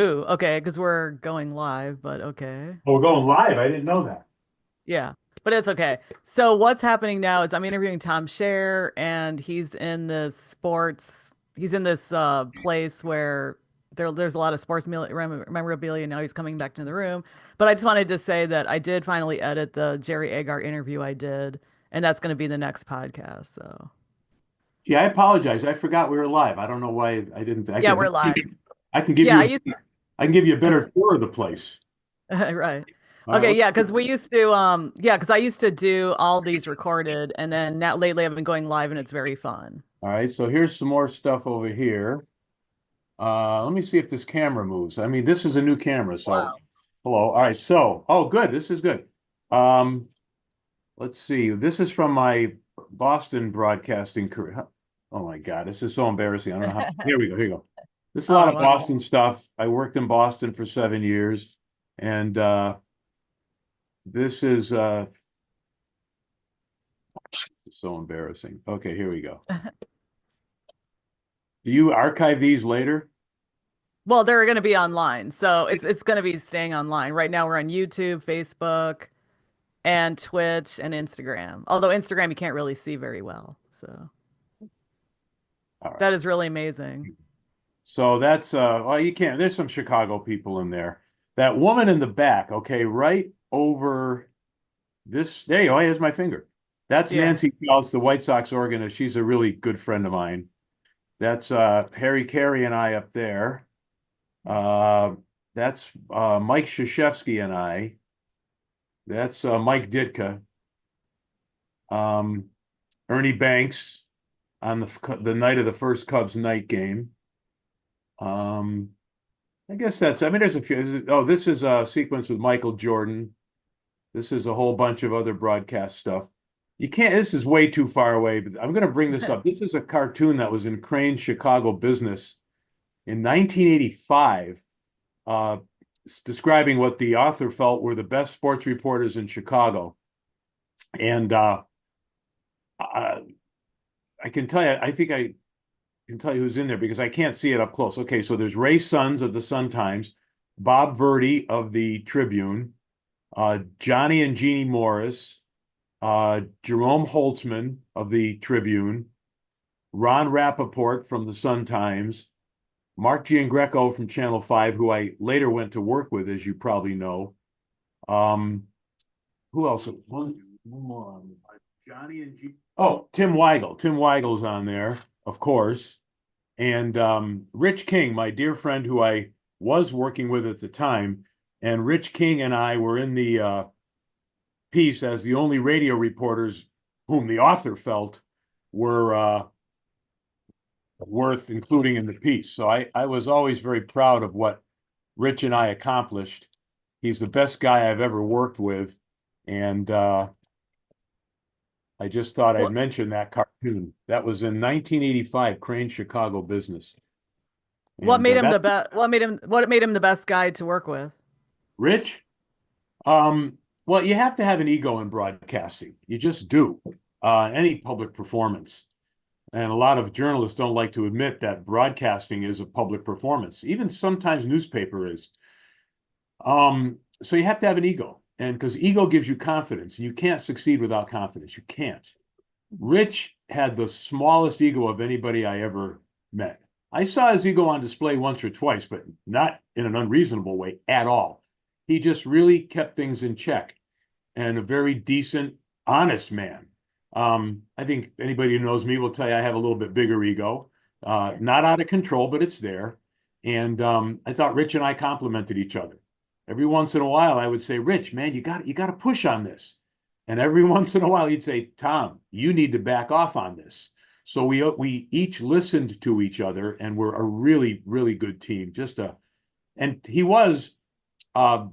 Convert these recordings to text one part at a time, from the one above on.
Ooh, okay, because we're going live, but okay. Oh, we're going live. I didn't know that. Yeah, but it's okay. So what's happening now is I'm interviewing Tom Shaer, and he's in this place where there's a lot of sports memorabilia. Now he's coming back to the room. But I just wanted to say that I did finally edit the Jerry Agar interview I did, and that's going to be the next podcast. So Yeah, I apologize. I forgot we were live. I don't know why I didn't. yeah, we're live. I can give Yeah, I you used I can give you a better tour of the place. right. All right, Okay, yeah, because we used to yeah, because I used to do all these recorded, and then now lately I've been going live and it's very fun. all right. So here's some more stuff over here. Let me see if this camera moves. I mean, this is a new camera, so Wow. hello. All right, so good. This is good. Um, let's see. This is from my Boston broadcasting career. Oh my God, this is so embarrassing. I don't know how. Here we go. Here we go. This is a Oh, lot I of want Boston stuff. I worked in Boston for 7 years, and this is so embarrassing. Okay, here we go. Do you archive these later? well, they're going to be online, so it's going to be staying online. Right now we're on YouTube, Facebook, and Twitch and Instagram. Although Instagram you can't really see very well, so All right. that is really amazing. So that's well, you can't. There's some Chicago people in there. That woman in the back, okay, right over this. There you go. Here's my finger. That's Yeah. Nancy Peltz, the White Sox organist. She's a really good friend of mine. That's Harry Carey and I up there. Uh, that's Mike Krzyzewski and I. That's Mike Ditka. Um, Ernie Banks on the night of the first Cubs night game. Um, I guess that's. I mean, there's a few. Oh, this is a sequence with Michael Jordan. This is a whole bunch of other broadcast stuff. You can't. This is way too far away, but I'm going to bring this up. This is a cartoon that was in Crane's Chicago Business in 1985, uh, describing what the author felt were the best sports reporters in Chicago. And I, I can tell you, I think I can tell you who's in there because I can't see it up close. Okay, so there's Ray Sons of the Sun-Times, Bob Verdi of the Tribune, Johnny and Jeannie Morris, Jerome Holtzman of the Tribune, Ron Rappaport from the Sun-Times, Mark Giangreco from Channel 5, who I later went to work with, as you probably know. Um, who else? One more. Johnny and G. Oh, Tim Weigel. Tim Weigel's on there, of course. And Rich King, my dear friend who I was working with at the time. And Rich King and I were in the piece as the only radio reporters whom the author felt were worth including in the piece. So I was always very proud of what Rich and I accomplished. He's the best guy I've ever worked with. And I just thought I'd What mention that cartoon. That was in 1985, Crane Chicago Business. what And made him that the best? What made him the best guy to work with? Rich, um, well, you have to have an ego in broadcasting. You just do. Any public performance. And a lot of journalists don't like to admit that broadcasting is a public performance. Even sometimes newspaper is. So you have to have an ego. And because ego gives you confidence, and you can't succeed without confidence. You can't. Rich had the smallest ego of anybody I ever met. I saw his ego on display once or twice, but not in an unreasonable way at all. He just really kept things in check and a very decent, honest man. I think anybody who knows me will tell you I have a little bit bigger ego, not out of control, but it's there. And I thought Rich and I complimented each other. Every once in a while, I would say, "Rich, man, you got to push on this." And every once in a while, he'd say, "Tom, you need to back off on this." So we each listened to each other, and we're a really really good team. And uh, he was a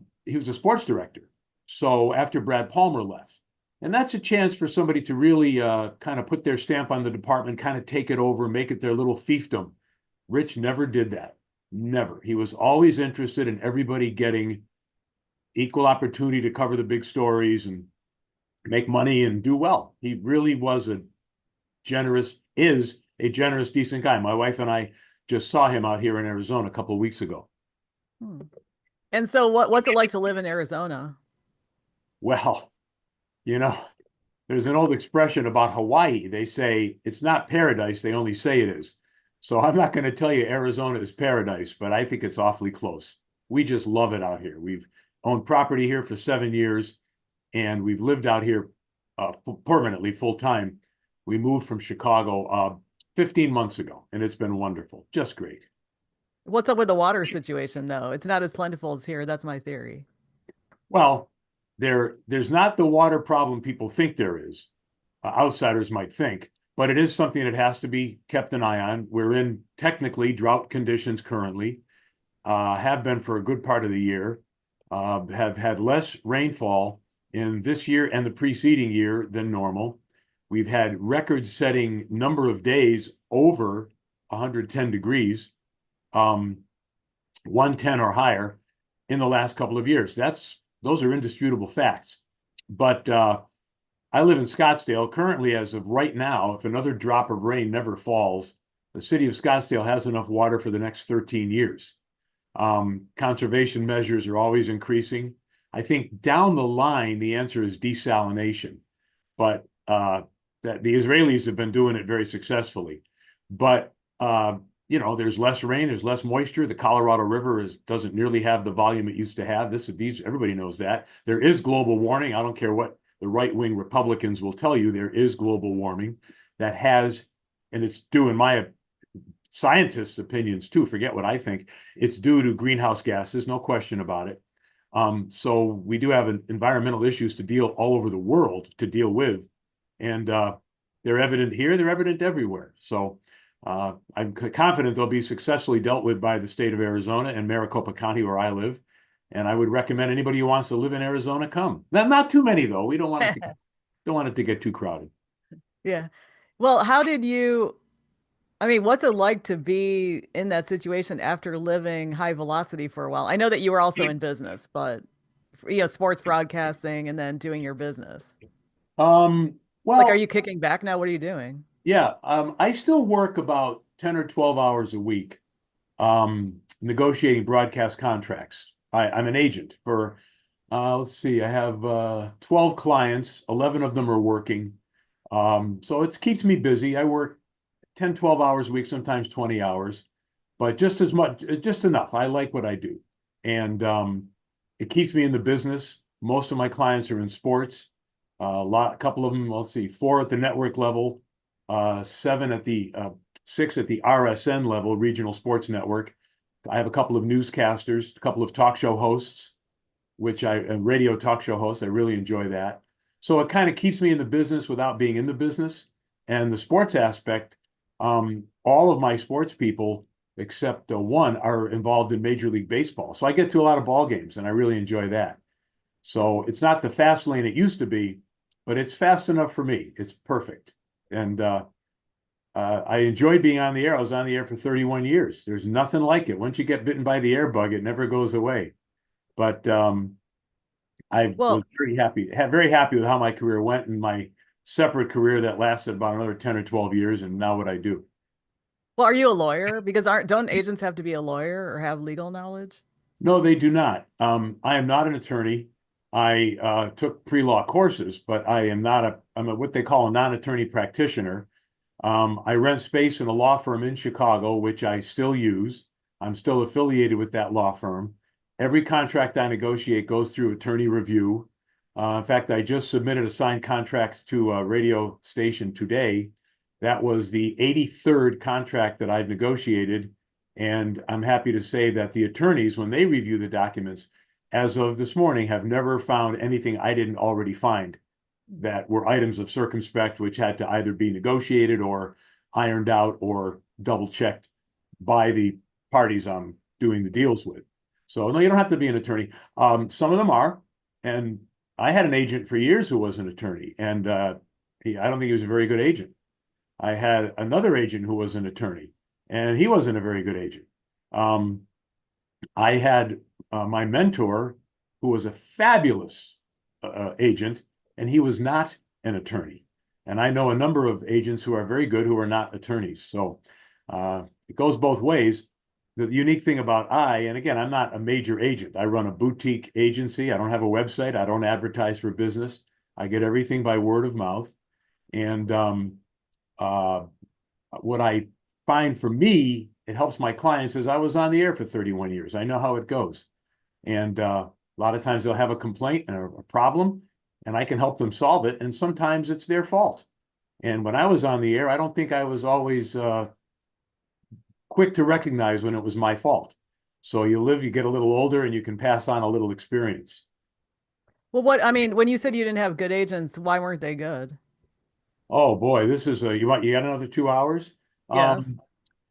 sports director. So after Brad Palmer left, and that's a chance for somebody to really kind of put their stamp on the department, kind of take it over, make it their little fiefdom. Rich never did that. Never. He was always interested in everybody getting equal opportunity to cover the big stories and make money and do well. He really is a generous, decent guy. My wife and I just saw him out here in Arizona a couple of weeks ago. Hmm. And so what's it like to live in Arizona? Well, you know, there's an old expression about Hawaii. They say it's not paradise, they only say it is. So I'm not going to tell you Arizona is paradise, but I think it's awfully close. We just love it out here. We've owned property here for 7 years, and we've lived out here permanently, full time. We moved from Chicago 15 months ago, and it's been wonderful. Just great. What's up with the water situation, though? It's not as plentiful as here. That's my theory. Well, there's not the water problem people think there is. Outsiders might think, but it is something that has to be kept an eye on. We're in technically drought conditions currently, have been for a good part of the year, have had less rainfall in this year and the preceding year than normal. We've had record-setting number of days over 110 degrees, um, 110 or higher in the last couple of years. Those are indisputable facts. But I live in Scottsdale. Currently, as of right now, if another drop of rain never falls, the city of Scottsdale has enough water for the next 13 years. Conservation measures are always increasing. I think down the line, the answer is desalination, but that the Israelis have been doing it very successfully. But there's less rain, there's less moisture. The Colorado River doesn't nearly have the volume it used to have. Everybody knows that. There is global warming. I don't care what the right-wing Republicans will tell you. There is global warming that has, and it's due, in my scientists' opinions too. Forget what I think. It's due to greenhouse gases, no question about it. So we do have environmental issues to deal all over the world to deal with, and they're evident here. They're evident everywhere. So I'm confident they'll be successfully dealt with by the state of Arizona and Maricopa County, where I live. And I would recommend anybody who wants to live in Arizona come. Not too many though. We don't want it to get too crowded. Yeah. Well, how did you, I mean, what's it like to be in that situation after living high velocity for a while? I know that you were also in business, but sports broadcasting and then doing your business. Like, are Well, you kicking back now? What are you doing? yeah, I still work about 10 or 12 hours a week, negotiating broadcast contracts. I'm an agent for, let's see, I have 12 clients, 11 of them are working. So it keeps me busy. I work 10, 12 hours a week, sometimes 20 hours, but just as much, just enough. I like what I do. And it keeps me in the business. Most of my clients are in sports. A couple of them, let's see, four at the network level, seven at the six at the RSN level, Regional Sports Network. I have a couple of newscasters, a couple of talk show hosts, radio talk show hosts. I really enjoy that. So it kind of keeps me in the business without being in the business. And the sports aspect, all of my sports people, except one, are involved in Major League Baseball. So I get to a lot of ball games, and I really enjoy that. So it's not the fast lane it used to be, but it's fast enough for me. It's perfect. And I enjoyed being on the air. I was on the air for 31 years. There's nothing like it. Once you get bitten by the air bug, it never goes away. But I was Well, very happy with how my career went, and my separate career that lasted about another 10 or 12 years, and now what I do. are you a lawyer? Because aren't don't agents have to be a lawyer or have legal knowledge? No, they do not. I am not an attorney. I took pre-law courses, but I'm what they call a non-attorney practitioner. I rent space in a law firm in Chicago, which I still use. I'm still affiliated with that law firm. Every contract I negotiate goes through attorney review. In fact, I just submitted a signed contract to a radio station today. That was the 83rd contract that I've negotiated. And I'm happy to say that the attorneys, when they review the documents, as of this morning, have never found anything I didn't already find that were items of circumspect, which had to either be negotiated or ironed out or double checked by the parties I'm doing the deals with. So no, you don't have to be an attorney. Some of them are, and I had an agent for years who was an attorney, and I don't think he was a very good agent. I had another agent who was an attorney, and he wasn't a very good agent. Um, I had my mentor, who was a fabulous agent, and he was not an attorney. And I know a number of agents who are very good who are not attorneys. So it goes both ways. the unique thing about and again, I'm not a major agent. I run a boutique agency. I don't have a website. I don't advertise for business. I get everything by word of mouth. And uh, what I find for me, it helps my clients is I was on the air for 31 years. I know how it goes. And a lot of times they'll have a complaint and a problem, and I can help them solve it. And sometimes it's their fault. And when I was on the air, I don't think I was always quick to recognize when it was my fault. So you get a little older, and you can pass on a little experience. Well, what I mean, when you said you didn't have good agents, why weren't they good? Oh boy, this is you got another 2 hours? Yes. Um,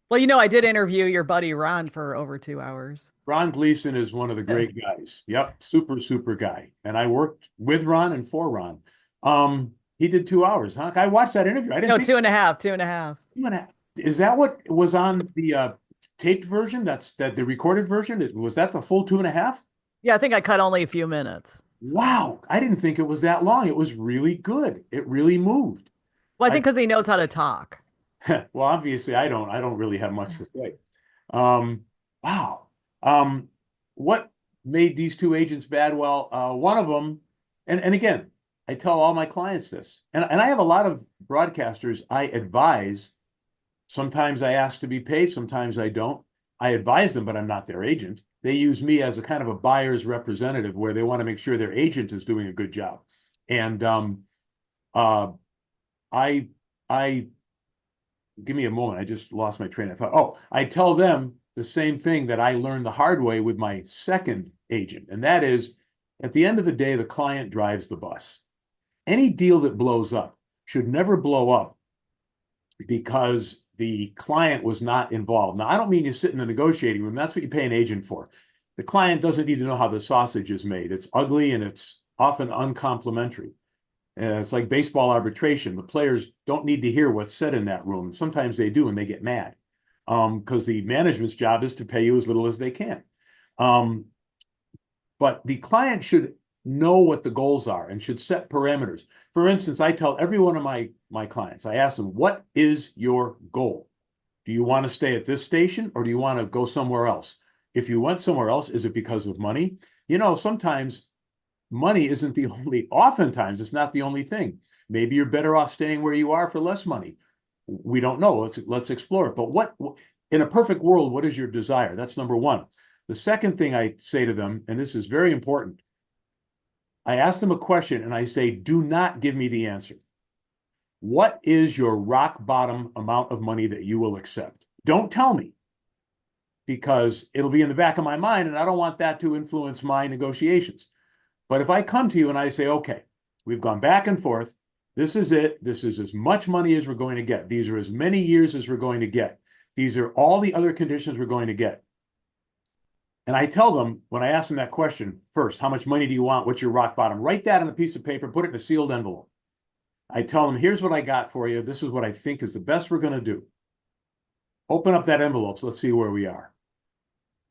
Well, I did interview your buddy Ron for over 2 hours. Ron Gleason is one of the Yeah. great guys. Yep, super, super guy. And I worked with Ron and for Ron. He did 2 hours, huh? I watched that interview. I didn't No, think two and a half, two and a half. is that what was on the taped version? That's that the recorded version? Was that the full 2.5? Yeah, I think I cut only a few minutes. So, Wow, I didn't think it was that long. It was really good. It really moved. well, I I think because he knows how to talk. well, obviously I don't really have much to say. Um, wow. Um, what made these two agents bad? Well, one of them, and again, I tell all my clients this, and I have a lot of broadcasters I advise. Sometimes I ask to be paid, sometimes I don't. I advise them, but I'm not their agent. They use me as a kind of a buyer's representative where they want to make sure their agent is doing a good job. And uh, I I give me a moment. I just lost my train of thought. Oh, I tell them the same thing that I learned the hard way with my second agent. And that is at the end of the day, the client drives the bus. Any deal that blows up should never blow up because the client was not involved. Now, I don't mean you sit in the negotiating room. That's what you pay an agent for. The client doesn't need to know how the sausage is made. It's ugly and it's often uncomplimentary. It's like baseball arbitration. The players don't need to hear what's said in that room. Sometimes they do, and they get mad because the management's job is to pay you as little as they can. Um, but the client should know what the goals are and should set parameters. For instance, I tell every one of my clients, I ask them, what is your goal? Do you want to stay at this station or do you want to go somewhere else? If you went somewhere else, is it because of money? Sometimes money isn't the only, oftentimes it's not the only thing. Maybe you're better off staying where you are for less money. We don't know. Let's explore it. But what in a perfect world, what is your desire? That's number one. The second thing I say to them, and this is very important, I ask them a question and I say, do not give me the answer. What is your rock bottom amount of money that you will accept? Don't tell me because it'll be in the back of my mind and I don't want that to influence my negotiations. But if I come to you and I say, okay, we've gone back and forth, this is it. This is as much money as we're going to get. These are as many years as we're going to get. These are all the other conditions we're going to get. And I tell them when I ask them that question first, how much money do you want? What's your rock bottom? Write that on a piece of paper, put it in a sealed envelope. I tell them, here's what I got for you. This is what I think is the best we're going to do. Open up that envelope. So let's see where we are.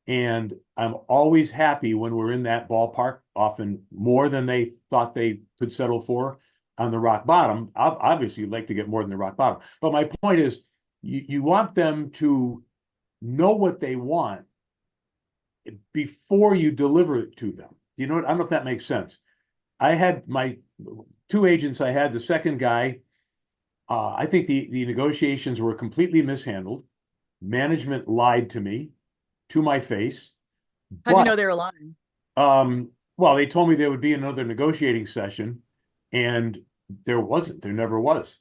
And I'm always happy when we're in that ballpark, often more than they thought they could settle for on the rock bottom. Obviously, you'd like to get more than the rock bottom. But my point is, you want them to know what they want before you deliver it to them. You know what? I don't know if that makes sense. I had my two agents, I had the second guy. I think the negotiations were completely mishandled. Management lied to me to my face. How'd you But know they were lying? well, they told me there would be another negotiating session, and there wasn't. There never was.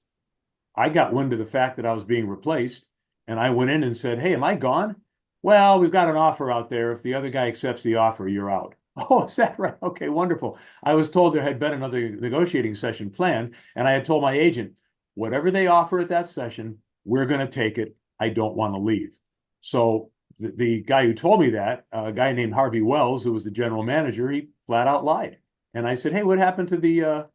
I got wind of the fact that I was being replaced, and I went in and said, "Hey, am I gone?" Well, we've got an offer out there. If the other guy accepts the offer, you're out. Oh, is that right? Okay, wonderful. I was told there had been another negotiating session planned, and I had told my agent, whatever they offer at that session, we're going to take it. I don't want to leave. So the guy who told me that, a guy named Harvey Wells, who was the general manager, he flat out lied. And I said, hey, what happened to the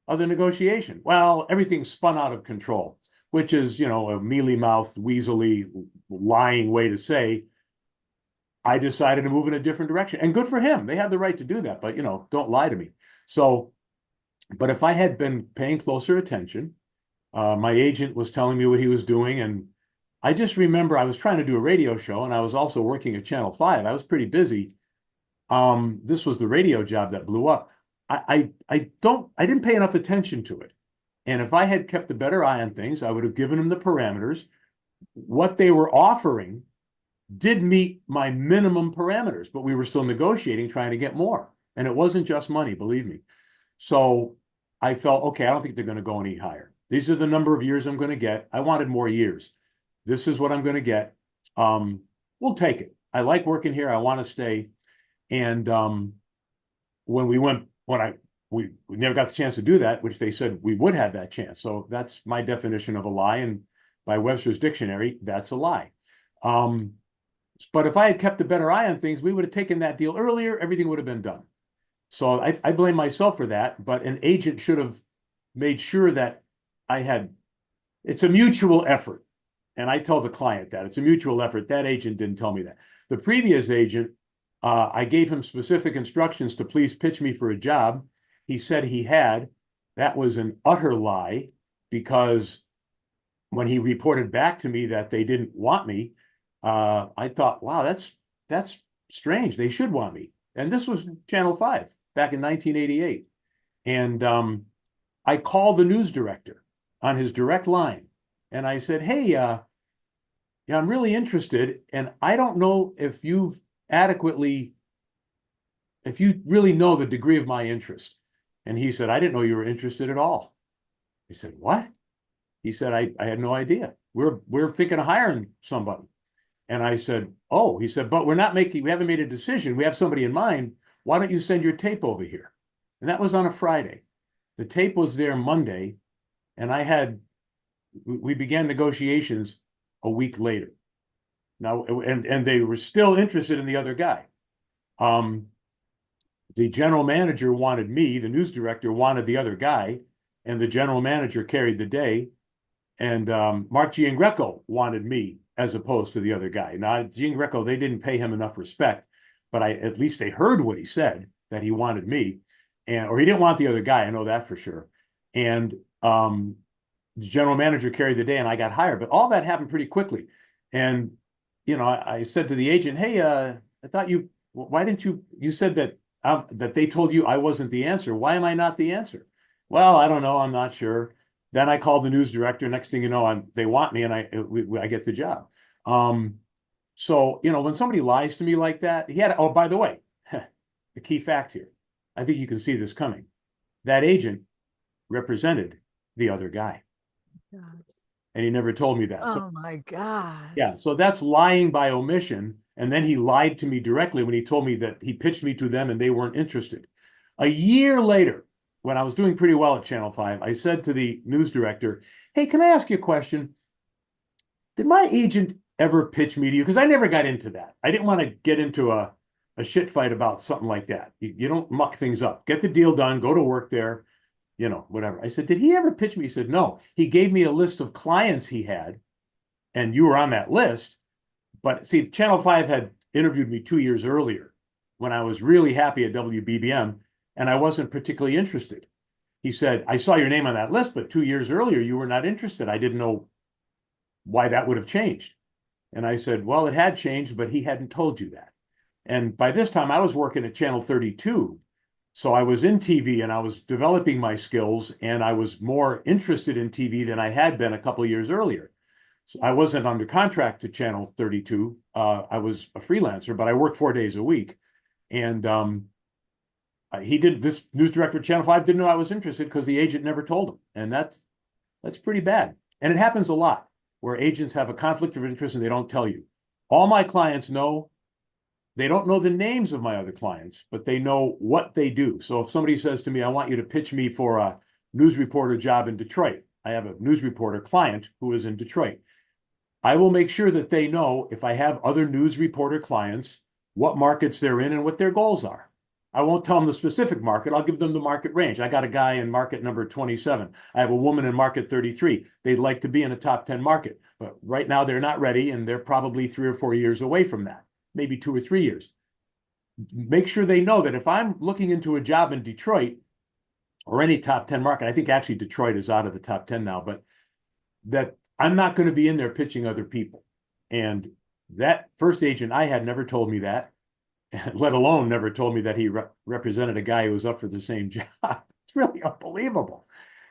other negotiation? Well, everything spun out of control, which is, a mealy-mouthed, weaselly, lying way to say, I decided to move in a different direction. And good for him. They have the right to do that, but, don't lie to me. So, but if I had been paying closer attention, my agent was telling me what he was doing, and I just remember I was trying to do a radio show and I was also working at Channel 5. I was pretty busy. This was the radio job that blew up. I didn't pay enough attention to it. And if I had kept a better eye on things, I would have given them the parameters. What they were offering did meet my minimum parameters, but we were still negotiating, trying to get more. And it wasn't just money, believe me. So I felt, okay, I don't think they're going to go any higher. These are the number of years I'm going to get. I wanted more years. This is what I'm going to get. We'll take it. I like working here. I want to stay. And when we never got the chance to do that, which they said we would have that chance. So that's my definition of a lie. And by Webster's dictionary, that's a lie. But if I had kept a better eye on things, we would have taken that deal earlier. Everything would have been done. So I blame myself for that. But an agent should have made sure that it's a mutual effort. And I tell the client that it's a mutual effort. That agent didn't tell me that. The previous agent, I gave him specific instructions to please pitch me for a job. He said he had. That was an utter lie, because when he reported back to me that they didn't want me, I thought, wow, that's strange. They should want me. And this was Channel 5 back in 1988. And I called the news director on his direct line. And I said, hey, yeah, I'm really interested. And I don't know if you really know the degree of my interest. And he said, I didn't know you were interested at all. I said, what? He said, I had no idea. We're thinking of hiring somebody. And I said, oh, he said, but we haven't made a decision. We have somebody in mind. Why don't you send your tape over here? And that was on a Friday. The tape was there Monday. And we began negotiations a week later. Now, and they were still interested in the other guy. The general manager wanted me, the news director wanted the other guy, and the general manager carried the day. And Mark Giangreco wanted me as opposed to the other guy. Now, Giangreco, they didn't pay him enough respect, but at least they heard what he said, that he wanted me, or he didn't want the other guy. I know that for sure. And the general manager carried the day, and I got hired. But all that happened pretty quickly. And I said to the agent, hey, I thought why didn't you said that they told you I wasn't the answer. Why am I not the answer? Well, I don't know. I'm not sure. Then I called the news director. Next thing you know, they want me, and I get the job. So, when somebody lies to me like that, oh, by the way, the key fact here, I think you can see this coming. That agent represented the other guy. God. And he never told me that. Oh my gosh. Yeah, so that's lying by omission. And then he lied to me directly when he told me that he pitched me to them and they weren't interested. A year later, when I was doing pretty well at Channel 5, I said to the news director, hey, can I ask you a question? Did my agent ever pitch me to you? Because I never got into that. I didn't want to get into a shit fight about something like that. You don't muck things up. Get the deal done, go to work there, whatever. I said, did he ever pitch me? He said, no. He gave me a list of clients he had, and you were on that list. But see, Channel 5 had interviewed me 2 years earlier when I was really happy at WBBM, and I wasn't particularly interested. He said, I saw your name on that list, but 2 years earlier, you were not interested. I didn't know why that would have changed. And I said, well, it had changed, but he hadn't told you that. And by this time, I was working at Channel 32. So I was in TV and I was developing my skills, and I was more interested in TV than I had been a couple of years earlier. So I wasn't under contract to Channel 32. I was a freelancer, but I worked 4 days a week. And this news director at Channel 5 didn't know I was interested because the agent never told him. And that's pretty bad. And it happens a lot where agents have a conflict of interest and they don't tell you. All my clients know. They don't know the names of my other clients, but they know what they do. So if somebody says to me, I want you to pitch me for a news reporter job in Detroit, I have a news reporter client who is in Detroit. I will make sure that they know, if I have other news reporter clients, what markets they're in and what their goals are. I won't tell them the specific market. I'll give them the market range. I got a guy in market number 27. I have a woman in market 33. They'd like to be in a top 10 market, but right now they're not ready, and they're probably 3 or 4 years away from that. Maybe 2 or 3 years. Make sure they know that if I'm looking into a job in Detroit or any top 10 market, I think actually Detroit is out of the top 10 now, but that I'm not going to be in there pitching other people. And that first agent I had never told me that, let alone never told me that he represented a guy who was up for the same job. It's really unbelievable.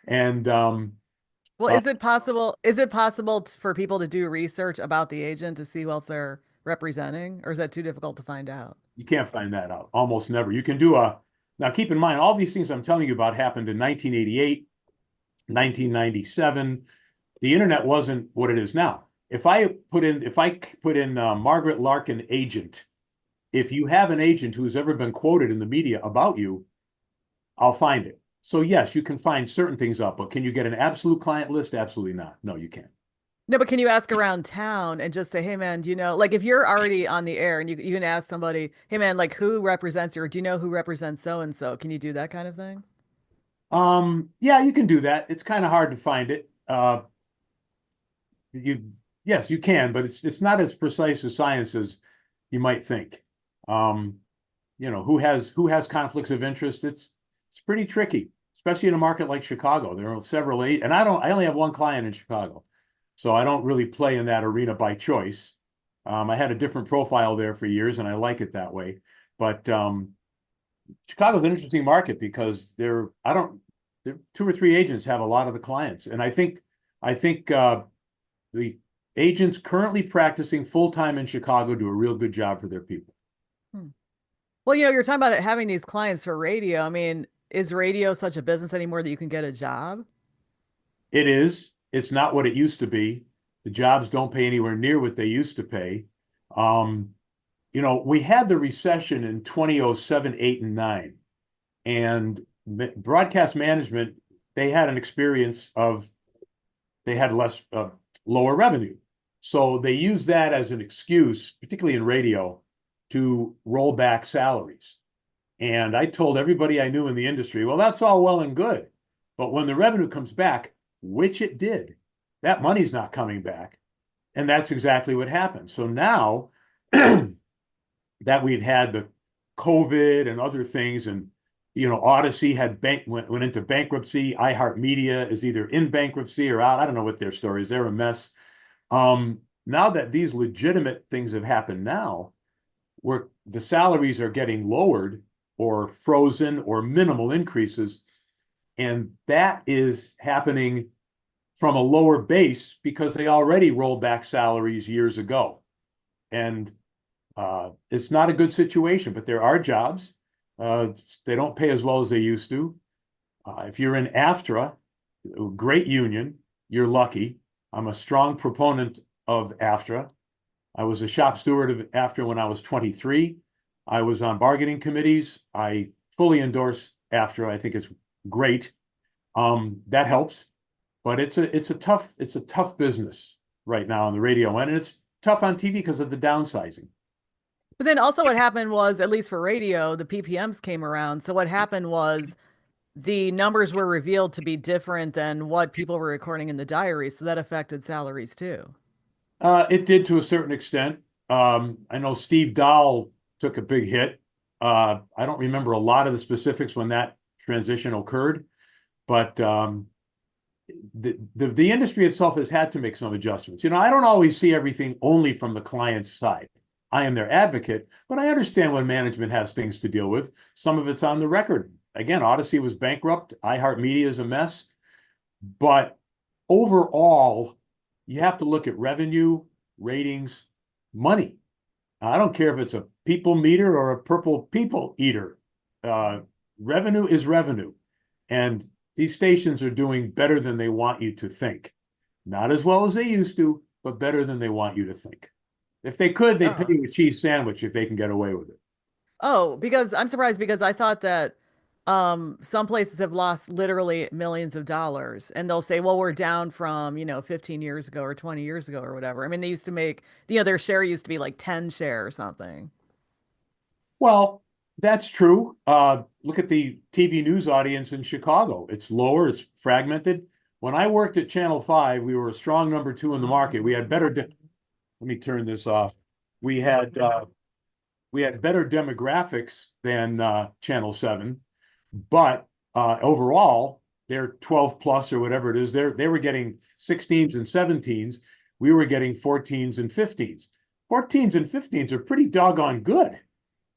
And Well, uh, is it possible for people to do research about the agent to see who else they're representing, or is that too difficult to find out? you can't find that out. Almost never. You can do a, now keep in mind, all these things I'm telling you about happened in 1988, 1997. The internet wasn't what it is now. If I put in Margaret Larkin agent, if you have an agent who's ever been quoted in the media about you, I'll find it. So yes, you can find certain things up, but can you get an absolute client list? Absolutely not. No, you can't. No, but can you ask around town and just say, hey man, do you know, like if you're already on the air and you can ask somebody, hey man, like who represents you, or do you know who represents so and so? Can you do that kind of thing? Yeah, you can do that. It's kind of hard to find it. You yes, you can, but it's not as precise as science as you might think. Um, who has conflicts of interest? It's pretty tricky, especially in a market like Chicago. There are several, and I only have one client in Chicago, so I don't really play in that arena by choice. I had a different profile there for years, and I like it that way. But Chicago's an interesting market because I don't there two or three agents have a lot of the clients, and I think the agents currently practicing full time in Chicago do a real good job for their people. Hmm. Well, you're talking about it, having these clients for radio. I mean, is radio such a business anymore that you can get a job? It is. It's not what it used to be. The jobs don't pay anywhere near what they used to pay. Um, we had the recession in 2007, 8, and 9, and broadcast management, they had an experience of they had less lower revenue. So they used that as an excuse, particularly in radio, to roll back salaries. And I told everybody I knew in the industry, well, that's all well and good. But when the revenue comes back, which it did, that money's not coming back. And that's exactly what happened. So now that we've had the COVID and other things, and Odyssey went into bankruptcy. iHeartMedia is either in bankruptcy or out. I don't know what their story is. They're a mess. Now that these legitimate things have happened now, where the salaries are getting lowered or frozen or minimal increases, and that is happening from a lower base because they already rolled back salaries years ago. And it's not a good situation, but there are jobs. They don't pay as well as they used to. If you're in AFTRA, great union, you're lucky. I'm a strong proponent of AFTRA. I was a shop steward of AFTRA when I was 23. I was on bargaining committees. I fully endorse AFTRA. I think it's great. That helps, but it's a tough business right now on the radio end, and it's tough on TV because of the downsizing. But then also what happened was, at least for radio, the PPMs came around. So what happened was the numbers were revealed to be different than what people were recording in the diary. So that affected salaries too. It did to a certain extent. I know Steve Dahl took a big hit. I don't remember a lot of the specifics when that transition occurred, but the industry itself has had to make some adjustments. I don't always see everything only from the client's side. I am their advocate, but I understand when management has things to deal with. Some of it's on the record. Again, Odyssey was bankrupt. iHeartMedia is a mess. But overall, you have to look at revenue, ratings, money. I don't care if it's a people meter or a purple people eater. Uh, Revenue is revenue. And these stations are doing better than they want you to think. Not as well as they used to, but better than they want you to think. If they could, they'd pay Oh. you a cheese sandwich if they can get away with it. Oh, because I'm surprised because I thought that some places have lost literally millions of dollars and they'll say, well, we're down from, 15 years ago or 20 years ago or whatever. I mean, they used to make, their share used to be like 10 share or something. Well, that's true. Look at the TV news audience in Chicago. It's lower, it's fragmented. When I worked at Channel 5, we were a strong number two in the market. Let me turn this off. We had we had better demographics than Channel 7, but overall, they're 12 plus or whatever it is. They were getting 16s and 17s. We were getting 14s and 15s. 14s and 15s are pretty doggone good.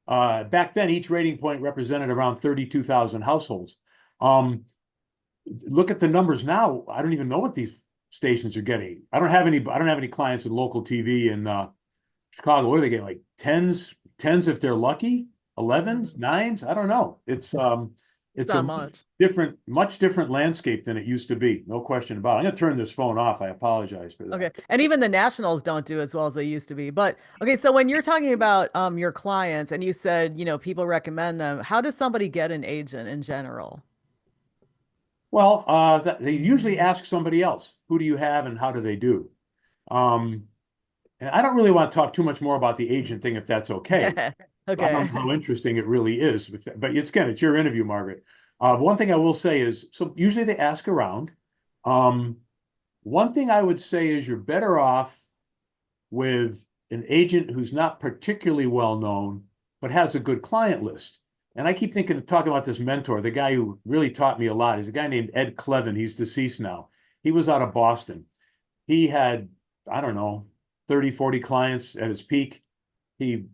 Back then, each rating point represented around 32,000 households. Look at the numbers now. I don't even know what these stations are getting. I don't have any clients in local TV in Chicago. What are they getting? Like tens if they're lucky, 11s, nines. I don't know. It's It's not a much. much different landscape than it used to be. No question about it. I'm going to turn this phone off. I apologize for that. Okay. And even the nationals don't do as well as they used to be. But okay, so when you're talking about your clients and you said, people recommend them, how does somebody get an agent in general? Well, they usually ask somebody else, who do you have and how do they do? Um, and I don't really want to talk too much more about the agent thing if that's okay. I don't know Okay. how interesting it really is, but it's your interview, Margaret. One thing I will say is, so usually they ask around. Um, One thing I would say is you're better off with an agent who's not particularly well known, but has a good client list. And I keep thinking of talking about this mentor, the guy who really taught me a lot. He's a guy named Ed Clevin. He's deceased now. He was out of Boston. He had, I don't know, 30, 40 clients at his peak. He,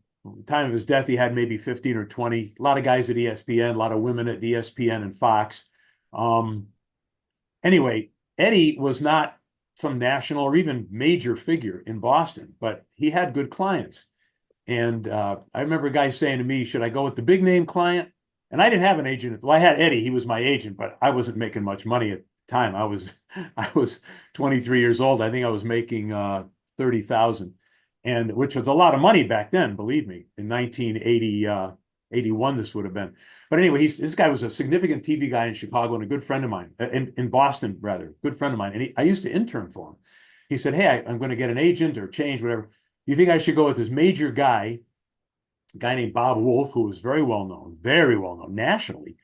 time of his death, he had maybe 15 or 20. A lot of guys at ESPN, a lot of women at ESPN and Fox. Um, anyway, Eddie was not some national or even major figure in Boston, but he had good clients. And I remember a guy saying to me, should I go with the big name client? And I didn't have an agent. Well, I had Eddie. He was my agent, but I wasn't making much money at the time. I was 23 years old. I think I was making 30,000, and which was a lot of money back then, believe me. In 1980, 81, this would have been. But anyway, this guy was a significant TV guy in Chicago and a good friend of mine, in Boston, rather, good friend of mine. And I used to intern for him. He said, hey, I'm going to get an agent or change, whatever. You think I should go with this major guy, a guy named Bob Wolf, who was very well known nationally,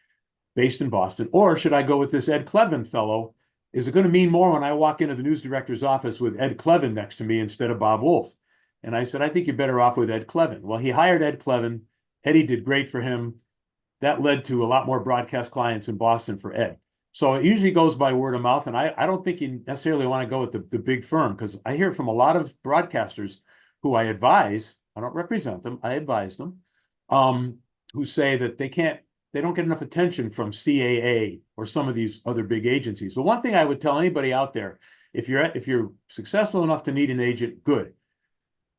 based in Boston, or should I go with this Ed Clevin fellow? Is it going to mean more when I walk into the news director's office with Ed Clevin next to me instead of Bob Wolf? And I said, I think you're better off with Ed Clevin. Well, he hired Ed Clevin. Eddie did great for him. That led to a lot more broadcast clients in Boston for Ed. So it usually goes by word of mouth. And I don't think you necessarily want to go with the big firm, because I hear from a lot of broadcasters who I advise, I don't represent them, I advise them, who say that they don't get enough attention from CAA or some of these other big agencies. The one thing I would tell anybody out there, if you're successful enough to need an agent, good.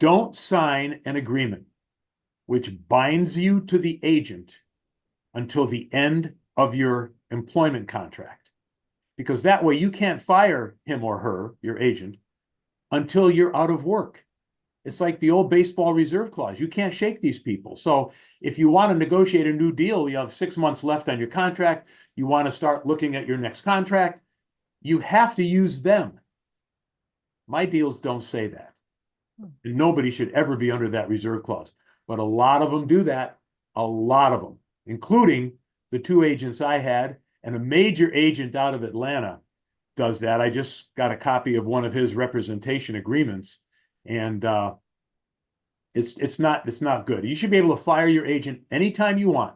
Don't sign an agreement which binds you to the agent until the end of your employment contract, because that way you can't fire him or her, your agent, until you're out of work. It's like the old baseball reserve clause. You can't shake these people. So if you want to negotiate a new deal, you have 6 months left on your contract. You want to start looking at your next contract. You have to use them. My deals don't say that. And nobody should ever be under that reserve clause. But a lot of them do that. A lot of them, including the two agents I had, and a major agent out of Atlanta does that. I just got a copy of one of his representation agreements, and it's not good. You should be able to fire your agent anytime you want.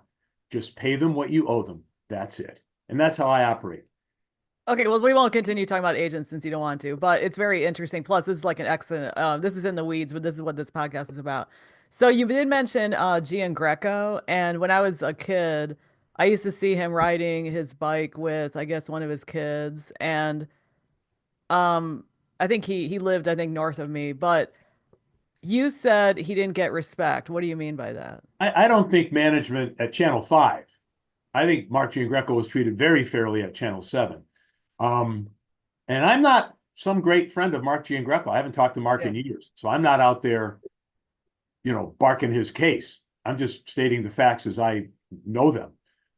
Just pay them what you owe them. That's it. And that's how I operate. Okay, well, we won't continue talking about agents since you don't want to, but it's very interesting. Plus, this is like an excellent, this is in the weeds, but this is what this podcast is about. So you did mention Giangreco, and when I was a kid, I used to see him riding his bike with, I guess, one of his kids, and um, I think he lived, I think, north of me, but you said he didn't get respect. What do you mean by that? I don't think management at Channel 5, I think Mark Giangreco was treated very fairly at Channel 7. Um, and I'm not some great friend of Mark Giangreco. I haven't talked to Mark Yeah. in years. So I'm not out there, barking his case. I'm just stating the facts as I know them.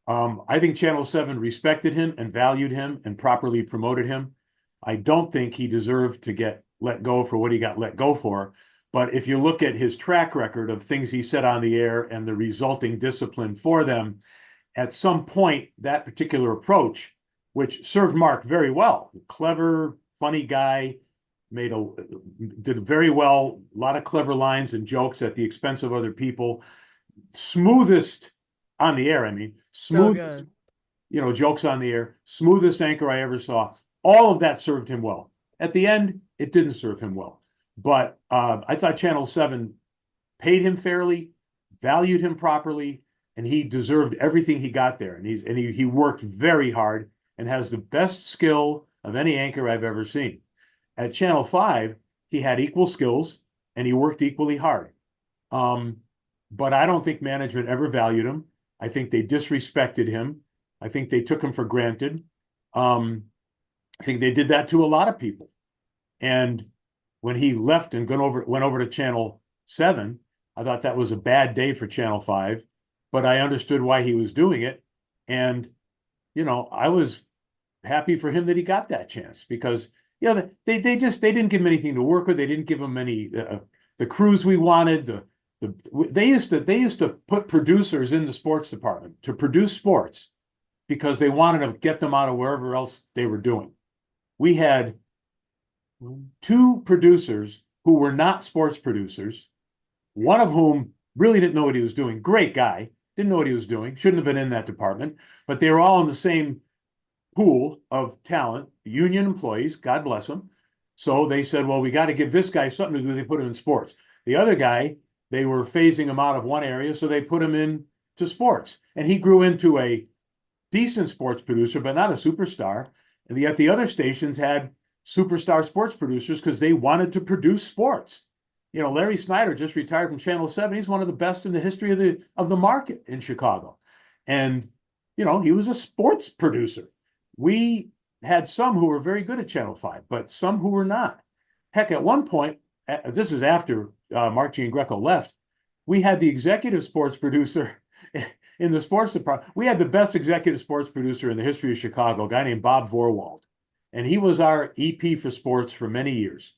I think Channel 7 respected him and valued him and properly promoted him. I don't think he deserved to get let go for what he got let go for. But if you look at his track record of things he said on the air and the resulting discipline for them, at some point, that particular approach, which served Mark very well, clever, funny guy, did very well, a lot of clever lines and jokes at the expense of other people, smoothest on the air, I mean, So smoothest, good. jokes on the air, smoothest anchor I ever saw. All of that served him well. At the end, it didn't serve him well. But I thought Channel 7 paid him fairly, valued him properly, and he deserved everything he got there. And he worked very hard and has the best skill of any anchor I've ever seen. At Channel 5, he had equal skills and he worked equally hard. But I don't think management ever valued him. I think they disrespected him. I think they took him for granted. I think they did that to a lot of people. And when he left and went over to Channel 7, I thought that was a bad day for Channel 5, but I understood why he was doing it. And, I was happy for him that he got that chance because, they didn't give him anything to work with. They didn't give him any, the crews we wanted. They used to put producers in the sports department to produce sports because they wanted to get them out of wherever else they were doing. We had two producers who were not sports producers, one of whom really didn't know what he was doing. Great guy, didn't know what he was doing, shouldn't have been in that department, but they were all in the same pool of talent, union employees, God bless them. So they said, well, we got to give this guy something to do. They put him in sports. The other guy, they were phasing him out of one area, so they put him into sports. And he grew into a decent sports producer, but not a superstar. And yet the other stations had superstar sports producers because they wanted to produce sports. Larry Snyder just retired from Channel 7. He's one of the best in the history of the market in Chicago. And, he was a sports producer. We had some who were very good at Channel 5, but some who were not. Heck, at one point, this is after Mark Giangreco left, we had the executive sports producer in the sports department. We had the best executive sports producer in the history of Chicago, a guy named Bob Vorwald. And he was our EP for sports for many years.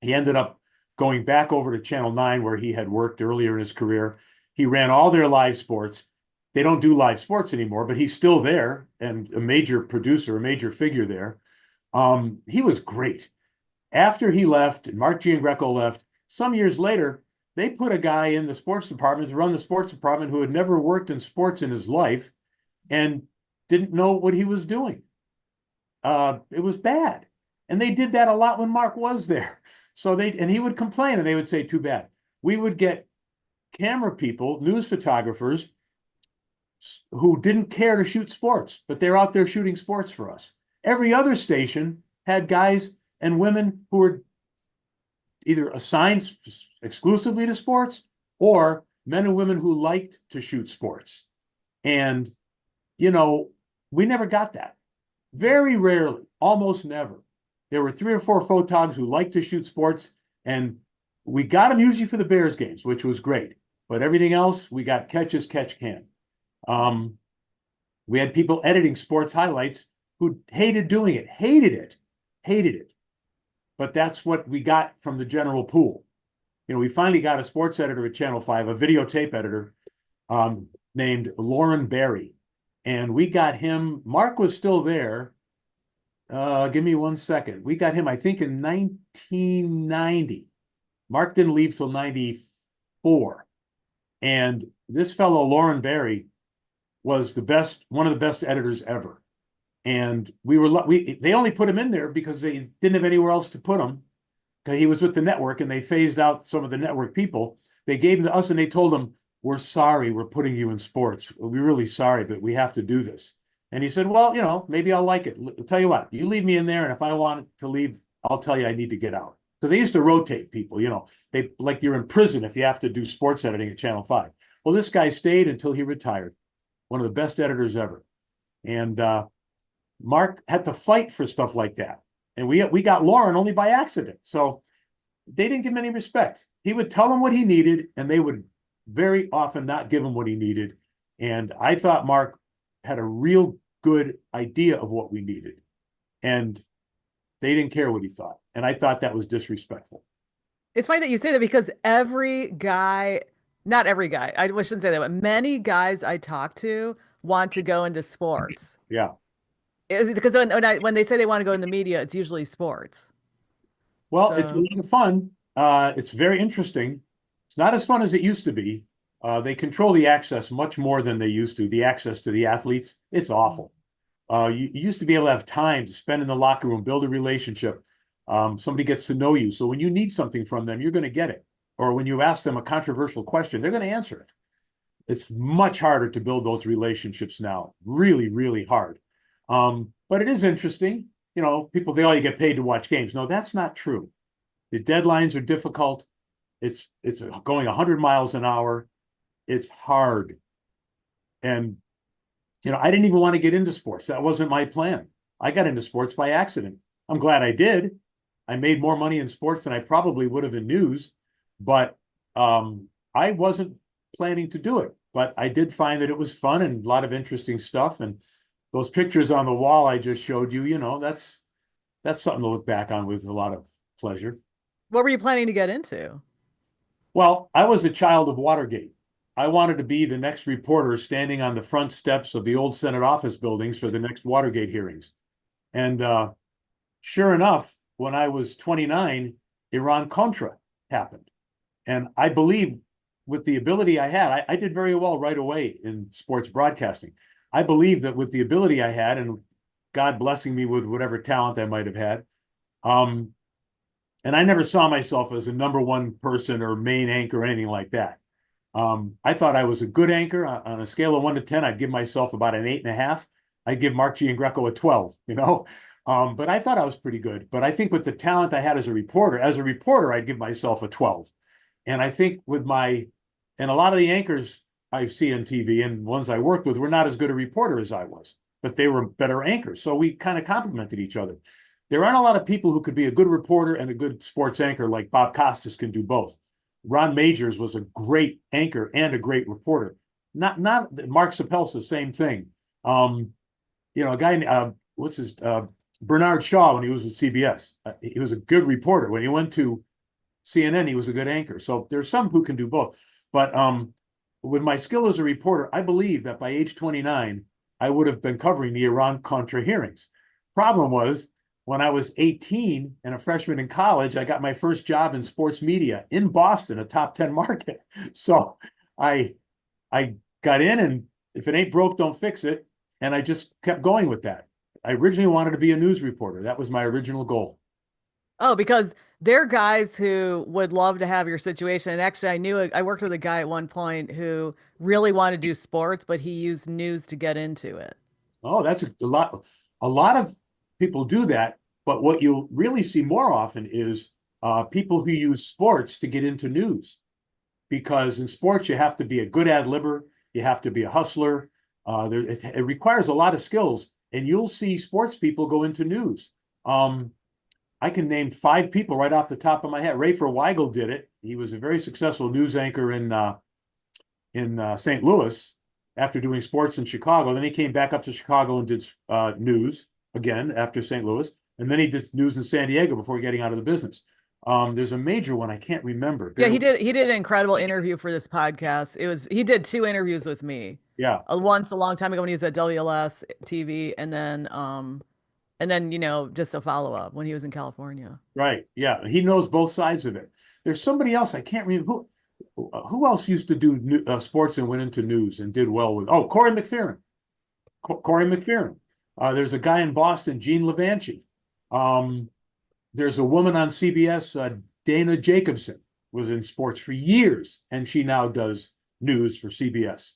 He ended up going back over to Channel 9 where he had worked earlier in his career. He ran all their live sports. They don't do live sports anymore, but he's still there and a major producer, a major figure there. He was great. After he left and Mark Giangreco left, some years later, they put a guy in the sports department to run the sports department who had never worked in sports in his life and didn't know what he was doing. It was bad. And they did that a lot when Mark was there. And he would complain and they would say, too bad. We would get camera people, news photographers who didn't care to shoot sports, but they're out there shooting sports for us. Every other station had guys and women who were either assigned exclusively to sports or men and women who liked to shoot sports. And, we never got that. Very rarely, almost never. There were 3 or 4 photogs who liked to shoot sports, and we got them usually for the Bears games, which was great. But everything else, we got catch as catch can. We had people editing sports highlights who hated doing it, hated it. But that's what we got from the general pool. We finally got a sports editor at Channel 5, a videotape editor named Lauren Barry. And we got him, Mark was still there. Give me 1 second. We got him, I think, in 1990. Mark didn't leave till 94. And this fellow, Lauren Barry, was one of the best editors ever. And they only put him in there because they didn't have anywhere else to put him. Because he was with the network and they phased out some of the network people. They gave him to us and they told him, we're sorry, we're putting you in sports. We're really sorry, but we have to do this. And he said, well, maybe I'll like it. I'll tell you what, you leave me in there. And if I want to leave, I'll tell you I need to get out. Because they used to rotate people, they like you're in prison if you have to do sports editing at Channel 5. Well, this guy stayed until he retired. One of the best editors ever. And Mark had to fight for stuff like that. And we got Lauren only by accident. So they didn't give him any respect. He would tell them what he needed, and they would very often not give him what he needed. And I thought Mark had a real good idea of what we needed. And they didn't care what he thought. And I thought that was disrespectful. It's funny that you say that because every guy, not every guy, I shouldn't say that, but many guys I talk to want to go into sports. Yeah. Because when they say they want to go in the media, it's usually sports. Well, it's a So lot of fun. It's very interesting. It's not as fun as it used to be. They control the access much more than they used to. The access to the athletes, it's awful. You used to be able to have time to spend in the locker room, build a relationship. Somebody gets to know you. So when you need something from them, you're going to get it. Or when you ask them a controversial question, they're going to answer it. It's much harder to build those relationships now. Really, really hard. But it is interesting. You know, people think, oh, you get paid to watch games. No, that's not true. The deadlines are difficult. It's going 100 miles an hour. It's hard. And, you know, I didn't even want to get into sports. That wasn't my plan. I got into sports by accident. I'm glad I did. I made more money in sports than I probably would have in news, but I wasn't planning to do it. But I did find that it was fun and a lot of interesting stuff. And those pictures on the wall I just showed you, you know, that's something to look back on with a lot of pleasure. What were you planning to get into? Well, I was a child of Watergate. I wanted to be the next reporter standing on the front steps of the old Senate office buildings for the next Watergate hearings. And sure enough, when I was 29, Iran-Contra happened. And I believe with the ability I had, I did very well right away in sports broadcasting. I believe that with the ability I had, and God blessing me with whatever talent I might have had, and I never saw myself as a number one person or main anchor or anything like that. I thought I was a good anchor. On a scale of 1 to 10, I'd give myself about an 8.5. I'd give Mark Giangreco a 12, you know? But I thought I was pretty good. But I think with the talent I had as a reporter, I'd give myself a 12. And I think and a lot of the anchors I see on TV and ones I worked with were not as good a reporter as I was, but they were better anchors. So we kind of complemented each other. There aren't a lot of people who could be a good reporter and a good sports anchor like Bob Costas can do both. Ron Majors was a great anchor and a great reporter. Not Mark Sapelsa, same thing. You know, a guy, Bernard Shaw when he was with CBS. He was a good reporter. When he went to CNN, he was a good anchor. So there's some who can do both. But with my skill as a reporter, I believe that by age 29, I would have been covering the Iran-Contra hearings. Problem was, when I was 18 and a freshman in college, I got my first job in sports media in Boston, a top 10 market. So I got in, and if it ain't broke, don't fix it. And I just kept going with that. I originally wanted to be a news reporter. That was my original goal. Oh, because there are guys who would love to have your situation. And actually, I worked with a guy at one point who really wanted to do sports, but he used news to get into it. Oh, that's a lot. A lot of people do that, but what you'll really see more often is people who use sports to get into news. Because in sports, you have to be a good ad-libber, you have to be a hustler. It requires a lot of skills, and you'll see sports people go into news. I can name 5 people right off the top of my head. Rafer Weigel did it. He was a very successful news anchor in St. Louis after doing sports in Chicago. Then he came back up to Chicago and did news again after St. Louis. And then he did news in San Diego before getting out of the business. There's a major one I can't remember. Yeah, he did an incredible interview for this podcast. He did 2 interviews with me. Yeah, Once a long time ago when he was at WLS TV, and then just a follow up when he was in California. right. Yeah, he knows both sides of it. There's somebody else I can't remember who else used to do sports and went into news and did well with. Oh, Corey McPherrin. Corey McPherrin. There's a guy in Boston, Gene Levanchi. There's a woman on CBS, Dana Jacobson, was in sports for years, and she now does news for CBS.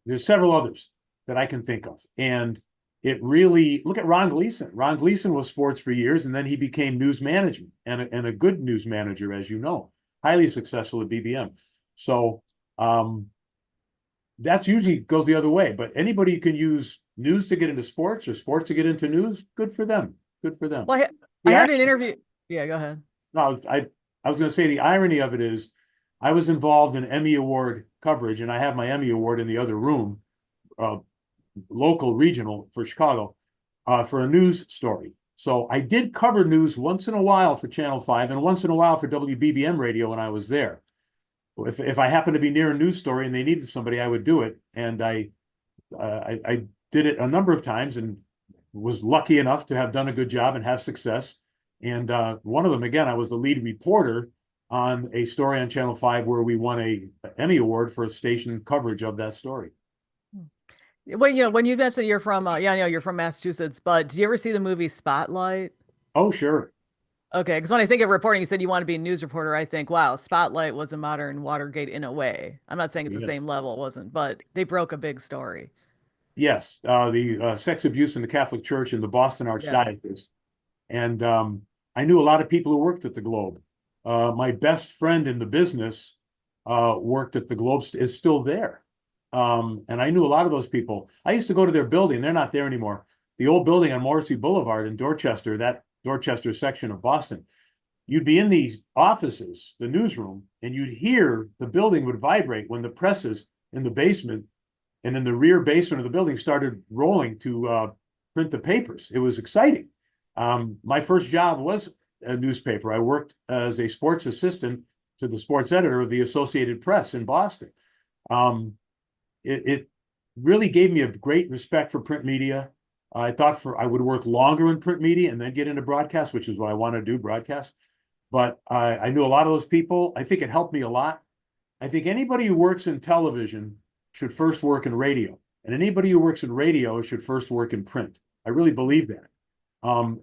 There's several others that I can think of. And it really, look at Ron Gleason. Ron Gleason was sports for years, and then he became news management and a good news manager, as you know, highly successful at BBM. So that's usually goes the other way. But anybody who can use news to get into sports or sports to get into news, good for them. Good for them. Well, I Yeah, heard an interview. Yeah, go ahead. no, I was going to say the irony of it is I was involved in Emmy Award coverage, and I have my Emmy Award in the other room, local, regional for Chicago, for a news story. So I did cover news once in a while for Channel 5 and once in a while for WBBM radio when I was there. If I happened to be near a news story and they needed somebody, I would do it. And I did it a number of times and was lucky enough to have done a good job and have success. And one of them, again, I was the lead reporter on a story on Channel 5 where we won a Emmy Award for station coverage of that story. Well, when you mentioned you're from, yeah, I know you're from Massachusetts, but did you ever see the movie Spotlight? Oh, sure. Okay, because when I think of reporting, you said you want to be a news reporter. I think, wow, Spotlight was a modern Watergate in a way. I'm not saying it's the Yes. same level, it wasn't, but they broke a big story. Yes. The sex abuse in the Catholic Church in the Boston Yes. Archdiocese. And I knew a lot of people who worked at the Globe. My best friend in the business worked at the Globe, is still there. And I knew a lot of those people. I used to go to their building. They're not there anymore. The old building on Morrissey Boulevard in Dorchester, that Dorchester section of Boston. You'd be in the offices, the newsroom, and you'd hear the building would vibrate when the presses in the basement and in the rear basement of the building started rolling to print the papers. It was exciting. My first job was a newspaper. I worked as a sports assistant to the sports editor of the Associated Press in Boston. Um, it really gave me a great respect for print media. I thought I would work longer in print media and then get into broadcast, which is what I want to do, broadcast. But I knew a lot of those people. I think it helped me a lot. I think anybody who works in television should first work in radio, and anybody who works in radio should first work in print. I really believe that.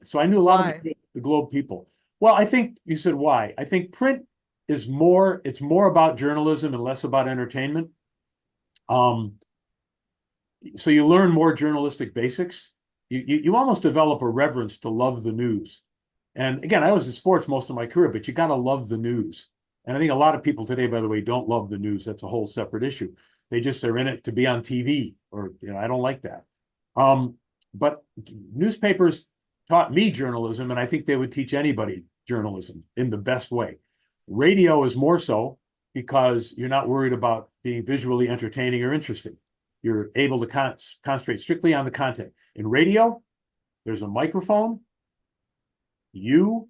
So I knew a lot of Why? the Globe people. Well, I think you said why. I think print is more, it's more about journalism and less about entertainment. Um, so you learn more journalistic basics. You almost develop a reverence to love the news. And again, I was in sports most of my career, but you got to love the news. And I think a lot of people today, by the way, don't love the news. That's a whole separate issue. They just are in it to be on TV, or I don't like that. But newspapers taught me journalism, and I think they would teach anybody journalism in the best way. Radio is more so because you're not worried about being visually entertaining or interesting. You're able to concentrate strictly on the content. In radio, there's a microphone, you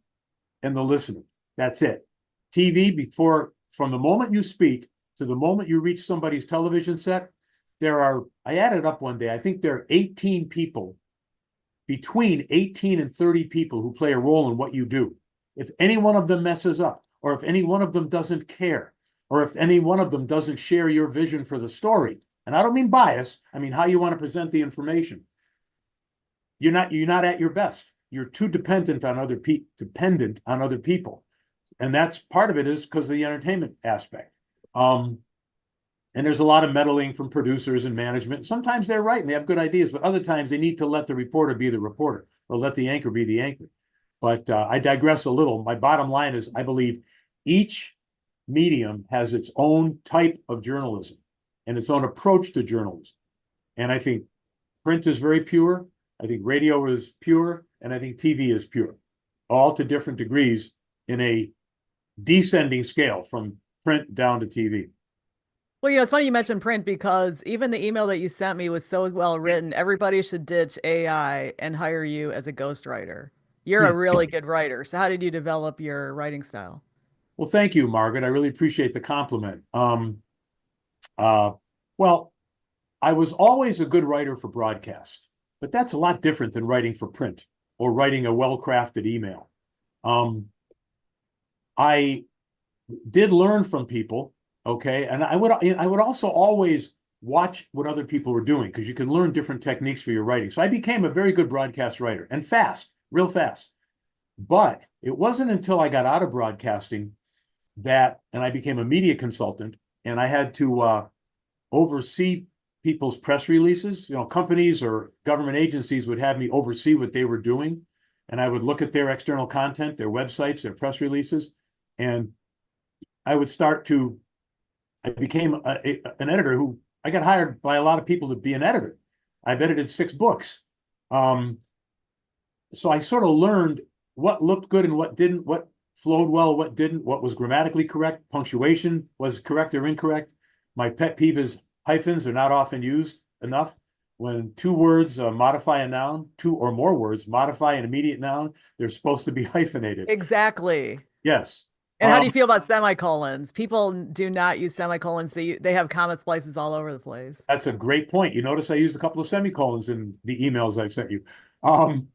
and the listener. That's it. TV, from the moment you speak to the moment you reach somebody's television set, I added up one day, I think there are 18 people, between 18 and 30 people who play a role in what you do. If any one of them messes up, or if any one of them doesn't care, or if any one of them doesn't share your vision for the story, and I don't mean bias, I mean how you want to present the information, you're not at your best. You're too dependent on other people. And that's part of it is because of the entertainment aspect. And there's a lot of meddling from producers and management. Sometimes they're right and they have good ideas, but other times they need to let the reporter be the reporter or let the anchor be the anchor. But I digress a little. My bottom line is I believe each medium has its own type of journalism and its own approach to journalism. And I think print is very pure. I think radio is pure. And I think TV is pure, all to different degrees in a descending scale from print down to TV. Well, it's funny you mentioned print because even the email that you sent me was so well written. Everybody should ditch AI and hire you as a ghostwriter. You're a really good writer. So how did you develop your writing style? Well, thank you, Margaret. I really appreciate the compliment. Uh, well, I was always a good writer for broadcast, but that's a lot different than writing for print or writing a well-crafted email. Um, I did learn from people, okay, and I would also always watch what other people were doing because you can learn different techniques for your writing. So I became a very good broadcast writer and fast, real fast. But it wasn't until I got out of broadcasting and I became a media consultant, and I had to oversee people's press releases. Companies or government agencies would have me oversee what they were doing, and I would look at their external content, their websites, their press releases, and I would start to. I became an editor who I got hired by a lot of people to be an editor. I've edited 6 books. Um, so I sort of learned what looked good and what didn't, what flowed well, what didn't, what was grammatically correct, punctuation was correct or incorrect. My pet peeve is hyphens are not often used enough. When 2 words modify a noun, 2 or more words modify an immediate noun, they're supposed to be hyphenated. Exactly. Yes. And how do you feel about semicolons? People do not use semicolons. They have comma splices all over the place. That's a great point. You notice I used a couple of semicolons in the emails I've sent you. Um,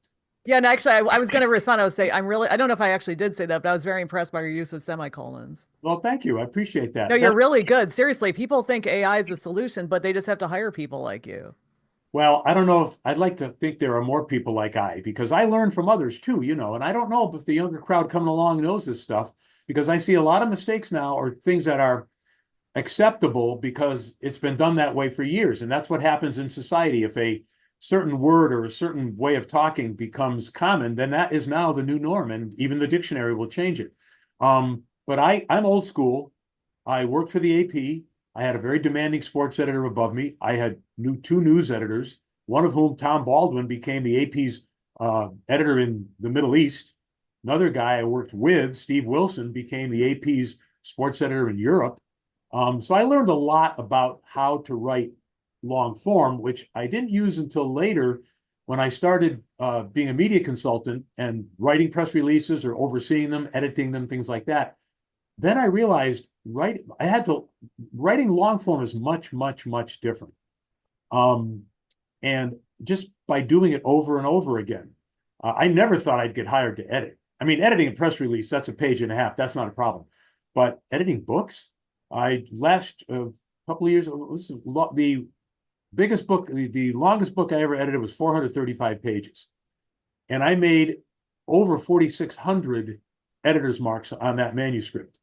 Yeah, and actually, I was going to respond. I was say, I don't know if I actually did say that, but I was very impressed by your use of semicolons. Well, thank you. I appreciate No, that. you're really good. Seriously, people think AI is the solution, but they just have to hire people like you. Well, I don't know if I'd like to think there are more people like I, because I learn from others too, and I don't know if the younger crowd coming along knows this stuff, because I see a lot of mistakes now or things that are acceptable because it's been done that way for years. And that's what happens in society. If a certain word or a certain way of talking becomes common, then that is now the new norm, and even the dictionary will change it. But I'm old school. I worked for the AP. I had a very demanding sports editor above me. I had two news editors, one of whom, Tom Baldwin, became the AP's editor in the Middle East. Another guy I worked with, Steve Wilson, became the AP's sports editor in Europe. So I learned a lot about how to write long form, which I didn't use until later when I started being a media consultant and writing press releases or overseeing them, editing them, things like that. Then I realized writing long form is much, much, much different. Um, and just by doing it over and over again, I never thought I'd get hired to edit. I mean, editing a press release, that's a page and a half. That's not a problem. But editing books, I last couple of years, the biggest book, the longest book I ever edited was 435 pages. And I made over 4,600 editor's marks on that manuscript.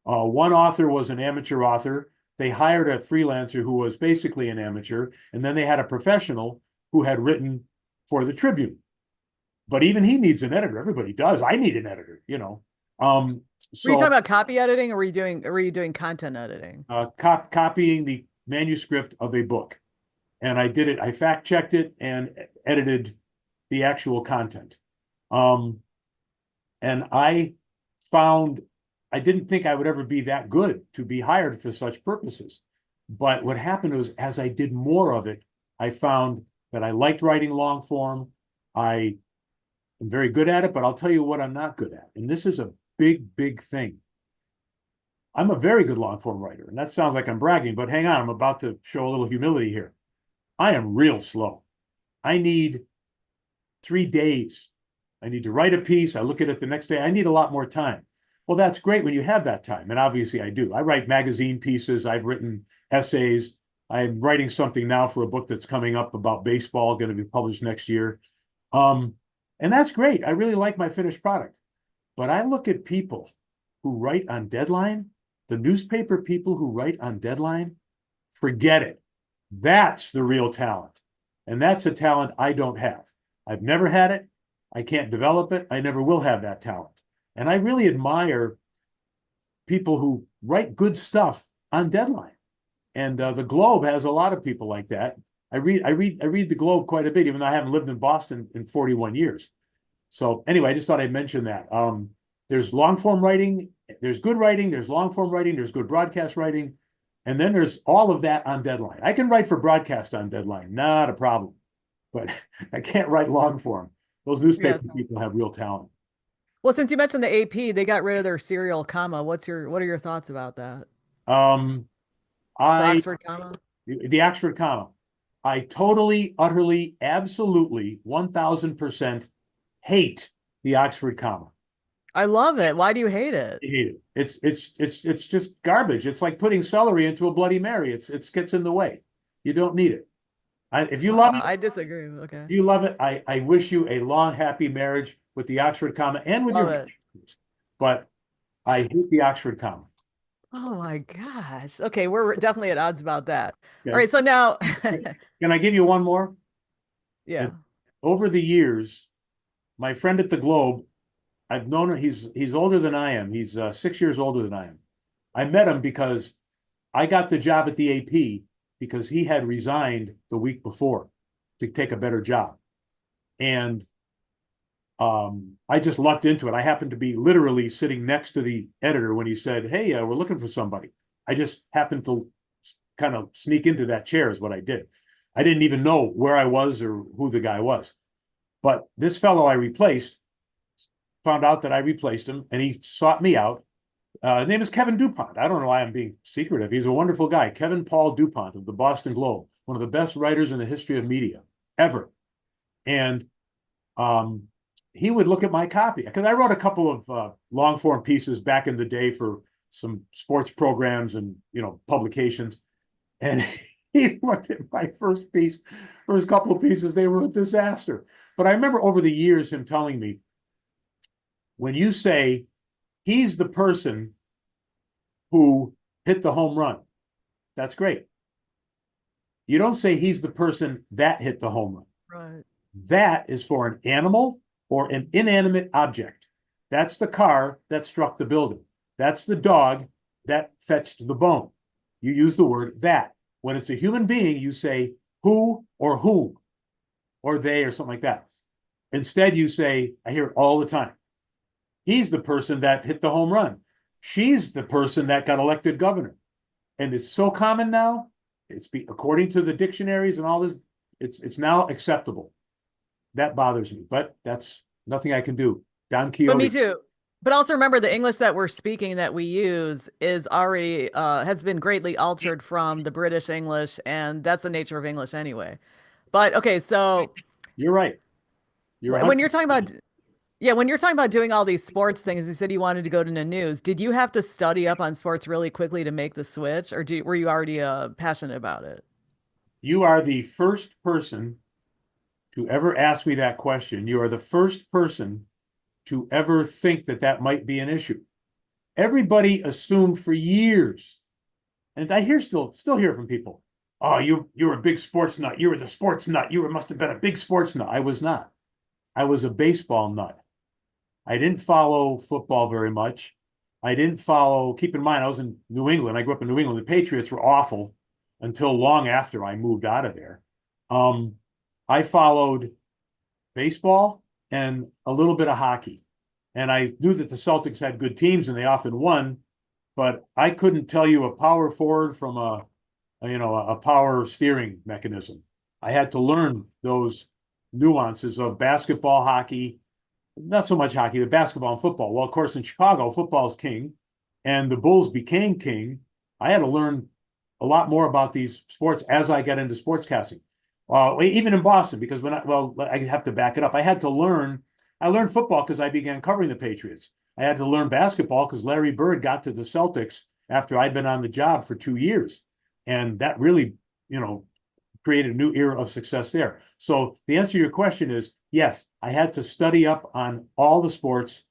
One author was an amateur author. They hired a freelancer who was basically an amateur, and then they had a professional who had written for the Tribune. But even he needs an editor. Everybody does. I need an editor. Um, Were you talking so about copy editing or were you doing content editing? copying the manuscript of a book, and I did it. I fact checked it and edited the actual content. Um, and I found I didn't think I would ever be that good to be hired for such purposes. But what happened was, as I did more of it, I found that I liked writing long form. I am very good at it, but I'll tell you what I'm not good at. And this is a big, big thing. I'm a very good long form writer. And that sounds like I'm bragging, but hang on, I'm about to show a little humility here. I am real slow. I need 3 days. I need to write a piece. I look at it the next day. I need a lot more time. Well, that's great when you have that time. And obviously I do. I write magazine pieces. I've written essays. I'm writing something now for a book that's coming up about baseball, going to be published next year. Um, and that's great. I really like my finished product. But I look at people who write on deadline, the newspaper people who write on deadline, forget it. That's the real talent. And that's a talent I don't have. I've never had it. I can't develop it. I never will have that talent. And I really admire people who write good stuff on deadline. And the Globe has a lot of people like that. I read the Globe quite a bit, even though I haven't lived in Boston in 41 years. So anyway, I just thought I'd mention that. There's long form writing, there's long form writing, there's good broadcast writing, and then there's all of that on deadline. I can write for broadcast on deadline, not a problem, but I can't write long form. Those newspaper Yes. people have real talent. Well, since you mentioned the AP, they got rid of their serial comma. What are your thoughts about that? Um, The I Oxford comma? the Oxford comma. I totally, utterly, absolutely, 1,000% hate the Oxford comma. I love it. Why do you hate it? I hate it. It's just garbage. It's like putting celery into a Bloody Mary. It gets in the way. You don't need it. If you love Wow, it, I disagree. Okay. if you love it, I wish you a long, happy marriage with the Oxford comma and with Love your. it. But I hate the Oxford comma. Oh my gosh. Okay, we're definitely at odds about that. All Okay. right, so now Can I give you one more? yeah. And over the years, my friend at the Globe, I've known him. He's older than I am. He's 6 years older than I am. I met him because I got the job at the AP because he had resigned the week before to take a better job. And I just lucked into it. I happened to be literally sitting next to the editor when he said, "Hey, we're looking for somebody." I just happened to kind of sneak into that chair is what I did. I didn't even know where I was or who the guy was. But this fellow I replaced found out that I replaced him, and he sought me out. His name is Kevin DuPont. I don't know why I'm being secretive. He's a wonderful guy. Kevin Paul DuPont of the Boston Globe, one of the best writers in the history of media ever. And he would look at my copy because I wrote a couple of long form pieces back in the day for some sports programs and publications, and he looked at my first couple of pieces. They were a disaster. But I remember over the years him telling me, when you say he's the person who hit the home run, that's great. You don't say he's the person that hit the home run. Right. That is for an animal or an inanimate object. That's the car that struck the building. That's the dog that fetched the bone. You use the word that. When it's a human being, you say who or whom or they or something like that. Instead, you say, I hear it all the time, he's the person that hit the home run. She's the person that got elected governor. And it's so common now. According to the dictionaries and all this, it's now acceptable. That bothers me, but that's nothing I can do. Don But me Quixote. too. But also remember the English that we're speaking that we use is already has been greatly altered from the British English, and that's the nature of English anyway. But okay, so You're right. You're when you're 100%. talking about yeah, when you're talking about doing all these sports things, you said you wanted to go to the news. Did you have to study up on sports really quickly to make the switch, or were you already passionate about it? You are the first person to ever ask me that question. You are the first person to ever think that that might be an issue. Everybody assumed for years, and I still hear from people, oh, you were a big sports nut. You were the sports nut. Must have been a big sports nut. I was not. I was a baseball nut. I didn't follow football very much. I didn't follow, keep in mind, I was in New England. I grew up in New England. The Patriots were awful until long after I moved out of there. Um, I followed baseball and a little bit of hockey. And I knew that the Celtics had good teams and they often won, but I couldn't tell you a power forward from a power steering mechanism. I had to learn those nuances of basketball, hockey, not so much hockey, but basketball and football. Well, of course, in Chicago, football's king, and the Bulls became king. I had to learn a lot more about these sports as I got into sportscasting. Even in Boston, because I have to back it up. I learned football because I began covering the Patriots. I had to learn basketball because Larry Bird got to the Celtics after I'd been on the job for 2 years. And that really, created a new era of success there. So the answer to your question is yes, I had to study up on all the sports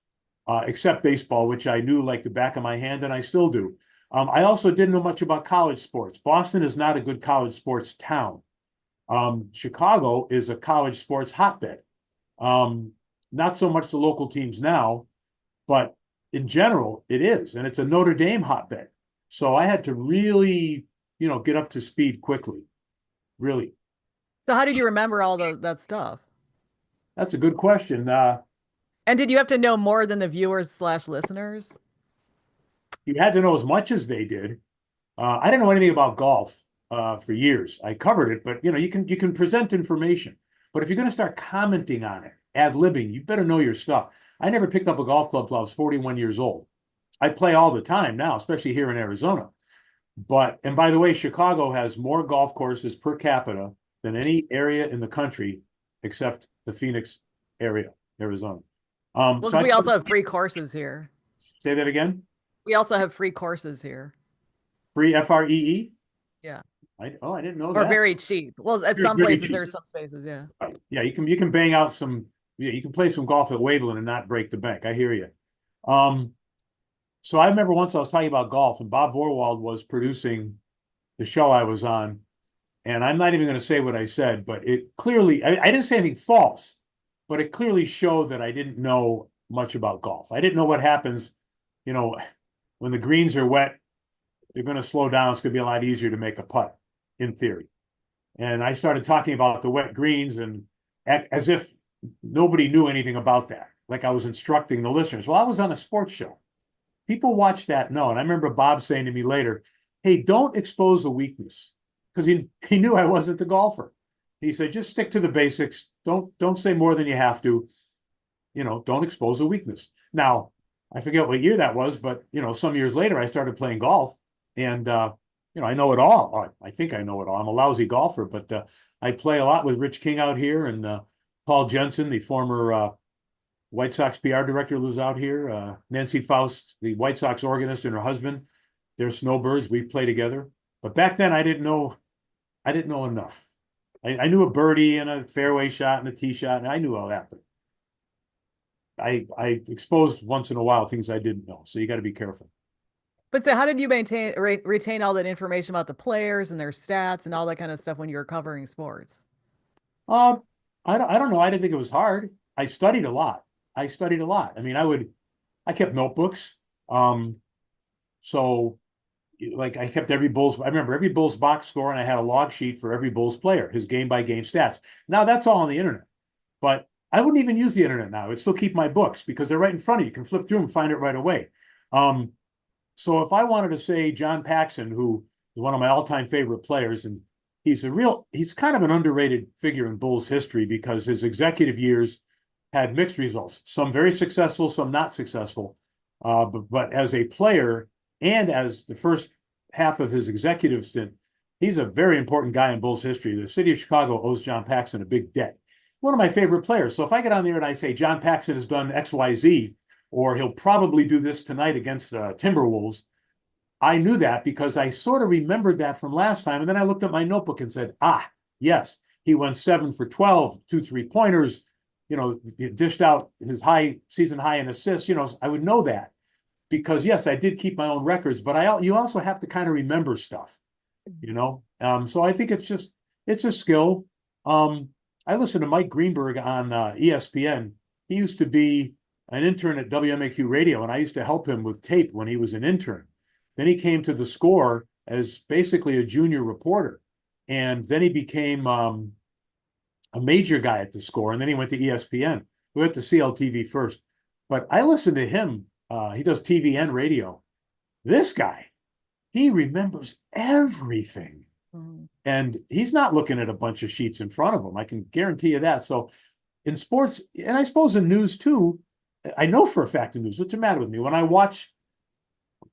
except baseball, which I knew like the back of my hand, and I still do. I also didn't know much about college sports. Boston is not a good college sports town. Chicago is a college sports hotbed. Not so much the local teams now, but in general, it is. And it's a Notre Dame hotbed. So I had to really, get up to speed quickly. Really. So how did you remember all that stuff? That's a good question. And did you have to know more than the viewers slash listeners? You had to know as much as they did. I didn't know anything about golf for years. I covered it, but you can present information. But if you're going to start commenting on it, ad-libbing, you better know your stuff. I never picked up a golf club till I was 41 years old. I play all the time now, especially here in Arizona. And by the way, Chicago has more golf courses per capita than any area in the country except the Phoenix area, Arizona. Well, So because I we also have free courses here. say that again. We also have free courses here. Free FREE. Yeah. I didn't know Or that. very cheap. Well, at Very, some very places cheap. there's some spaces, yeah. Right. Yeah, you can bang out some. Yeah, you can play some golf at Waveland and not break the bank. I hear you. Um, so I remember once I was talking about golf, and Bob Vorwald was producing the show I was on, and I'm not even going to say what I said, but it clearly I didn't say anything false, but it clearly showed that I didn't know much about golf. I didn't know what happens, you know, when the greens are wet, they're going to slow down. It's going to be a lot easier to make a putt, in theory. And I started talking about the wet greens and as if nobody knew anything about that, like I was instructing the listeners. Well, I was on a sports show. People watch that know. And I remember Bob saying to me later, hey, don't expose a weakness, because he knew I wasn't the golfer. He said, just stick to the basics. Don't say more than you have to. Don't expose a weakness. Now, I forget what year that was, but some years later I started playing golf, and I know it all. I think I know it all. I'm a lousy golfer, but I play a lot with Rich King out here and Paul Jensen, the former White Sox PR director lives out here. Nancy Faust, the White Sox organist, and her husband, they're snowbirds. We play together. But back then, I didn't know enough. I knew a birdie and a fairway shot and a tee shot, and I knew all that. But I exposed once in a while things I didn't know. So you got to be careful. But so how did you retain all that information about the players and their stats and all that kind of stuff when you were covering sports? Uh, I don't know. I didn't think it was hard. I studied a lot. I studied a lot. I mean, I kept notebooks. Um, so like I kept every Bulls. I remember every Bulls box score, and I had a log sheet for every Bulls player, his game by game stats. Now that's all on the internet, but I wouldn't even use the internet now. I'd still keep my books because they're right in front of you. You can flip through them and find it right away. Um, so if I wanted to say John Paxson, who is one of my all-time favorite players, and he's kind of an underrated figure in Bulls history because his executive years had mixed results, some very successful, some not successful. But as a player and as the first half of his executive stint, he's a very important guy in Bulls history. The city of Chicago owes John Paxson a big debt. One of my favorite players. So if I get on there and I say John Paxson has done XYZ, or he'll probably do this tonight against Timberwolves, I knew that because I sort of remembered that from last time. And then I looked at my notebook and said, yes, he went 7 for 12, 2 3-pointers, dished out his season high in assists. I would know that because yes, I did keep my own records, but you also have to kind of remember stuff. So I think it's a skill. I listened to Mike Greenberg on ESPN. He used to be an intern at WMAQ radio, and I used to help him with tape when he was an intern. Then he came to the Score as basically a junior reporter, and then he became a major guy at the Score, and then he went to ESPN. We went to CLTV first, but I listened to him. He does TV and radio. This guy, he remembers everything. Mm. And he's not looking at a bunch of sheets in front of him. I can guarantee you that. So in sports, and I suppose in news too, I know for a fact in news, what's the matter with me? When I watch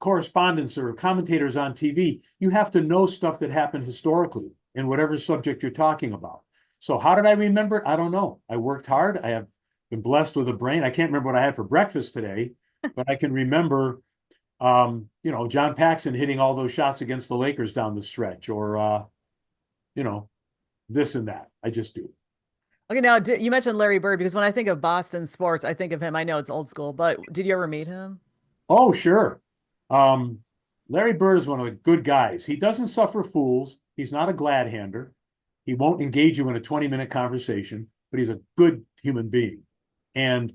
correspondents or commentators on TV, you have to know stuff that happened historically in whatever subject you're talking about. So how did I remember it? I don't know. I worked hard. I have been blessed with a brain. I can't remember what I had for breakfast today, but I can remember, John Paxson hitting all those shots against the Lakers down the stretch, or this and that. I just do. Okay, now you mentioned Larry Bird because when I think of Boston sports, I think of him. I know it's old school, but did you ever meet him? Oh, sure. Um, Larry Bird is one of the good guys. He doesn't suffer fools. He's not a glad hander. He won't engage you in a 20-minute conversation, but he's a good human being. And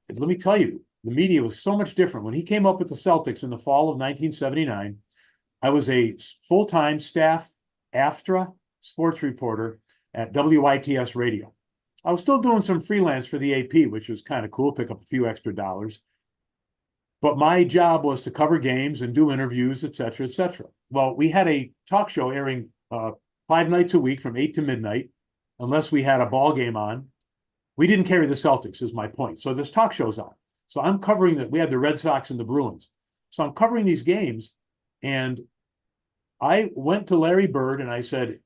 let me tell you, the media was so much different. When he came up with the Celtics in the fall of 1979, I was a full-time staff AFTRA sports reporter at WITS Radio. I was still doing some freelance for the AP, which was kind of cool, pick up a few extra dollars. But my job was to cover games and do interviews, et cetera, et cetera. Well, we had a talk show airing 5 nights a week from 8 to midnight, unless we had a ball game on. We didn't carry the Celtics, is my point. So this talk show's on. So I'm covering that. We had the Red Sox and the Bruins. So I'm covering these games, and I went to Larry Bird and I said,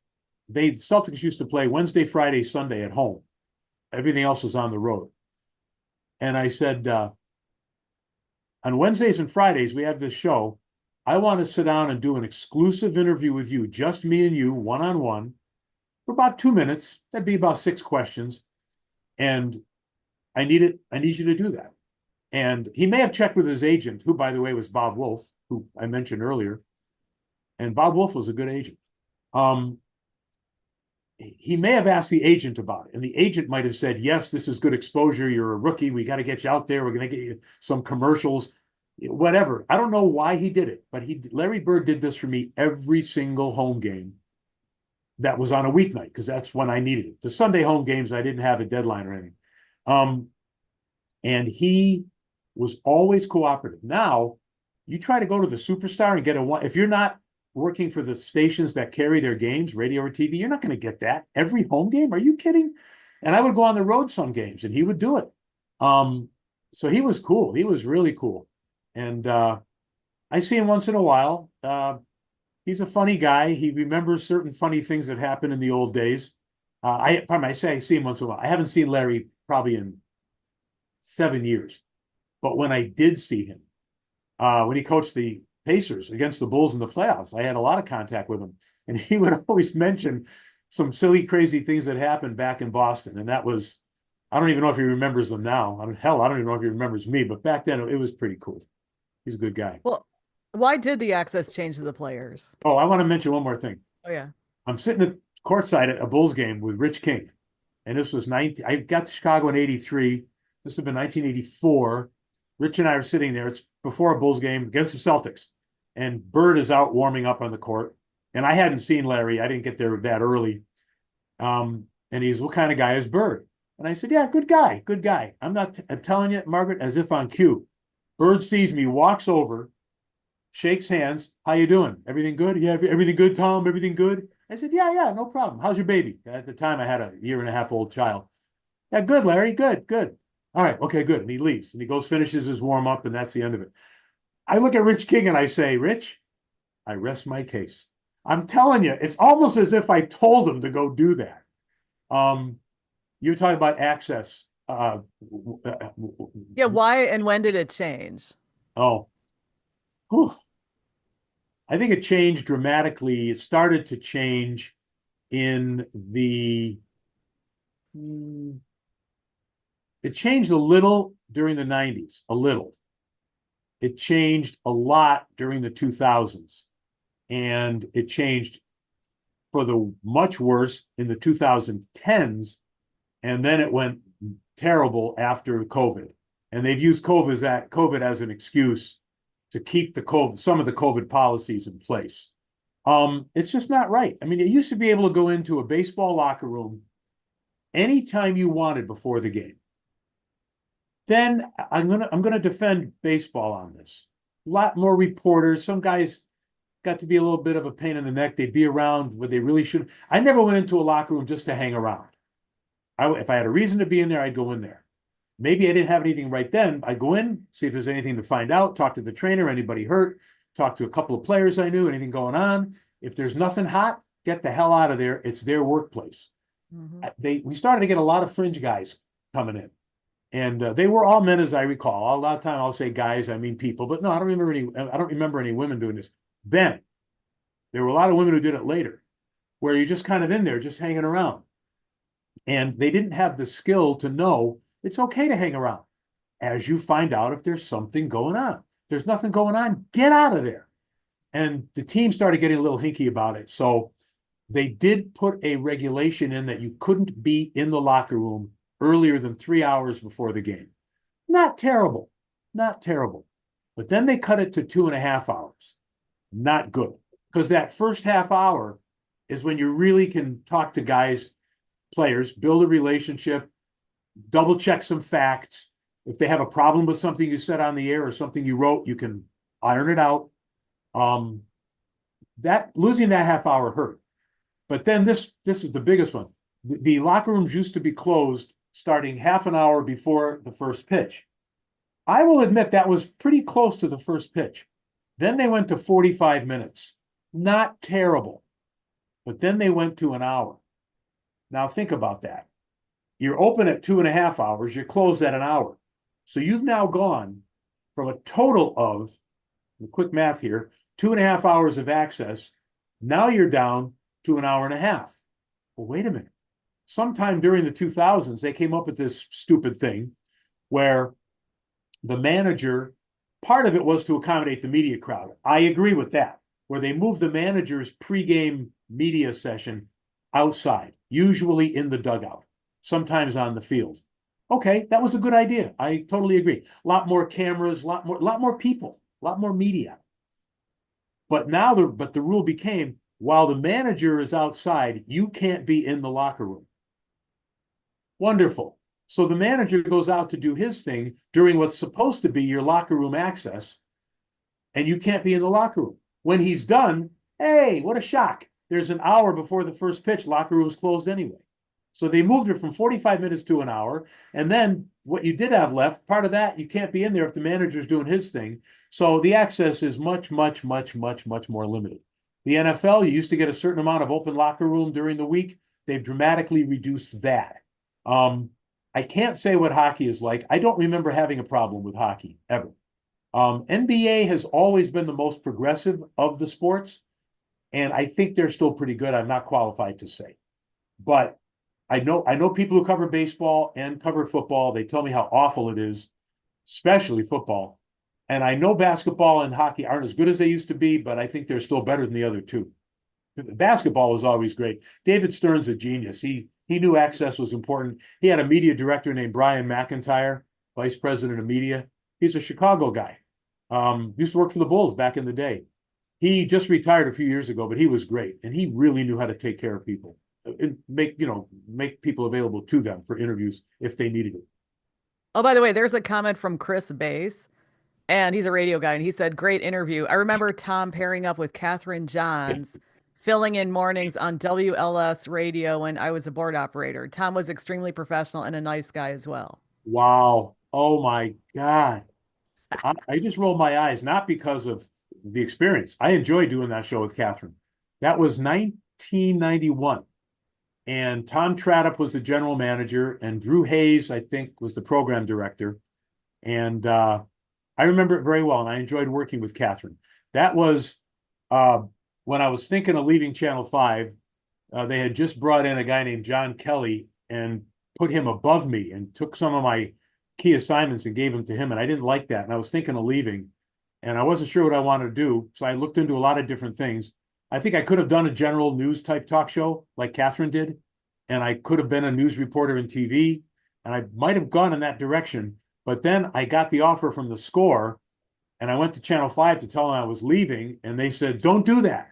Celtics used to play Wednesday, Friday, Sunday at home. Everything else was on the road. And I said, on Wednesdays and Fridays, we have this show. I want to sit down and do an exclusive interview with you, just me and you, one-on-one, for about 2 minutes. That'd be about 6 questions. And I need you to do that. And he may have checked with his agent, who, by the way, was Bob Wolf, who I mentioned earlier. And Bob Wolf was a good agent. He may have asked the agent about it, and the agent might have said, yes, this is good exposure. You're a rookie. We got to get you out there. We're going to get you some commercials, whatever. I don't know why he did it, but Larry Bird did this for me every single home game that was on a weeknight, because that's when I needed it. The Sunday home games, I didn't have a deadline or anything. And he was always cooperative. Now, you try to go to the Superstar and get if you're not working for the stations that carry their games, radio or TV, you're not going to get that every home game. Are you kidding? And I would go on the road some games, and he would do it. So he was cool. He was really cool. And I see him once in a while. He's a funny guy. He remembers certain funny things that happened in the old days. I see him once in a while. I haven't seen Larry probably in 7 years. But when I did see him, when he coached the Pacers against the Bulls in the playoffs, I had a lot of contact with him. And he would always mention some silly, crazy things that happened back in Boston. And that was, I don't even know if he remembers them now. I mean, hell, I don't even know if he remembers me, but back then it was pretty cool. He's a good guy. Well, why did the access change to the players? Oh, I want to mention one more thing. Oh yeah. I'm sitting at courtside at a Bulls game with Rich King. And this was 19, I got to Chicago in 83. This would have been 1984. Rich and I are sitting there. It's before a Bulls game against the Celtics. And Bird is out warming up on the court. And I hadn't seen Larry. I didn't get there that early. And he's, what kind of guy is Bird? And I said, yeah, good guy, good guy. I'm telling you, Margaret, as if on cue. Bird sees me, walks over, shakes hands. How you doing? Everything good? Yeah, everything good, Tom? Everything good? I said, yeah, no problem. How's your baby? At the time, I had a 1.5-year-old child. Yeah, good, Larry, good. All right, okay, good. And he leaves, and he goes, finishes his warm-up, and that's the end of it. I look at Rich King, and I say, Rich, I rest my case. I'm telling you, it's almost as if I told him to go do that. You're talking about access. Yeah, why and when did it change? Oh, whew. I think it changed dramatically. It started to change in the. It changed a little during the 90s, a little. It changed a lot during the 2000s. And it changed for the much worse in the 2010s. And then it went terrible after COVID. And they've used COVID as an excuse to keep some of the COVID policies in place. It's just not right. I mean, you used to be able to go into a baseball locker room anytime you wanted before the game. Then I'm gonna defend baseball on this. A lot more reporters. Some guys got to be a little bit of a pain in the neck. They'd be around where they really should. I never went into a locker room just to hang around. If I had a reason to be in there, I'd go in there. Maybe I didn't have anything right then. I'd go in, see if there's anything to find out, talk to the trainer, anybody hurt, talk to a couple of players I knew, anything going on. If there's nothing hot, get the hell out of there. It's their workplace. Mm-hmm. We started to get a lot of fringe guys coming in. And they were all men, as I recall. A lot of time I'll say guys, I mean people, but no, I don't remember any women doing this. Then there were a lot of women who did it later, where you're just kind of in there, just hanging around. And they didn't have the skill to know it's okay to hang around as you find out if there's something going on. If there's nothing going on, get out of there. And the team started getting a little hinky about it. So they did put a regulation in that you couldn't be in the locker room earlier than 3 hours before the game. Not terrible. But then they cut it to 2.5 hours. Not good. Because that first half hour is when you really can talk to guys, players, build a relationship, double check some facts. If they have a problem with something you said on the air or something you wrote, you can iron it out. That losing that half hour hurt. But then this is the biggest one. The locker rooms used to be closed starting half an hour before the first pitch. I will admit that was pretty close to the first pitch. Then they went to 45 minutes. Not terrible. But then they went to an hour. Now think about that. You're open at 2.5 hours. You're closed at an hour. So you've now gone from a total of, quick math here, 2.5 hours of access. Now you're down to an hour and a half. Well, wait a minute. Sometime during the 2000s, they came up with this stupid thing where the manager, part of it was to accommodate the media crowd. I agree with that, where they moved the manager's pregame media session outside, usually in the dugout, sometimes on the field. Okay, that was a good idea. I totally agree. A lot more cameras, a lot more people, a lot more media. But now the rule became, while the manager is outside, you can't be in the locker room. Wonderful. So the manager goes out to do his thing during what's supposed to be your locker room access, and you can't be in the locker room. When he's done, hey, what a shock. There's an hour before the first pitch, locker room's closed anyway. So they moved it from 45 minutes to an hour. And then what you did have left, part of that, you can't be in there if the manager's doing his thing. So the access is much more limited. The NFL, you used to get a certain amount of open locker room during the week. They've dramatically reduced that. I can't say what hockey is like. I don't remember having a problem with hockey ever. NBA has always been the most progressive of the sports, and I think they're still pretty good. I'm not qualified to say, but I know people who cover baseball and cover football. They tell me how awful it is, especially football. And I know basketball and hockey aren't as good as they used to be, but I think they're still better than the other two. Basketball was always great. David Stern's a genius. He knew access was important. He had a media director named Brian McIntyre, vice president of media. He's a Chicago guy. Used to work for the Bulls back in the day. He just retired a few years ago, but he was great, and he really knew how to take care of people and make people available to them for interviews if they needed it. Oh, by the way, there's a comment from Chris Bass, and he's a radio guy, and he said, "Great interview. I remember Tom pairing up with Catherine Johns, filling in mornings on WLS radio when I was a board operator. Tom was extremely professional and a nice guy as well." Wow. Oh my God. I just rolled my eyes, not because of the experience. I enjoyed doing that show with Catherine. That was 1991. And Tom Tradup was the general manager, and Drew Hayes, I think, was the program director. And I remember it very well, and I enjoyed working with Catherine. That was uh, when I was thinking of leaving Channel 5. They had just brought in a guy named John Kelly and put him above me and took some of my key assignments and gave them to him. And I didn't like that. And I was thinking of leaving, and I wasn't sure what I wanted to do. So I looked into a lot of different things. I think I could have done a general news type talk show like Catherine did, and I could have been a news reporter in TV, and I might have gone in that direction. But then I got the offer from the Score, and I went to Channel 5 to tell them I was leaving, and they said, "Don't do that."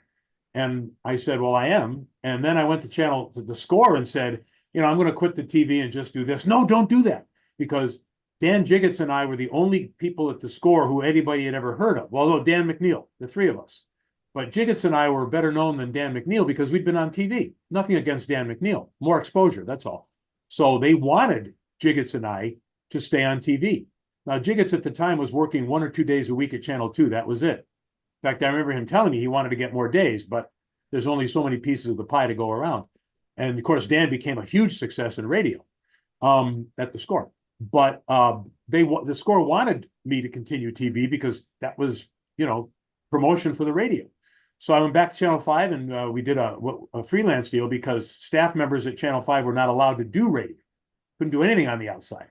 And I said, "Well, I am." And then I went to the Score and said, "I'm going to quit the TV and just do this." "No, don't do that," because Dan Jiggets and I were the only people at the Score who anybody had ever heard of. Well, no, Dan McNeil, the three of us. But Jiggets and I were better known than Dan McNeil because we'd been on TV. Nothing against Dan McNeil, more exposure, that's all. So they wanted Jiggets and I to stay on TV. Now, Jiggets at the time was working 1 or 2 days a week at Channel 2. That was it. In fact, I remember him telling me he wanted to get more days, but there's only so many pieces of the pie to go around. And of course, Dan became a huge success in radio at the Score. But the Score wanted me to continue TV because that was, promotion for the radio. So I went back to Channel 5, and we did a freelance deal because staff members at Channel 5 were not allowed to do radio, couldn't do anything on the outside.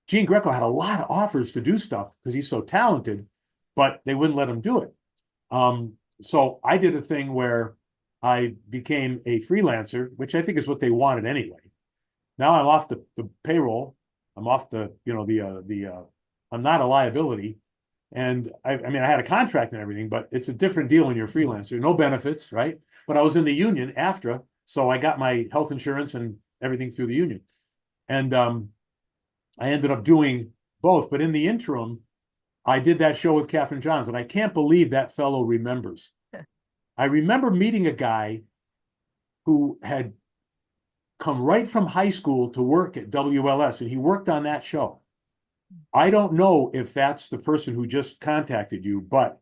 Giangreco had a lot of offers to do stuff because he's so talented, but they wouldn't let him do it. So I did a thing where I became a freelancer, which I think is what they wanted anyway. Now I'm off the payroll. I'm off I'm not a liability. And I mean, I had a contract and everything, but it's a different deal when you're a freelancer. No benefits, right? But I was in the union after, so I got my health insurance and everything through the union. And I ended up doing both. But in the interim, I did that show with Catherine Johns, and I can't believe that fellow remembers. I remember meeting a guy who had come right from high school to work at WLS, and he worked on that show. I don't know if that's the person who just contacted you, but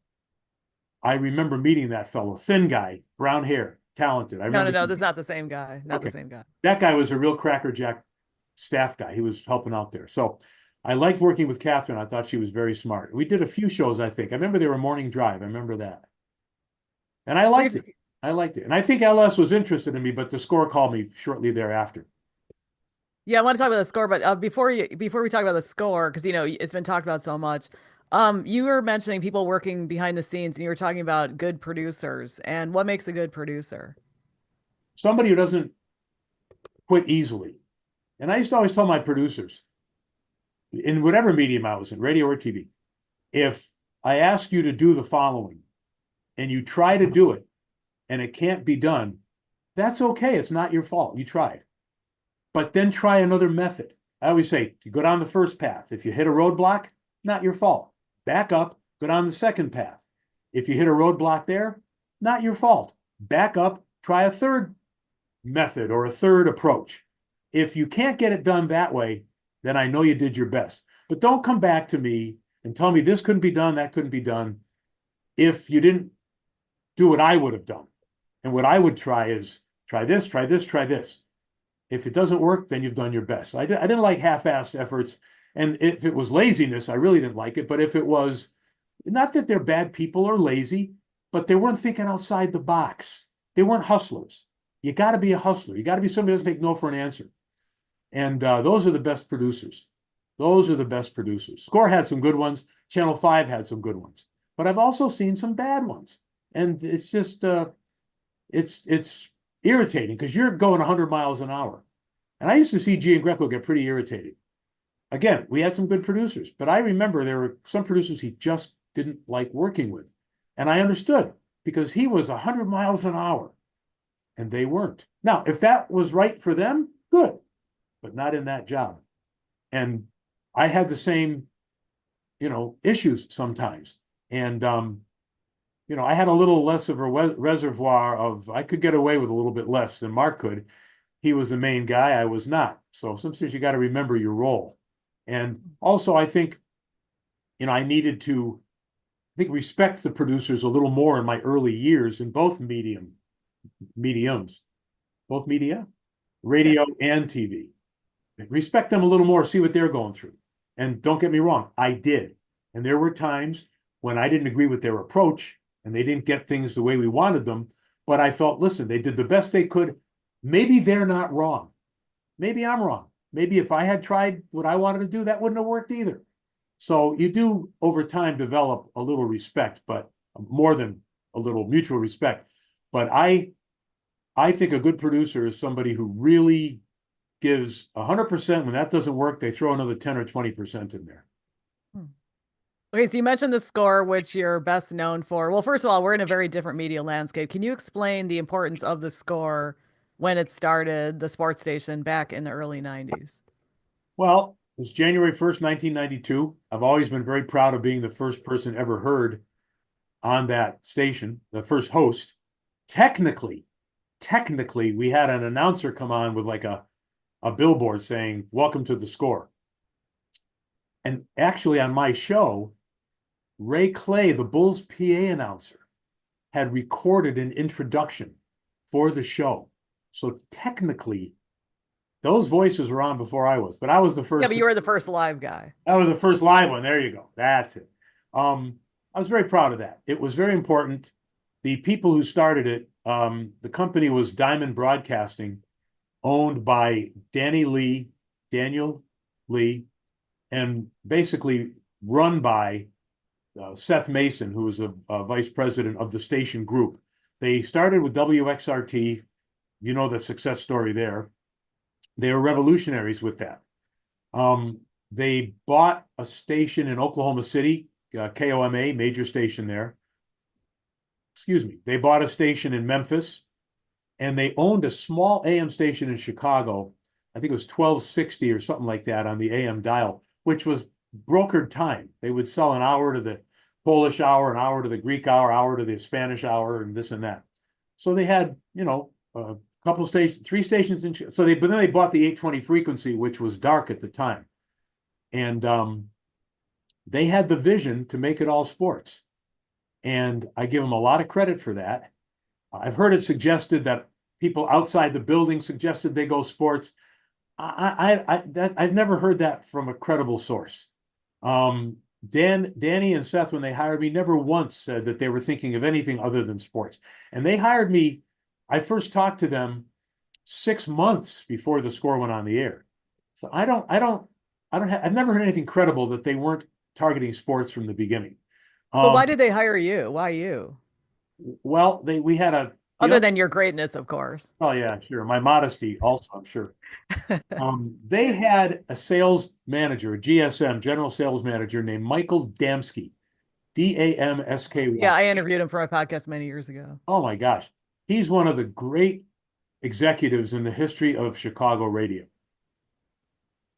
I remember meeting that fellow, thin guy, brown hair, talented. I No, no, remember. no, this is not the same guy. Not the Okay, same guy. that guy was a real crackerjack staff guy. He was helping out there. So I liked working with Catherine. I thought she was very smart. We did a few shows, I think. I remember they were morning drive. I remember that. And I liked it. I liked it. And I think LS was interested in me, but the Score called me shortly thereafter. Yeah, I want to talk about the Score, but before we talk about the Score, because it's been talked about so much. You were mentioning people working behind the scenes, and you were talking about good producers and what makes a good producer. Somebody who doesn't quit easily. And I used to always tell my producers, in whatever medium I was in, radio or TV, if I ask you to do the following and you try to do it and it can't be done, that's okay. It's not your fault. You tried. But then try another method. I always say, you go down the first path. If you hit a roadblock, not your fault. Back up, go down the second path. If you hit a roadblock there, not your fault. Back up, try a third method or a third approach. If you can't get it done that way, then I know you did your best. But don't come back to me and tell me this couldn't be done, that couldn't be done, if you didn't do what I would have done. And what I would try is try this, try this, try this. If it doesn't work, then you've done your best. I didn't like half-assed efforts. And if it was laziness, I really didn't like it. But if it was, not that they're bad people or lazy, but they weren't thinking outside the box. They weren't hustlers. You got to be a hustler. You got to be somebody who doesn't take no for an answer. And those are the best producers. Those are the best producers. Score had some good ones. Channel 5 had some good ones. But I've also seen some bad ones. And it's just, it's irritating because you're going 100 miles an hour. And I used to see Giangreco get pretty irritated. Again, we had some good producers, but I remember there were some producers he just didn't like working with. And I understood because he was 100 miles an hour and they weren't. Now, if that was right for them, good, but not in that job. And I had the same, issues sometimes. And, I had a little less of a reservoir of, I could get away with a little bit less than Mark could. He was the main guy, I was not. So sometimes you got to remember your role. And also, I think, I needed to, respect the producers a little more in my early years in both mediums, both media, radio and TV. Respect them a little more, see what they're going through. And don't get me wrong, I did. And there were times when I didn't agree with their approach and they didn't get things the way we wanted them. But I felt, listen, they did the best they could. Maybe they're not wrong. Maybe I'm wrong. Maybe if I had tried what I wanted to do, that wouldn't have worked either. So you do over time develop a little respect, but more than a little mutual respect. But I think a good producer is somebody who really gives 100%. When that doesn't work, they throw another 10 or 20% in there. Okay, so you mentioned the score, which you're best known for. Well, first of all, we're in a very different media landscape. Can you explain the importance of the score when it started, the sports station back in the early 90s? Well, it was January 1st, 1992. I've always been very proud of being the first person ever heard on that station, the first host. Technically, we had an announcer come on with like a billboard saying, "Welcome to the Score." And actually on my show, Ray Clay, the Bulls PA announcer, had recorded an introduction for the show. So technically, those voices were on before I was, but I was the first. Yeah, but you were the first live guy. I was the first live one. There you go. That's it. I was very proud of that. It was very important. The people who started it, the company was Diamond Broadcasting, owned by Daniel Lee, and basically run by Seth Mason, who was a vice president of the station group. They started with WXRT. You know the success story there. They were revolutionaries with that. They bought a station in Oklahoma City, KOMA, major station there. Excuse me. They bought a station in Memphis, and they owned a small AM station in Chicago. I think it was 1260 or something like that on the AM dial, which was brokered time. They would sell an hour to the Polish hour, an hour to the Greek hour to the Spanish hour, and this and that. So they had, a couple stations, 3 stations in. But then they bought the 820 frequency, which was dark at the time, and they had the vision to make it all sports, and I give them a lot of credit for that. I've heard it suggested that people outside the building suggested they go sports. I've never heard that from a credible source. Danny and Seth, when they hired me, never once said that they were thinking of anything other than sports. And they hired me. I first talked to them 6 months before the Score went on the air. So I've never heard anything credible that they weren't targeting sports from the beginning. But why did they hire you? Why you? Well, we had a, Other than your greatness, of course. oh yeah, sure. My modesty also, I'm sure. They had a sales manager, a GSM, general sales manager named Michael Damsky, Damsky. Yeah, I interviewed him for a podcast many years ago. Oh my gosh. He's one of the great executives in the history of Chicago radio.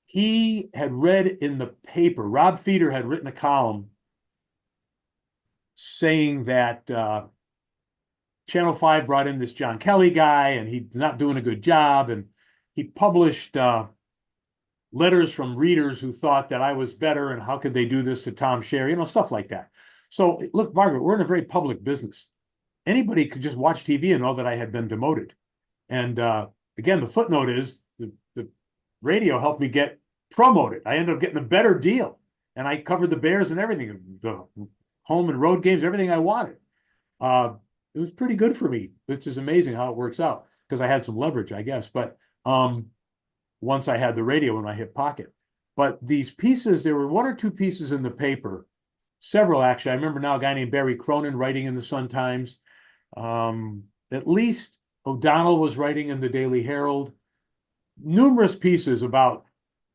He had read in the paper, Rob Feeder had written a column saying that Channel 5 brought in this John Kelly guy and he's not doing a good job. And he published letters from readers who thought that I was better and how could they do this to Tom Shaer, stuff like that. So look, Margaret, we're in a very public business. Anybody could just watch TV and know that I had been demoted. And again, the footnote is the radio helped me get promoted. I ended up getting a better deal, and I covered the Bears and everything, the home and road games, everything I wanted. Uh, it was pretty good for me, which is amazing how it works out because I had some leverage, I guess. But once I had the radio in my hip pocket. But these pieces, there were one or two pieces in the paper, several actually. I remember now a guy named Barry Cronin writing in the Sun-Times. At least O'Donnell was writing in the Daily Herald. Numerous pieces about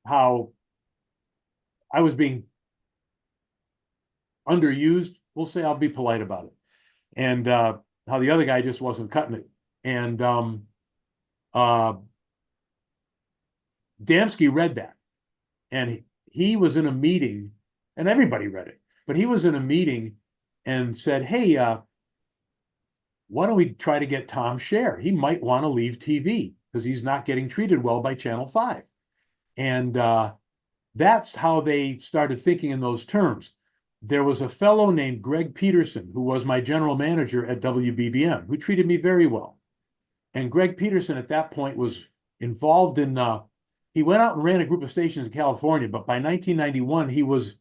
how I was being underused. We'll say, I'll be polite about it. And how the other guy just wasn't cutting it. And Damsky read that. And he was in a meeting, and everybody read it, but he was in a meeting and said, hey, why don't we try to get Tom Shaer? He might want to leave TV because he's not getting treated well by Channel 5. And that's how they started thinking in those terms. There was a fellow named Greg Peterson, who was my general manager at WBBM, who treated me very well. And Greg Peterson at that point was involved in, he went out and ran a group of stations in California, but by 1991, he was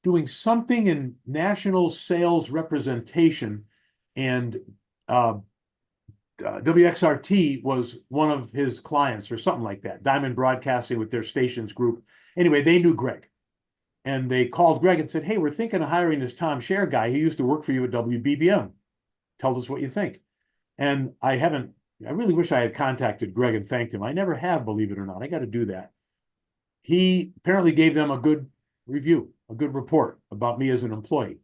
doing something in national sales representation, and WXRT was one of his clients or something like that, Diamond Broadcasting with their stations group. Anyway, they knew Greg. And they called Greg and said, hey, we're thinking of hiring this Tom Shaer guy. He used to work for you at WBBM. Tell us what you think. And I really wish I had contacted Greg and thanked him. I never have, believe it or not. I got to do that. He apparently gave them a good review, a good report about me as an employee.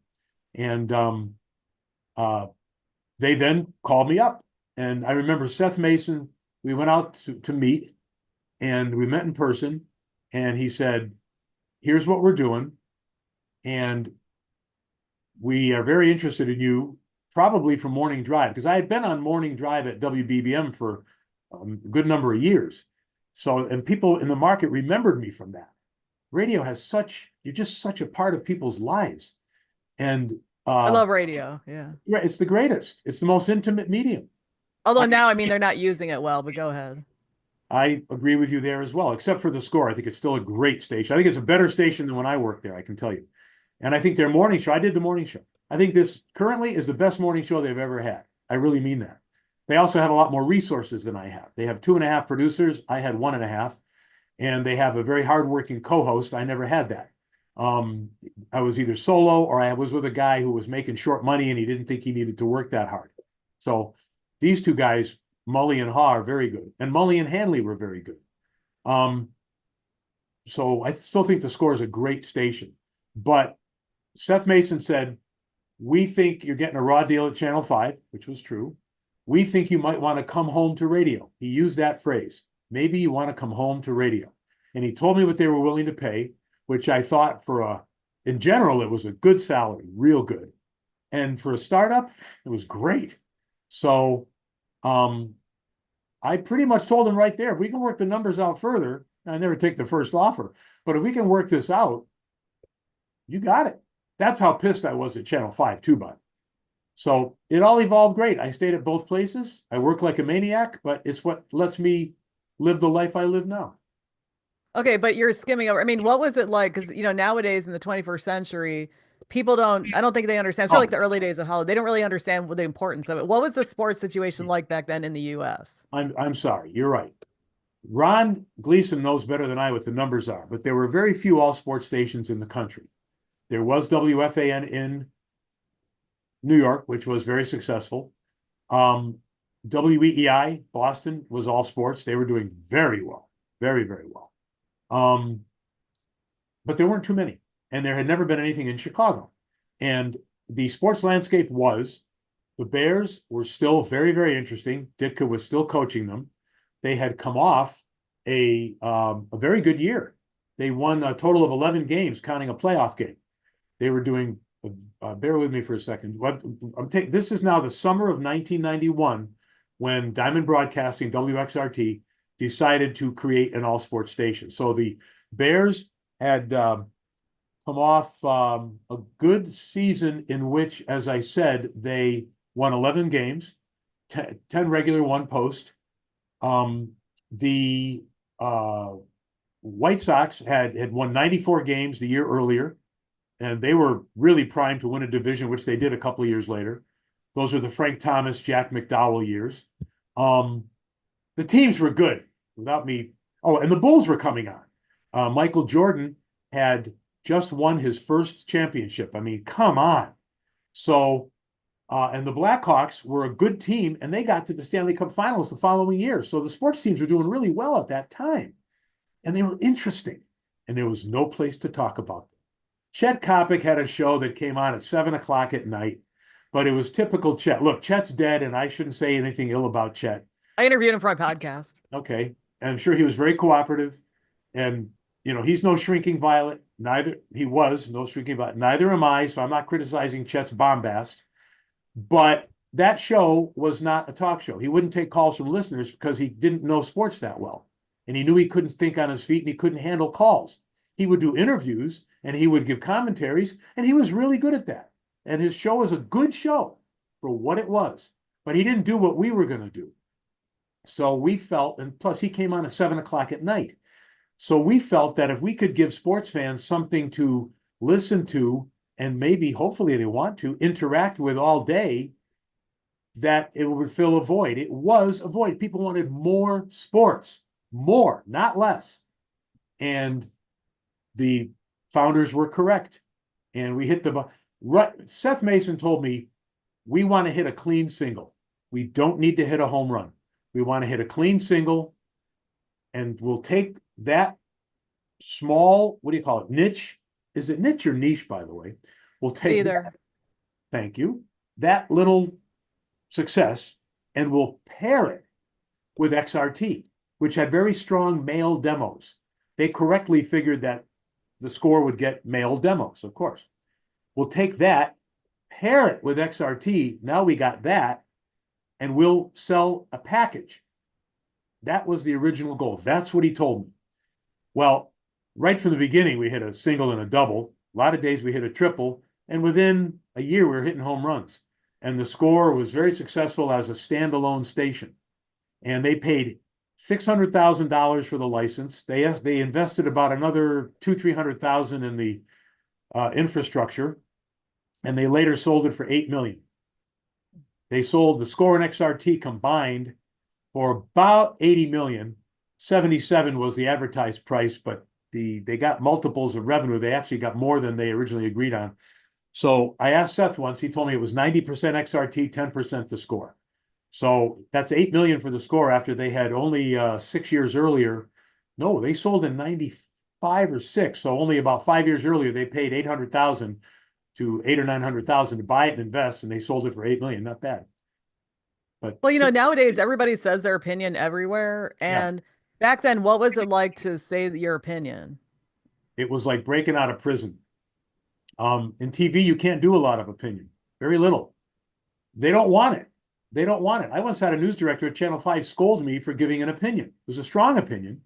And they then called me up. And I remember Seth Mason, we went out to meet, and we met in person. And he said, here's what we're doing. And we are very interested in you, probably for Morning Drive, because I had been on Morning Drive at WBBM for a good number of years. So, and people in the market remembered me from that. Radio has you're just such a part of people's lives. And I love radio. Yeah. it's the greatest. It's the most intimate medium. Although now, I mean, they're not using it well, but go ahead. I agree with you there as well, except for the Score. I think it's still a great station. I think it's a better station than when I worked there, I can tell you. And I think their morning show, I did the morning show. I think this currently is the best morning show they've ever had. I really mean that. They also have a lot more resources than I have. They have 2.5 producers. I had 1.5. And they have a very hardworking co-host. I never had that. I was either solo or I was with a guy who was making short money and he didn't think he needed to work that hard. So these two guys, Mully and Haw, are very good. And Mully and Hanley were very good. So I still think the Score is a great station. But Seth Mason said, we think you're getting a raw deal at Channel 5, which was true. We think you might want to come home to radio. He used that phrase. Maybe you want to come home to radio. And he told me what they were willing to pay, which I thought in general, it was a good salary, real good. And for a startup, it was great. So I pretty much told him right there, if we can work the numbers out further, I never take the first offer, but if we can work this out, you got it. That's how pissed I was at Channel 5 too, bud. So it all evolved great. I stayed at both places. I worked like a maniac, but it's what lets me live the life I live now. Okay, but you're skimming over. I mean, what was it like? Because, nowadays in the 21st century, I don't think they understand. It's sort of like the early days of Hollywood. They don't really understand the importance of it. What was the sports situation like back then in the US? I'm sorry. You're right. Ron Gleason knows better than I what the numbers are, but there were very few all sports stations in the country. There was WFAN in New York, which was very successful. WEEI, Boston, was all sports. They were doing very well, very, very well. But there weren't too many, and there had never been anything in Chicago. And the sports landscape the Bears were still very, very interesting. Ditka was still coaching them. They had come off a very good year. They won a total of 11 games, counting a playoff game. They were doing, bear with me for a second. This is now the summer of 1991 when Diamond Broadcasting, WXRT, decided to create an all-sports station. So the Bears had come off a good season in which, as I said, they won 11 games, 10 regular, 1 post. The White Sox had won 94 games the year earlier, and they were really primed to win a division, which they did a couple of years later. Those were the Frank Thomas, Jack McDowell years. Um, the teams were good without me. Oh, and the Bulls were coming on. Michael Jordan had just won his first championship. I mean, come on. So, and the Blackhawks were a good team, and they got to the Stanley Cup Finals the following year. So the sports teams were doing really well at that time, and they were interesting, and there was no place to talk about them. Chet Kopic had a show that came on at 7 o'clock at night, but it was typical Chet. Look, Chet's dead, and I shouldn't say anything ill about Chet. I interviewed him for my podcast. Okay. And I'm sure he was very cooperative. And, he's no shrinking violet. Neither he was no shrinking violet. Neither am I. So I'm not criticizing Chet's bombast. But that show was not a talk show. He wouldn't take calls from listeners because he didn't know sports that well. And he knew he couldn't think on his feet and he couldn't handle calls. He would do interviews and he would give commentaries, and he was really good at that. And his show was a good show for what it was. But he didn't do what we were going to do. So we felt, and plus he came on at 7 o'clock at night. So we felt that if we could give sports fans something to listen to and maybe, hopefully they want to interact with all day, that it would fill a void. It was a void. People wanted more sports, more, not less. And the founders were correct. And we hit the right. Seth Mason told me, we want to hit a clean single. We don't need to hit a home run. We want to hit a clean single, and we'll take that small, what do you call it, niche? Is it niche or niche, by the way? We'll take Either. thank you, that little success, and we'll pair it with XRT, which had very strong male demos. They correctly figured that the Score would get male demos, of course. We'll take that, pair it with XRT. Now we got that, and we'll sell a package. That was the original goal. That's what he told me. Well, right from the beginning, we hit a single and a double. A lot of days we hit a triple. And within a year, we were hitting home runs. And the Score was very successful as a standalone station. And they paid $600,000 for the license. They invested about another $200,000-300,000 in the infrastructure. And they later sold it for $8 million. They sold the Score and XRT combined for about $80 million. 77 was the advertised price, but they got multiples of revenue. They actually got more than they originally agreed on. So I asked Seth once, he told me it was 90% XRT, 10% the Score. So that's $8 million for the Score after they had only 6 years earlier. No, they sold in 95 or 6. So only about 5 years earlier, they paid 800,000 to 800 or 900,000 to buy it and invest, and they sold it for 8 million. Not bad. But Well, nowadays everybody says their opinion everywhere. yeah, And back then, what was it like to say your opinion? it was like breaking out of prison. In TV, you can't do a lot of opinion, very little. They don't want it. They don't want it. I once had a news director at Channel 5 scold me for giving an opinion. It was a strong opinion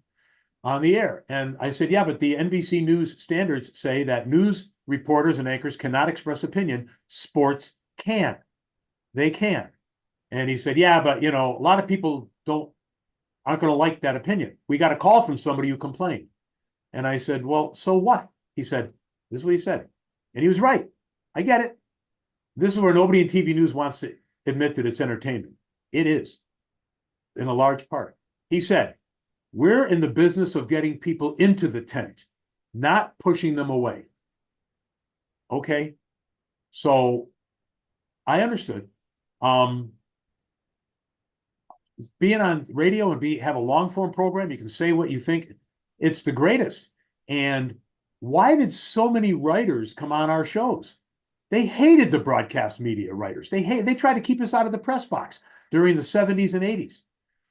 on the air. And I said, yeah, but the NBC News standards say that news reporters and anchors cannot express opinion. Sports can. They can. And he said, yeah, but, a lot of people aren't going to like that opinion. We got a call from somebody who complained. And I said, well, so what? He said, this is what he said. And he was right. I get it. This is where nobody in TV news wants to admit that it's entertainment. It is, in a large part. He said, we're in the business of getting people into the tent, not pushing them away. Okay. So I understood. Being on radio and have a long form program, you can say what you think. It's the greatest. And why did so many writers come on our shows? They hated the broadcast media writers. They tried to keep us out of the press box during the 70s and 80s.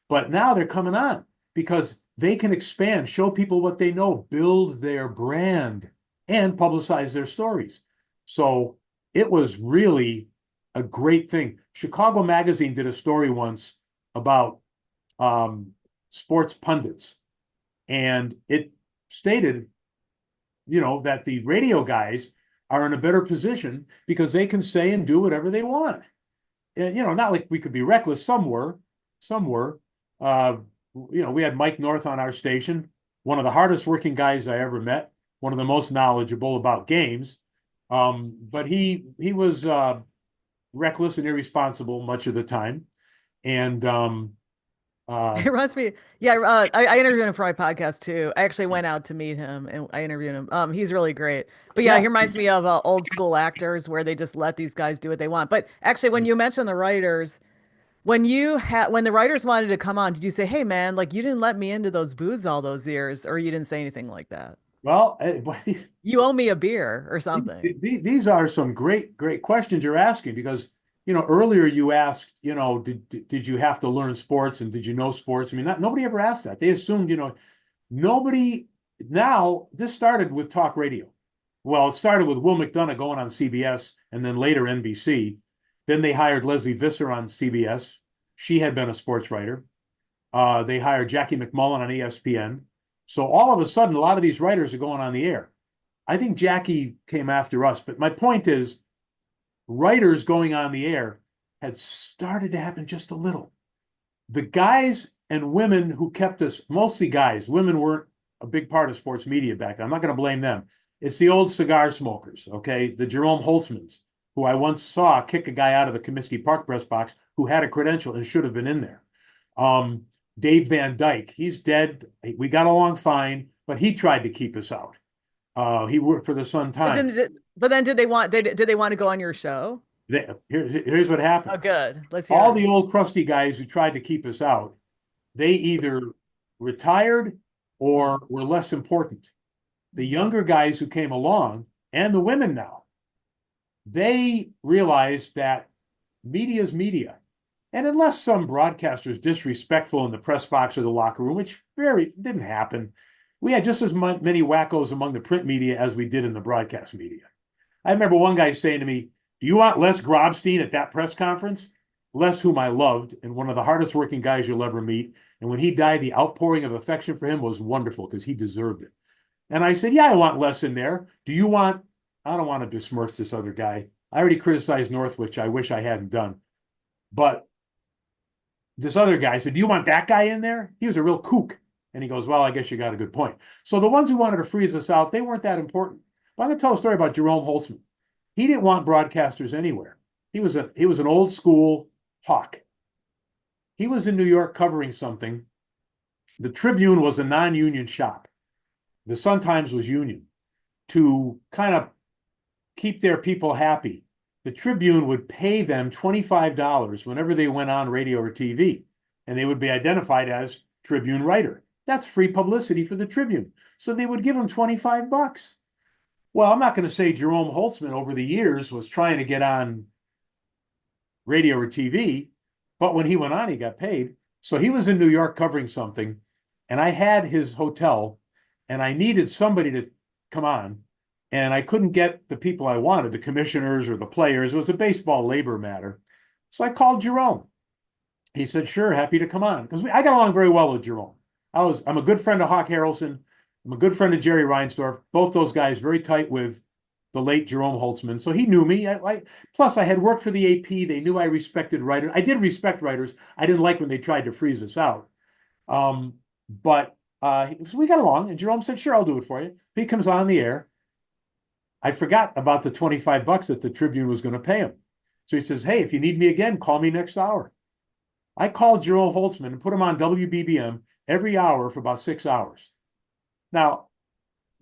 But now they're coming on because they can expand, show people what they know, build their brand, and publicize their stories. So it was really a great thing. Chicago Magazine did a story once about sports pundits, and it stated, that the radio guys are in a better position because they can say and do whatever they want. And, not like we could be reckless. Some were. We had Mike North on our station. one of the hardest working guys I ever met, one of the most knowledgeable about games. But he was reckless and irresponsible much of the time. And uh, It must be. Yeah, I interviewed him for my podcast too. I actually went out to meet him and I interviewed him. He's really great. But yeah, he yeah, reminds me of old school actors where they just let these guys do what they want. But actually, when you mentioned the writers, when the writers wanted to come on, did you say, "Hey, man, like you didn't let me into those booths all those years," or you didn't say anything like that? well, You owe me a beer or something. these are some great questions you're asking because earlier you asked, did you have to learn sports and did you know sports? I mean, nobody ever asked that. They assumed, nobody. Now this started with talk radio. Well, it started with Will McDonough going on CBS and then later NBC. Then they hired Leslie Visser on CBS. She had been a sports writer. They hired Jackie McMullen on ESPN. So all of a sudden, a lot of these writers are going on the air. I think Jackie came after us, but my point is, writers going on the air had started to happen just a little. The guys and women who kept us, mostly guys, women weren't a big part of sports media back then. I'm not going to blame them. It's the old cigar smokers, okay? The Jerome Holtzmans, who I once saw kick a guy out of the Comiskey Park press box who had a credential and should have been in there. Um, Dave Van Dyke, he's dead. We got along fine, but he tried to keep us out. He worked for the Sun But Times. but then did they want to go on your show? Here's what happened. Oh, good. Let's hear All it. the old crusty guys who tried to keep us out, they either retired or were less important. The younger guys who came along and the women now, they realized that media is media. And unless some broadcaster is disrespectful in the press box or the locker room, which very didn't happen, we had just as many wackos among the print media as we did in the broadcast media. I remember one guy saying to me, "Do you want Les Grobstein at that press conference?" Les, whom I loved, and one of the hardest working guys you'll ever meet. And when he died, the outpouring of affection for him was wonderful because he deserved it. And I said, "Yeah, I want Les in there. Do you want?" I don't want to besmirch this other guy. I already criticized North, which I wish I hadn't done. But this other guy said, "Do you want that guy in there?" He was a real kook. And he goes, "Well, I guess you got a good point." So the ones who wanted to freeze us out, they weren't that important. But I'm going to tell a story about Jerome Holtzman. He didn't want broadcasters anywhere. He was an old school hawk. He was in New York covering something. The Tribune was a non-union shop. The Sun Times was union. To kind of keep their people happy, the Tribune would pay them $25 whenever they went on radio or TV, and they would be identified as Tribune writer. That's free publicity for the Tribune. So they would give them 25 bucks. Well, I'm not going to say Jerome Holtzman over the years was trying to get on radio or TV, but when he went on, he got paid. So he was in New York covering something, and I had his hotel, and I needed somebody to come on, and I couldn't get the people I wanted, the commissioners or the players. It was a baseball labor matter. So I called Jerome. He said, "Sure, happy to come on." Because I got along very well with Jerome. I'm a good friend of Hawk Harrelson. I'm a good friend of Jerry Reinsdorf. Both those guys very tight with the late Jerome Holtzman. So he knew me. Plus, I had worked for the AP. They knew I respected writers. I did respect writers. I didn't like when they tried to freeze us out. But so we got along, and Jerome said, "Sure, I'll do it for you." He comes on the air. I forgot about the 25 bucks that the Tribune was going to pay him. So he says, "Hey, if you need me again, call me next hour." I called Jerome Holtzman and put him on WBBM every hour for about 6 hours. Now,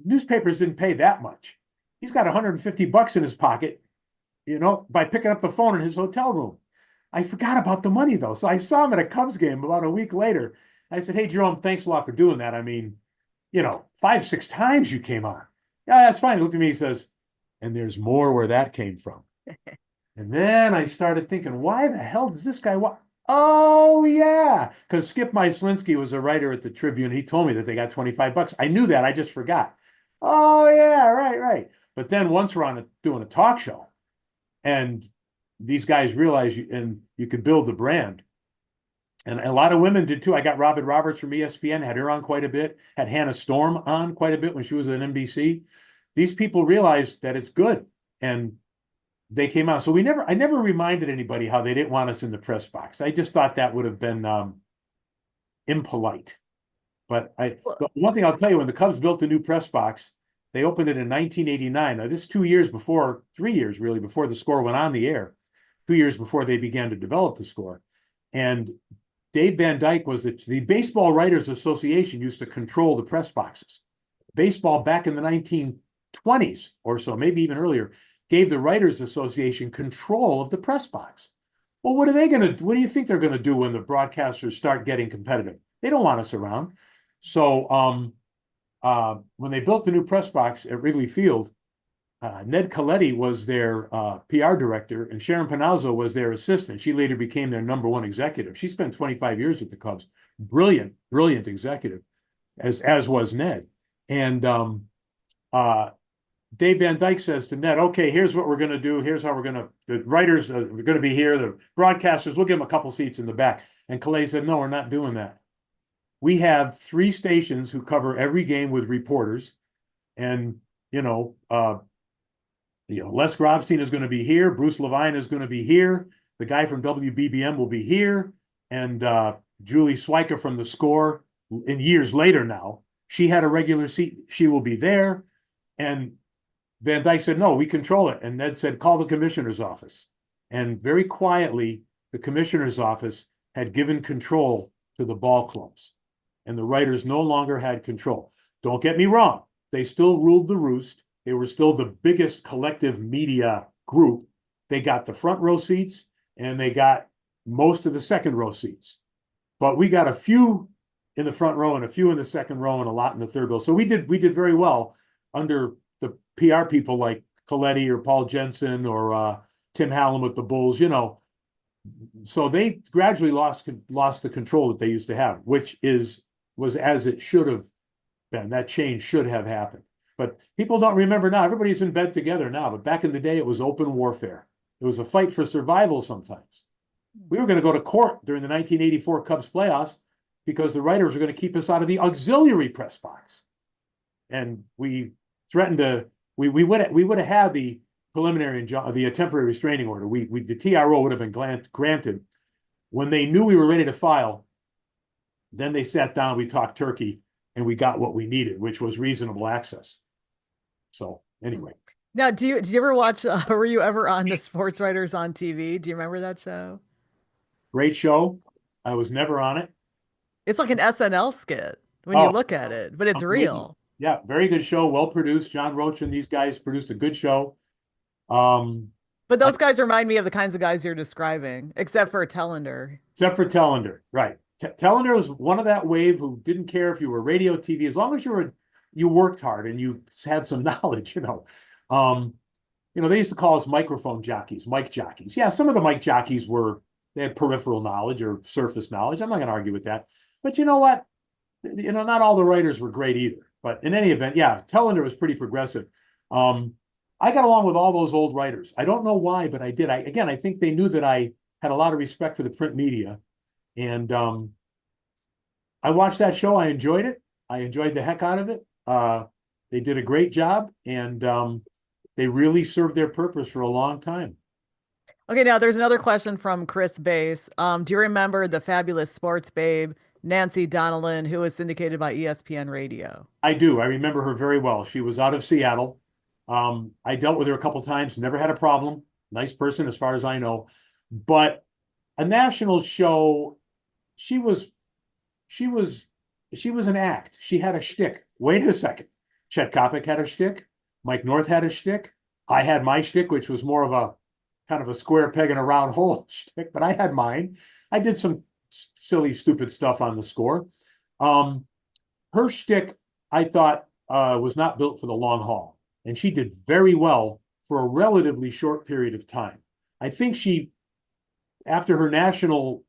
newspapers didn't pay that much. He's got 150 bucks in his pocket, by picking up the phone in his hotel room. I forgot about the money, though. So I saw him at a Cubs game about a week later. I said, "Hey, Jerome, thanks a lot for doing that. I mean, 5, 6 times you came on." "Yeah, that's fine." He looked at me, he says, "And there's more where that came from." And then I started thinking, why the hell does this guy want? Oh, yeah. Because Skip Myslinski was a writer at the Tribune. He told me that they got 25 bucks. I knew that. I just forgot. Oh, yeah, right, right. But then once we're doing a talk show and these guys realize you could build the brand. And a lot of women did too. I got Robin Roberts from ESPN, had her on quite a bit, had Hannah Storm on quite a bit when she was at NBC. These people realized that it's good. And they came out. So I never reminded anybody how they didn't want us in the press box. I just thought that would have been impolite. But Well, the one thing I'll tell you, when the Cubs built the new press box, they opened it in 1989. Now, this is 2 years before, 3 years really, before the Score went on the air, 2 years before they began to develop the Score. And Dave Van Dyke was the Baseball Writers Association used to control the press boxes. Baseball back in the 1920s or so, maybe even earlier, gave the Writers Association control of the press box. Well, what do you think they're going to do when the broadcasters start getting competitive? They don't want us around. So when they built the new press box at Wrigley Field, Ned Coletti was their PR director, and Sharon Panazzo was their assistant. She later became their #1 executive. She spent 25 years with the Cubs. Brilliant, brilliant executive, as was Ned. And Dave Van Dyke says to Ned, "Okay, here's what we're going to do. Here's how the writers are going to be here. The broadcasters, we'll give them a couple seats in the back." And Coletti said, "No, we're not doing that. We have 3 stations who cover every game with reporters, and Les Grobstein is going to be here. Bruce Levine is going to be here. The guy from WBBM will be here. And Julie Swiker from The Score, in years later now, she had a regular seat. She will be there." And Van Dyke said, "No, we control it." And Ned said, "Call the commissioner's office." And very quietly, the commissioner's office had given control to the ball clubs. And the writers no longer had control. Don't get me wrong. They still ruled the roost. They were still the biggest collective media group. They got the front row seats and they got most of the second row seats. But we got a few in the front row and a few in the second row and a lot in the third row. So we did very well under the PR people like Coletti or Paul Jensen or Tim Hallam with the Bulls, So they gradually lost the control that they used to have, which was as it should have been. That change should have happened. But people don't remember now. Everybody's in bed together now. But back in the day, it was open warfare. It was a fight for survival sometimes. We were going to go to court during the 1984 Cubs playoffs because the writers were going to keep us out of the auxiliary press box. And we threatened to, we would have had the preliminary, the temporary restraining order. The TRO would have been granted. When they knew we were ready to file, then they sat down, we talked turkey, and we got what we needed, which was reasonable access. So anyway. Now, did you ever watch, were you ever on the Sports Writers on TV? Do you remember that show? Great show. I was never on it. It's like an SNL skit when you Oh, look at it, but it's amazing. real. Yeah, very good show, well produced. John Roach and these guys produced a good show. But I, those guys remind me of the kinds of guys you're describing, except for Tellender. except for Tellender, right? Tellender was one of that wave who didn't care if you were radio, TV, as long as you worked hard and you had some knowledge. They used to call us microphone jockeys, mic jockeys. Yeah, some of the mic jockeys they had peripheral knowledge or surface knowledge. I'm not going to argue with that. But you know what? Not all the writers were great either. But in any event, yeah, Tellender was pretty progressive. I got along with all those old writers. I don't know why, but I did. I think they knew that I had a lot of respect for the print media. And I watched that show. I enjoyed it. I enjoyed the heck out of it. They did a great job, and they really served their purpose for a long time. Okay, now there's another question from Chris Bass. Do you remember the fabulous sports babe, Nancy Donnellan, who was syndicated by ESPN Radio? I do. I remember her very well. She was out of Seattle. I dealt with her a couple times, never had a problem. Nice person as far as I know. But a national show, she was an act. She had a shtick. Wait a second. Chet Kopic had a shtick. Mike North had a shtick. I had my shtick, which was more of a kind of a square peg in a round hole shtick, but I had mine. I did some silly, stupid stuff on The Score. Her shtick, I thought, was not built for the long haul. And she did very well for a relatively short period of time. I think after her national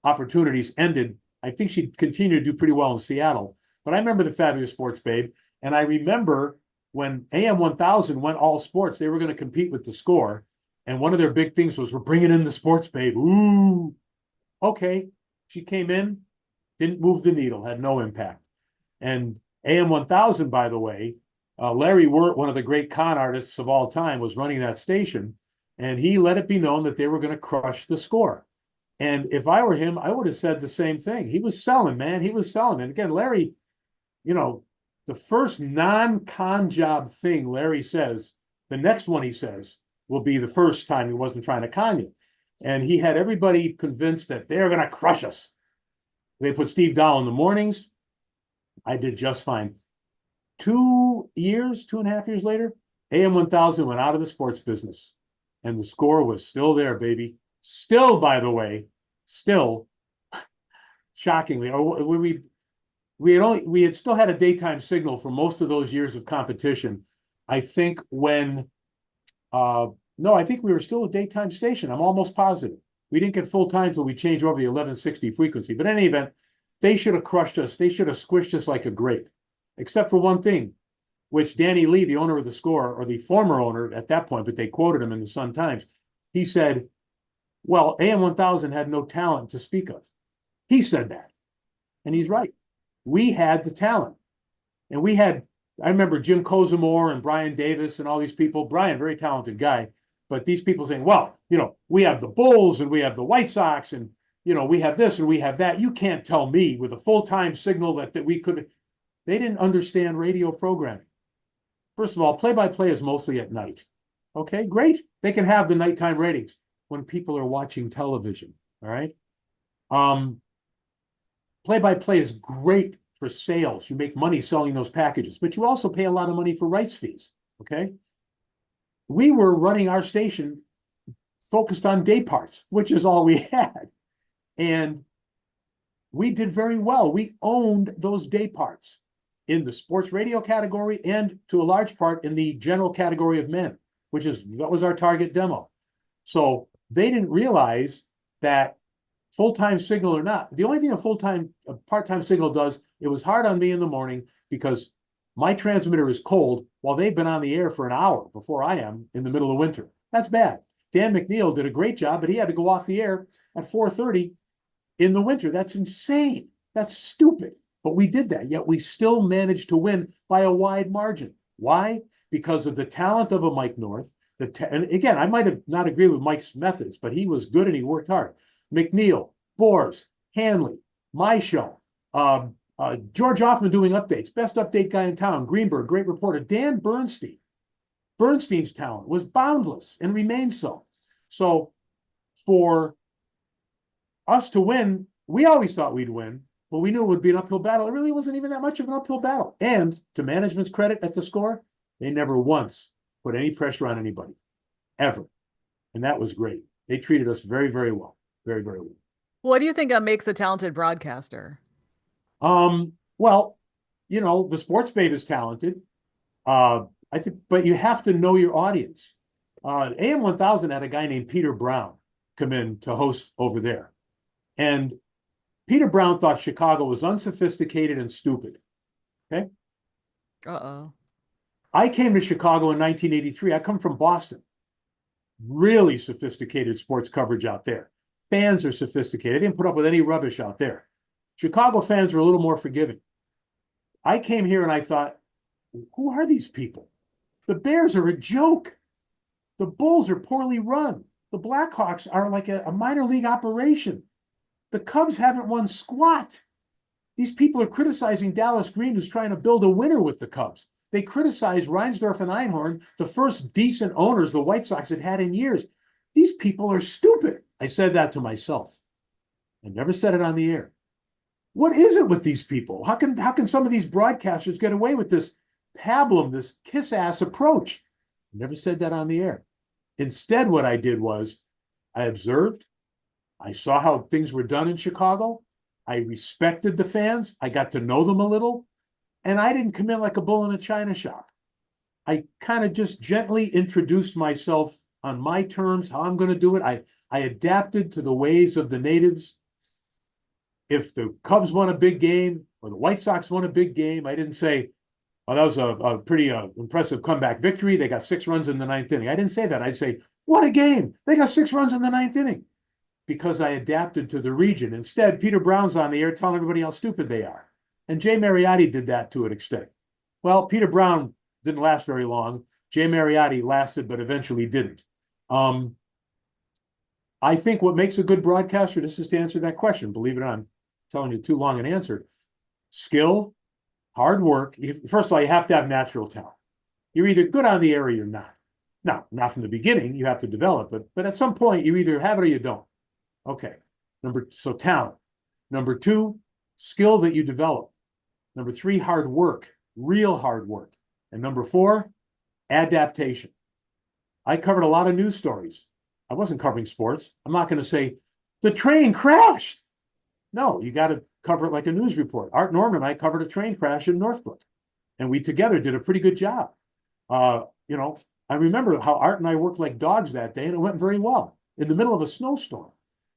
opportunities ended, I think she continued to do pretty well in Seattle. But I remember the Fabulous Sports Babe. And I remember when AM 1000 went all sports, they were going to compete with The Score. And one of their big things was, we're bringing in the Sports Babe. Ooh, okay. She came in, didn't move the needle, had no impact. And AM 1000, by the way, Larry Wirt, one of the great con artists of all time, was running that station. And he let it be known that they were going to crush The Score. And if I were him, I would have said the same thing. He was selling, man. He was selling. And again, Larry, you know, the first non-con job thing Larry says, the next one he says will be the first time he wasn't trying to con you. And he had everybody convinced that they're going to crush us. They put Steve Dow in the mornings. I did just fine. 2 years, 2.5 years later, AM 1000 went out of the sports business. And the score was still there, baby. Still, by the way, still, shockingly, we had still had a daytime signal for most of those years of competition. I think when no, I think we were still a daytime station. I'm almost positive. We didn't get full time until we changed over the 1160 frequency. But in any event, they should have crushed us. They should have squished us like a grape, except for one thing, which Danny Lee, the owner of the Score, or the former owner at that point, but they quoted him in the Sun Times. He said, well, AM 1000 had no talent to speak of. He said that. And he's right. We had the talent. And we had, I remember Jim Cozumore and Brian Davis and all these people. Brian, very talented guy. But these people saying, well, we have the Bulls and we have the White Sox and, we have this and we have that. You can't tell me with a full-time signal that we could. They didn't understand radio programming. First of all, play-by-play is mostly at night. Okay, great. They can have the nighttime ratings when people are watching television. All right. Play-by-play is great for sales. You make money selling those packages, but you also pay a lot of money for rights fees. Okay. We were running our station focused on day parts, which is all we had. And we did very well. We owned those day parts in the sports radio category and to a large part in the general category of men, that was our target demo. So they didn't realize that full-time signal or not, the only thing a part-time signal does, it was hard on me in the morning because my transmitter is cold while they've been on the air for an hour before I am in the middle of winter. That's bad. Dan McNeil did a great job, but he had to go off the air at 4:30 in the winter. That's insane. That's stupid. But we did that, yet we still managed to win by a wide margin. Why? Because of the talent of a Mike North. And again, I might have not agreed with Mike's methods, but he was good and he worked hard. McNeil, Bors, Hanley, my show, George Hoffman doing updates, best update guy in town, Greenberg, great reporter, Dan Bernstein. Bernstein's talent was boundless and remains so. So for us to win, we always thought we'd win, but we knew it would be an uphill battle. It really wasn't even that much of an uphill battle. And to management's credit at the Score, they never once put any pressure on anybody, ever. And that was great. They treated us very, very well. Very, very well. What do you think makes a talented broadcaster? Well, the sports bait is talented. I think, but you have to know your audience. AM 1000 had a guy named Peter Brown come in to host over there. And Peter Brown thought Chicago was unsophisticated and stupid. Okay. Uh-oh. I came to Chicago in 1983. I come from Boston. Really sophisticated sports coverage out there. Fans are sophisticated. They didn't put up with any rubbish out there. Chicago fans were a little more forgiving. I came here and I thought, who are these people? The Bears are a joke. The Bulls are poorly run. The Blackhawks are like a minor league operation. The Cubs haven't won squat. These people are criticizing Dallas Green, who's trying to build a winner with the Cubs. They criticize Reinsdorf and Einhorn, the first decent owners the White Sox had had in years. These people are stupid. I said that to myself. I never said it on the air. What is it with these people? How can some of these broadcasters get away with this pablum, this kiss-ass approach? I never said that on the air. Instead, what I did was I observed. I saw how things were done in Chicago. I respected the fans. I got to know them a little. And I didn't come in like a bull in a china shop. I kind of just gently introduced myself on my terms, how I'm going to do it. I adapted to the ways of the natives. If the Cubs won a big game or the White Sox won a big game, I didn't say, oh, that was a pretty impressive comeback victory. They got 6 runs in the 9th inning. I didn't say that. I'd say, what a game. They got 6 runs in the 9th inning. Because I adapted to the region. Instead, Peter Brown's on the air telling everybody how stupid they are. And Jay Mariotti did that to an extent. Well, Peter Brown didn't last very long. Jay Mariotti lasted, but eventually didn't. I think what makes a good broadcaster, this is to answer that question, believe it or not, I'm telling you too long an answer. Skill, hard work. First of all, you have to have natural talent. You're either good on the air or you're not. Now, not from the beginning, you have to develop it, but at some point you either have it or you don't. Okay. So talent. Number two, skill that you develop. Number three, hard work, real hard work. And number four, adaptation. I covered a lot of news stories. I wasn't covering sports. I'm not going to say the train crashed. No, you got to cover it like a news report. Art Norman and I covered a train crash in Northbrook, and we together did a pretty good job. You know, I remember how Art and I worked like dogs that day, and it went very well in the middle of a snowstorm.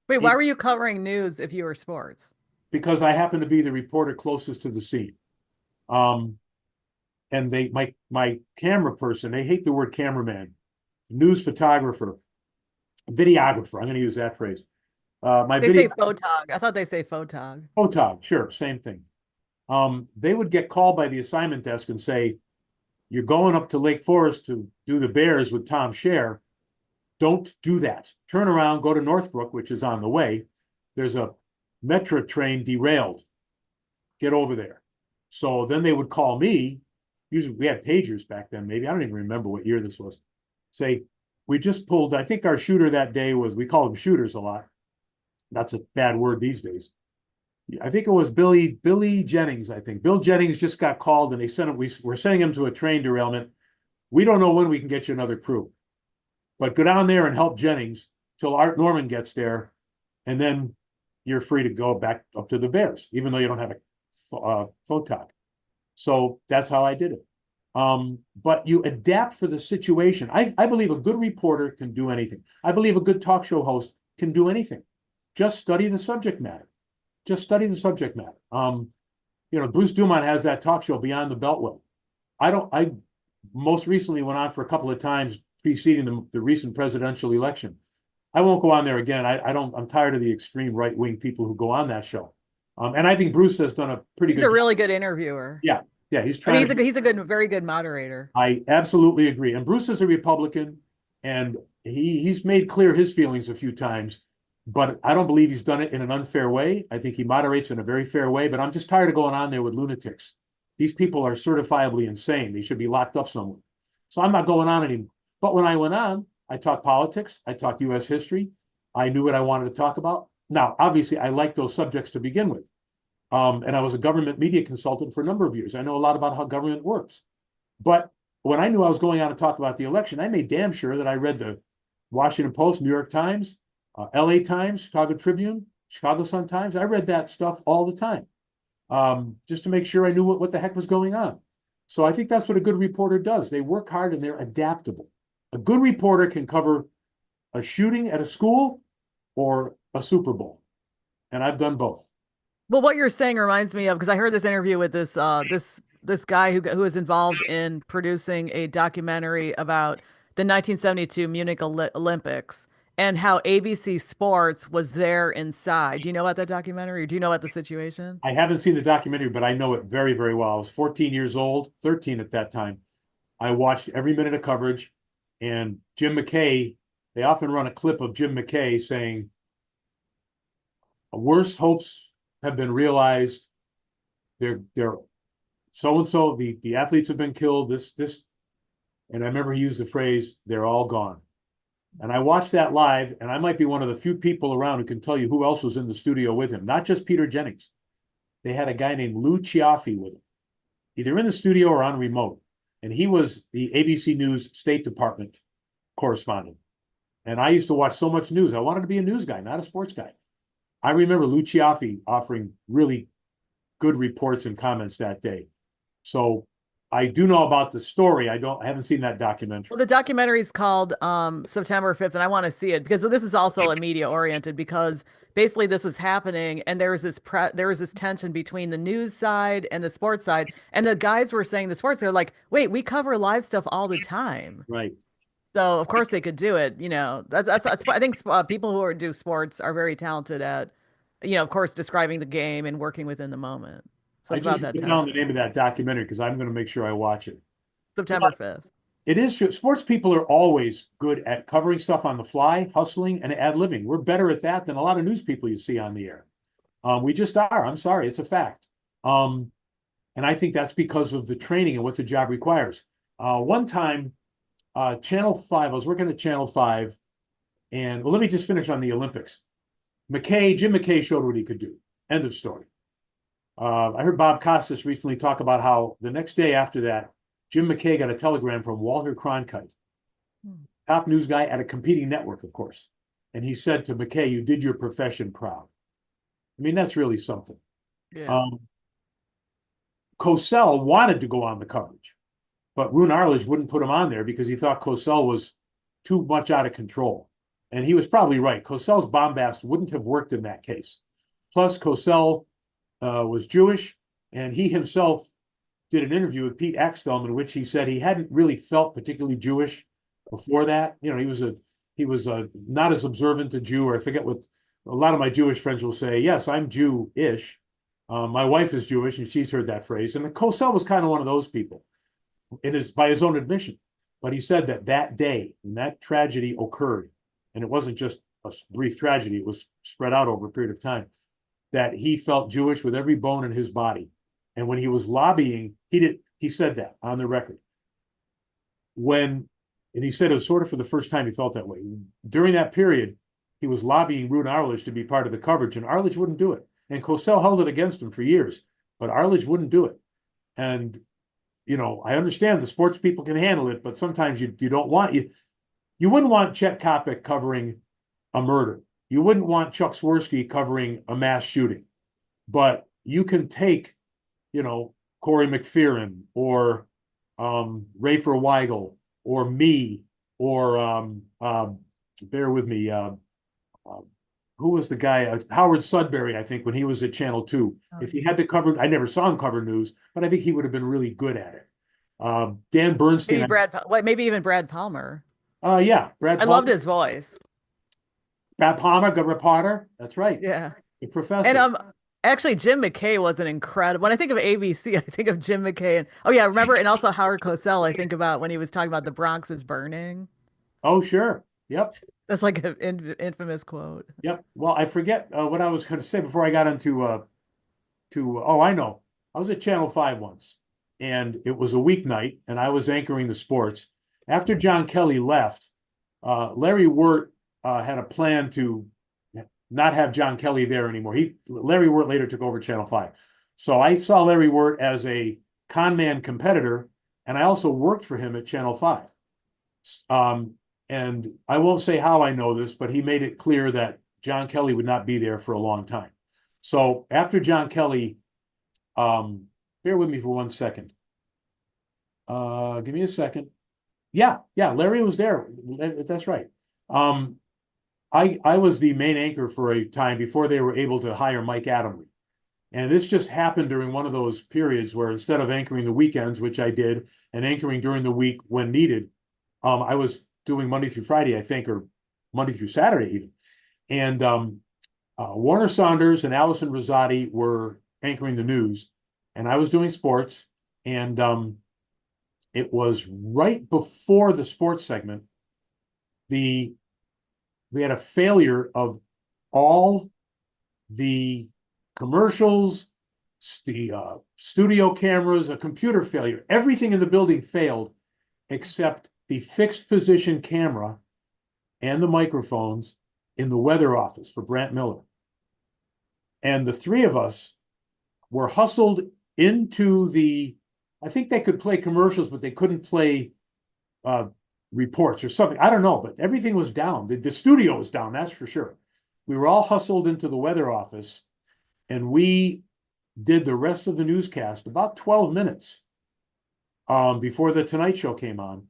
Wait, why It, were you covering news if you were sports? because I happened to be the reporter closest to the scene. Um, and my camera person, they hate the word cameraman, news photographer, videographer. I'm going to use that phrase. My They video say photog. I thought they say photog. photog, sure, same thing. They would get called by the assignment desk and say, "You're going up to Lake Forest to do the Bears with Tom Shaer. Don't do that. Turn around, go to Northbrook, which is on the way. There's a metro train derailed. Get over there." So then they would call me. Usually we had pagers back then, maybe. I don't even remember what year this was. Say, we just pulled, I think our shooter that day was, we call them shooters a lot. That's a bad word these days. I think it was Billy Jennings, I think. Bill Jennings just got called and they sent him, we're sending him to a train derailment. We don't know when we can get you another crew. But go down there and help Jennings till Art Norman gets there, and then you're free to go back up to the Bears, even though you don't have a photog. So that's how I did it. But you adapt for the situation. I believe a good reporter can do anything. I believe a good talk show host can do anything. Just study the subject matter. Just study the subject matter. You know, Bruce Dumont has that talk show Beyond the Beltway. I most recently went on for a couple of times preceding the recent presidential election. I won't go on there again. I'm tired of the extreme right-wing people who go on that show. And I think Bruce has done a pretty He's good a job. really good interviewer. Yeah, yeah, he's I mean, trying to. he's a good, very good moderator. I absolutely agree. And Bruce is a Republican, and he's made clear his feelings a few times, but I don't believe he's done it in an unfair way. I think he moderates in a very fair way, but I'm just tired of going on there with lunatics. These people are certifiably insane. They should be locked up somewhere. So I'm not going on anymore. But when I went on, I talked politics, I talked US history. I knew what I wanted to talk about. Now, obviously, I like those subjects to begin with. And I was a government media consultant for a number of years. I know a lot about how government works. But when I knew I was going on to talk about the election, I made damn sure that I read the Washington Post, New York Times, LA Times, Chicago Tribune, Chicago Sun-Times. I read that stuff all the time, just to make sure I knew what the heck was going on. So I think that's what a good reporter does. They work hard and they're adaptable. A good reporter can cover a shooting at a school or a Super Bowl. And I've done both. Well, what you're saying reminds me of because I heard this interview with this guy who was involved in producing a documentary about the 1972 Munich Olympics and how ABC Sports was there inside. Do you know about that documentary? Or do you know about the situation? I haven't seen the documentary, but I know it very, very well. I was 14 years old, 13 at that time. I watched every minute of coverage. And Jim McKay, they often run a clip of Jim McKay saying, worst hopes have been realized. They're so and so, the athletes have been killed, this. And I remember he used the phrase, they're all gone. And I watched that live, and I might be one of the few people around who can tell you who else was in the studio with him, not just Peter Jennings. They had a guy named Lou Ciaffi with him, either in the studio or on remote. And he was the ABC News State Department correspondent. And I used to watch so much news. I wanted to be a news guy, not a sports guy. I remember Lou Ciaffi offering really good reports and comments that day. So I do know about the story. I haven't seen that documentary. Well, the documentary is called September 5th, and I want to see it because this is also a media oriented because basically this was happening and there was this tension between the news side and the sports side. And the guys were saying the sports, they're like, wait, we cover live stuff all the time. Right. So of course they could do it. You know, that's I think people who do sports are very talented at, of course, describing the game and working within the moment. So I it's just about that put down the tension. name of that documentary because I'm going to make sure I watch it. September 5th. It is true. Sports people are always good at covering stuff on the fly, hustling, and ad-libbing. We're better at that than a lot of news people you see on the air. We just are. I'm sorry. It's a fact. Um, and I think that's because of the training and what the job requires. One time, Channel 5, I was working at Channel 5, and well, let me just finish on the Olympics. Jim McKay showed what he could do. End of story. I heard Bob Costas recently talk about how the next day after that, Jim McKay got a telegram from Walter Cronkite, top news guy at a competing network, of course. And he said to McKay, "You did your profession proud." I mean, that's really something. Yeah. Um, Cosell wanted to go on the coverage, but Roone Arledge wouldn't put him on there because he thought Cosell was too much out of control. And he was probably right. Cosell's bombast wouldn't have worked in that case. Plus, Cosell was Jewish, and he himself did an interview with Pete Axthelm in which he said he hadn't really felt particularly Jewish before that. You know, he was not as observant a Jew, or I forget what a lot of my Jewish friends will say. Yes, I'm Jew-ish. My wife is Jewish, and she's heard that phrase. And Cosell was kind of one of those people, by his own admission. But he said that that day when that tragedy occurred, and it wasn't just a brief tragedy, it was spread out over a period of time, that he felt Jewish with every bone in his body. And when he was lobbying, he said that on the record. And he said it was sort of for the first time he felt that way. During that period, he was lobbying Roone Arledge to be part of the coverage, and Arledge wouldn't do it. And Cosell held it against him for years, but Arledge wouldn't do it. And, you know, I understand the sports people can handle it, but sometimes you don't want you wouldn't want Chet Kopic covering a murder. You wouldn't want Chuck Swirsky covering a mass shooting. But you can take, you know, Corey McPherson or Rafer Weigel or me or bear with me, who was the guy? Howard Sudbury, I think, when he was at Channel 2. If he had to cover, I never saw him cover news, but I think he would have been really good at it. Dan Maybe Bernstein, maybe even Brad Palmer. yeah, I loved his voice. Brad Palmer, good reporter. That's right, Yeah. the And professor. actually Jim McKay was an incredible. When I think of ABC, I think of Jim McKay and oh yeah, remember and also Howard Cosell, I think about when he was talking about the Bronx is burning. Oh, sure. Yep. That's like an infamous quote. Yep. Well, I forget what I was going to say before I got into oh, I know. I was at Channel 5 once, and it was a weeknight, and I was anchoring the sports. After John Kelly left, Larry Wirt had a plan to not have John Kelly there anymore. Larry Wirt later took over Channel 5. So I saw Larry Wirt as a con man competitor, and I also worked for him at Channel 5. And I won't say how I know this, but he made it clear that John Kelly would not be there for a long time. So after John Kelly, bear with me for 1 second. Give me a second. Yeah, Larry was there. That's right. I was the main anchor for a time before they were able to hire Mike Adamley. And this just happened during one of those periods where instead of anchoring the weekends, which I did, and anchoring during the week when needed, I was doing Monday through Friday, I think, or Monday through Saturday even. And Warner Saunders and Allison Rosati were anchoring the news, and I was doing sports. And it was right before the sports segment. We had a failure of all the commercials, the studio cameras, a computer failure. Everything in the building failed except the fixed position camera and the microphones in the weather office for Brant Miller. And the three of us were hustled into I think they could play commercials, but they couldn't play reports or something. I don't know, but everything was down. The studio was down, that's for sure. We were all hustled into the weather office, and we did the rest of the newscast, about 12 minutes before the Tonight Show came on.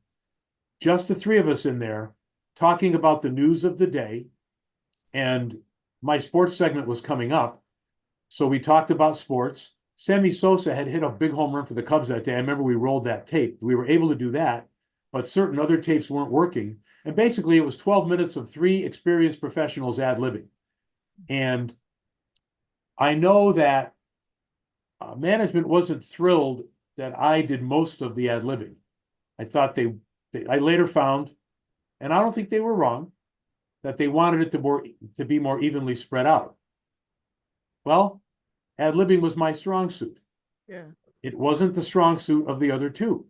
Just the three of us in there talking about the news of the day. And my sports segment was coming up. So we talked about sports. Sammy Sosa had hit a big home run for the Cubs that day. I remember we rolled that tape. We were able to do that, but certain other tapes weren't working. And basically, it was 12 minutes of three experienced professionals ad-libbing. And I know that management wasn't thrilled that I did most of the ad-libbing. I thought they I later found, and I don't think they were wrong, that they wanted it to be more evenly spread out. Well, ad-libbing was my strong suit. Yeah. It wasn't the strong suit of the other two.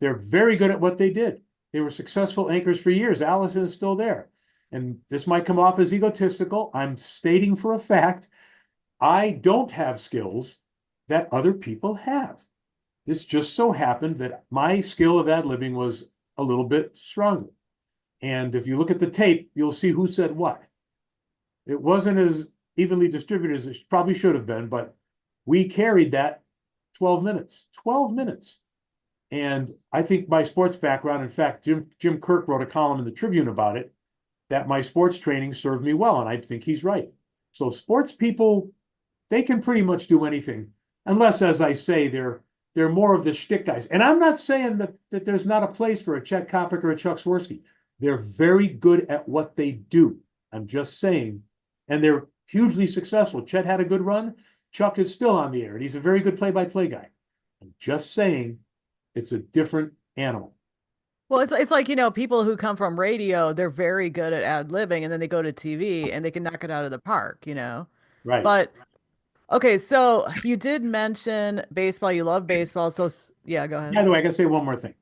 They're very good at what they did. They were successful anchors for years. Allison is still there. And this might come off as egotistical. I'm stating for a fact, I don't have skills that other people have. This just so happened that my skill of ad-libbing was a little bit stronger. And if you look at the tape, you'll see who said what. It wasn't as evenly distributed as it probably should have been, but we carried that 12 minutes. 12 minutes. And I think my sports background, in fact, Jim Kirk wrote a column in the Tribune about it, that my sports training served me well, and I think he's right. So sports people, they can pretty much do anything, unless, as I say, they're more of the shtick guys. And I'm not saying that there's not a place for a Chet Kopic or a Chuck Swirsky. They're very good at what they do. I'm just saying, and they're hugely successful. Chet had a good run. Chuck is still on the air, and he's a very good play-by-play guy. I'm just saying, it's a different animal. Well, it's like, people who come from radio, they're very good at ad-libbing and then they go to TV and they can knock it out of the park. Right. But okay, so you did mention baseball. You love baseball. So yeah, go By ahead. the way, I got to say one more thing.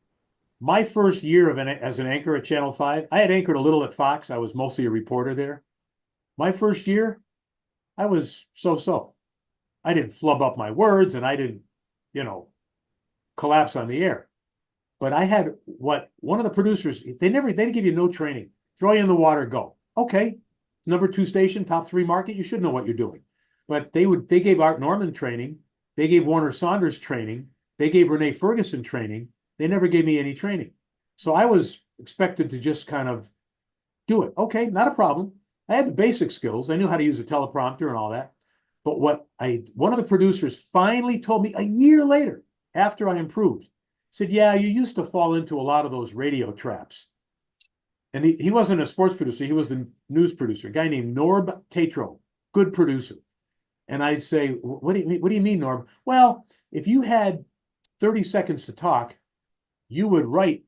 My first year as an anchor at Channel 5, I had anchored a little at Fox. I was mostly a reporter there. My first year, I was so-so. I didn't flub up my words and I didn't, you know, collapse on the air. But I had what one of the producers, they didn't give you no training. Throw you in the water, go. Okay, number 2 station, top 3 market, you should know what you're doing. But they gave Art Norman training. They gave Warner Saunders training. They gave Renee Ferguson training. They never gave me any training. So I was expected to just kind of do it. Okay, not a problem. I had the basic skills. I knew how to use a teleprompter and all that. But one of the producers finally told me a year later, after I improved, said, yeah, you used to fall into a lot of those radio traps. And he wasn't a sports producer. He was the news producer, a guy named Norb Tatro, good producer. And I'd say, what do you mean, Norb? Well, if you had 30 seconds to talk, you would write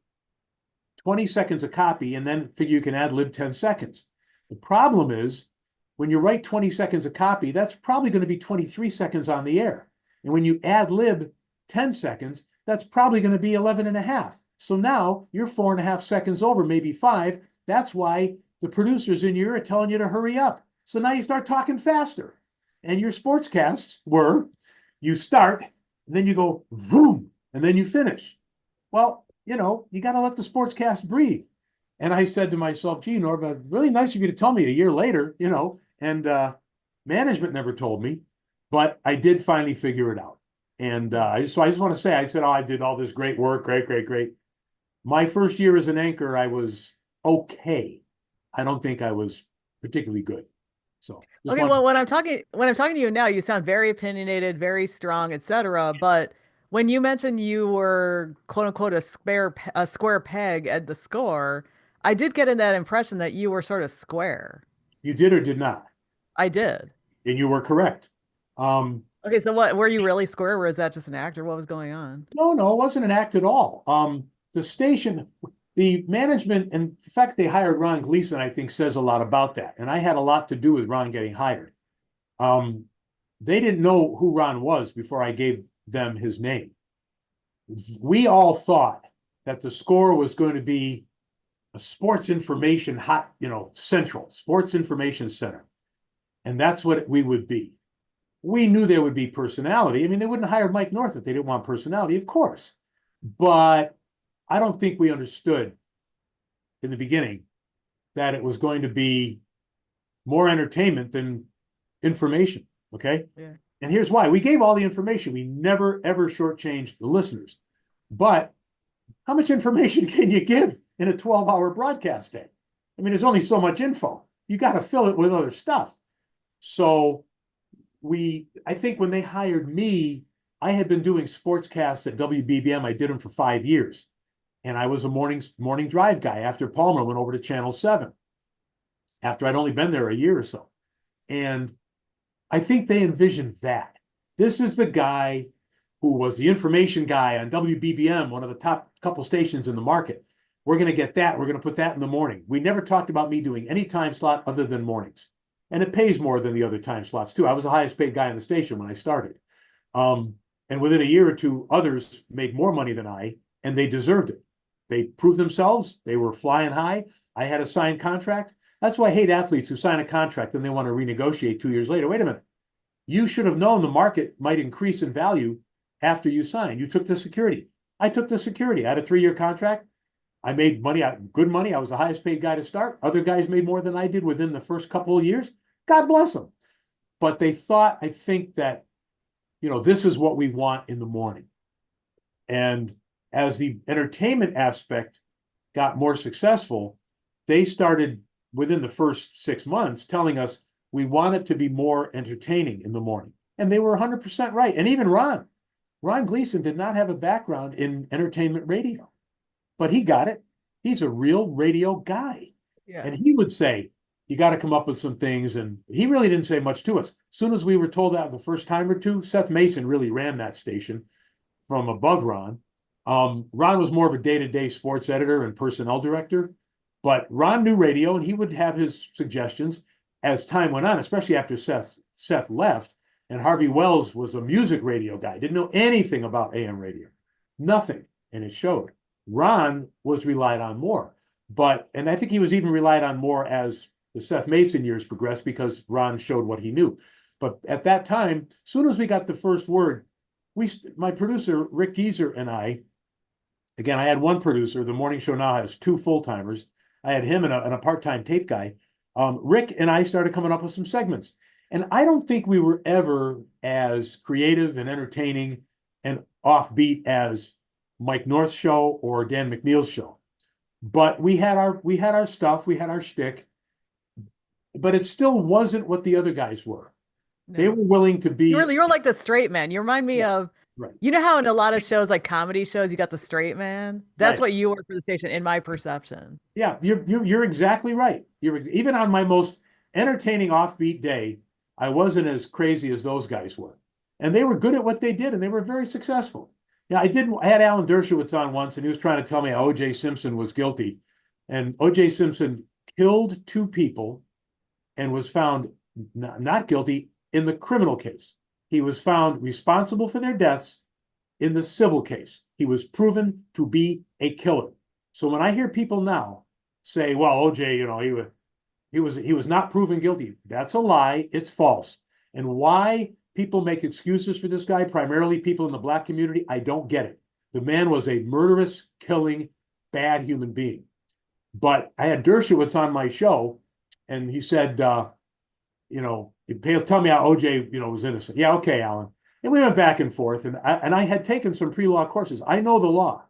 20 seconds a copy and then figure you can ad lib 10 seconds. The problem is when you write 20 seconds a copy, that's probably going to be 23 seconds on the air. And when you ad lib 10 seconds, that's probably going to be 11 and a half. So now you're 4.5 seconds over, maybe 5. That's why the producers in your ear are telling you to hurry up. So now you start talking faster. And your sportscasts were, you start, and then you go, vroom, and then you finish. Well, you got to let the sportscast breathe. And I said to myself, gee, Norba, really nice of you to tell me a year later, and management never told me, but I did finally figure it out. And I just want to say, I said, oh, I did all this great work, great, great, great. My first year as an anchor, I was okay. I don't think I was particularly good. So just Okay, want well, when I'm talking to you now, you sound very opinionated, very strong, etc. But when you mentioned you were quote unquote a square peg at the score, I did get in that impression that you were sort of square. you did or did not, I did. and you were correct. Um, Okay, so what were you really square, or is that just an act, or what was going on? no, it wasn't an act at all. The station, the management, and the fact they hired Ron Gleason, I think, says a lot about that. And I had a lot to do with Ron getting hired. Um, they didn't know who Ron was before I gave them his name. We all thought that the score was going to be a sports information central, sports information center. And that's what we would be. We knew there would be personality. I mean, they wouldn't hire Mike North if they didn't want personality, of course. But I don't think we understood in the beginning that it was going to be more entertainment than information. Okay. Yeah. And here's why. We gave all the information. We never, ever shortchanged the listeners. But how much information can you give in a 12-hour broadcast day? I mean, there's only so much info. You got to fill it with other stuff. So I think when they hired me, I had been doing sportscasts at WBBM. I did them for 5 years. And I was a morning drive guy after Palmer went over to Channel 7, after I'd only been there a year or so. And I think they envisioned that. This is the guy who was the information guy on WBBM, one of the top couple stations in the market. We're going to get that. We're going to put that in the morning. We never talked about me doing any time slot other than mornings. And it pays more than the other time slots too. I was the highest paid guy on the station when I started. Um, and within a year or two, others made more money than I, and they deserved it. They proved themselves. They were flying high. I had a signed contract. That's why I hate athletes who sign a contract and they want to renegotiate 2 years later. Wait a minute. You should have known the market might increase in value after you signed. You took the security. I took the security. I had a 3-year contract. I made money, good money. I was the highest paid guy to start. Other guys made more than I did within the first couple of years. God bless them. But they thought, I think that, this is what we want in the morning. And as the entertainment aspect got more successful, they started within the first 6 months telling us we want it to be more entertaining in the morning. And they were 100% right. And even Ron Gleason did not have a background in entertainment radio, but he got it. He's a real radio guy. Yeah. And he would say, you got to come up with some things. And he really didn't say much to us. As soon as we were told that the first time or two, Seth Mason really ran that station from above Ron. Ron was more of a day-to-day sports editor and personnel director, but Ron knew radio and he would have his suggestions as time went on, especially after Seth left. And Harvey Wells was a music radio guy, didn't know anything about AM radio, nothing, and it showed. Ron was relied on more, and I think he was even relied on more as the Seth Mason years progressed because Ron showed what he knew. But at that time, as soon as we got the first word, my producer, Rick Geezer, and I had one producer. The morning show now has 2 full-timers. I had him and a part-time tape guy. Rick and I started coming up with some segments. And I don't think we were ever as creative and entertaining and offbeat as Mike North's show or Dan McNeil's show. But we had our stuff, we had our shtick, but it still wasn't what the other guys were. No. They were willing to be. You're like the straight man. You remind me of, right. you know how in a lot of shows, like comedy shows, you got the straight man? That's Right. what you were for the station, in my perception. Yeah, you're exactly right. Even on my most entertaining offbeat day, I wasn't as crazy as those guys were. And they were good at what they did, and they were very successful. Yeah, I had Alan Dershowitz on once, and he was trying to tell me how O.J. Simpson was guilty. And O.J. Simpson killed 2 people and was found not guilty in the criminal case. He was found responsible for their deaths in the civil case. He was proven to be a killer. So when I hear people now say, well, O.J., he was not proven guilty, that's a lie. It's false. And why people make excuses for this guy, primarily people in the Black community, I don't get it. The man was a murderous, killing, bad human being. But I had Dershowitz on my show, and he said, tell me how OJ, was innocent. Yeah, okay, Alan. And we went back and forth, and I had taken some pre-law courses. I know the law,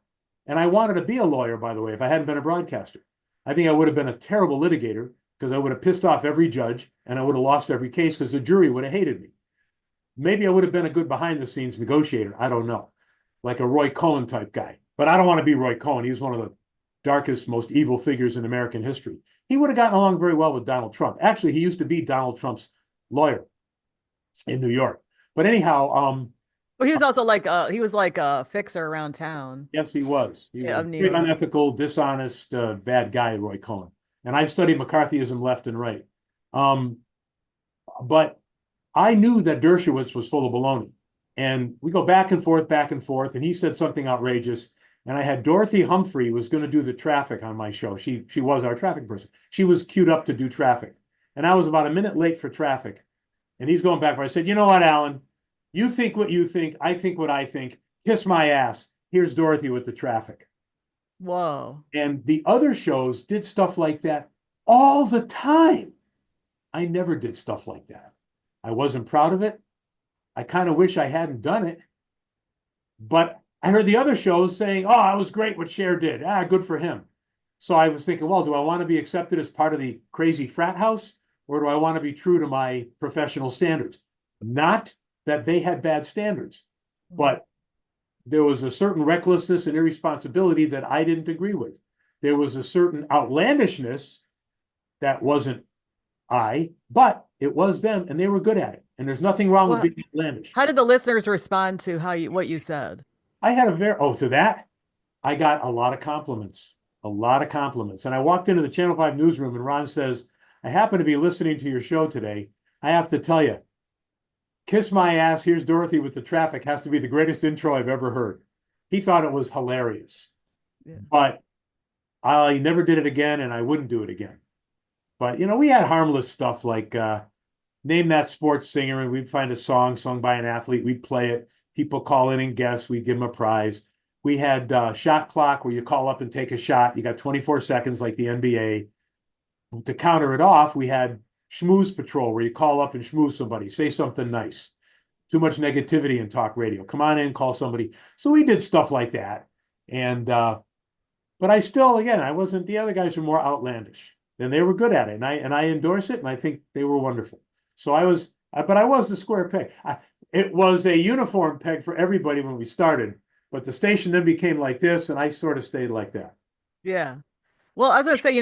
and I wanted to be a lawyer, by the way, if I hadn't been a broadcaster. I think I would have been a terrible litigator because I would have pissed off every judge, and I would have lost every case because the jury would have hated me. Maybe I would have been a good behind-the-scenes negotiator. I don't know, like a Roy Cohen type guy. But I don't want to be Roy Cohen. He's one of the darkest, most evil figures in American history. He would have gotten along very well with Donald Trump. Actually, he used to be Donald Trump's lawyer in New York. But anyhow, well, he was also like a fixer around town. yes, he was. He was Yeah, a big, unethical, dishonest, bad guy, Roy Cohen. And I've studied McCarthyism left and right. But I knew that Dershowitz was full of baloney. And we go back and forth, and he said something outrageous. And I had Dorothy Humphrey was going to do the traffic on my show. She was our traffic person. She was queued up to do traffic. And I was about a minute late for traffic. And he's going back. I said, you know what, Alan? You think what you think. I think what I think. Kiss my ass. Here's Dorothy with the traffic. Whoa. And the other shows did stuff like that all the time. I never did stuff like that. I wasn't proud of it. I kind of wish I hadn't done it. But I heard the other shows saying, oh, it was great what Shaer did. Good for him. So I was thinking, well, do I want to be accepted as part of the crazy frat house? Or do I want to be true to my professional standards? Not that they had bad standards, but there was a certain recklessness and irresponsibility that I didn't agree with. There was a certain outlandishness that wasn't but it was them, and they were good at it. And there's nothing wrong with being outlandish. How did the listeners respond to what you said? I had to that, I got a lot of compliments. a lot of compliments. And I walked into the Channel 5 newsroom and Ron says, I happen to be listening to your show today. I have to tell you, Kiss My Ass, Here's Dorothy with the Traffic has to be the greatest intro I've ever heard. He thought it was hilarious, Yeah. but I never did it again and I wouldn't do it again. But, we had harmless stuff like name that sports singer, and we'd find a song sung by an athlete. We'd play it. People call in and guess. We'd give them a prize. We had shot clock where you call up and take a shot. You got 24 seconds like the NBA. To counter it off, we had schmooze patrol where you call up and schmooze somebody, say something nice. Too much negativity in talk radio. Come on in, call somebody. So we did stuff like that. And but I still, again, I wasn't, the other guys were more outlandish and they were good at it. And I endorse it and I think they were wonderful. So but I was the square peg. It was a uniform peg for everybody when we started, but the station then became like this and I sort of stayed like that. Yeah. Well, I was gonna say,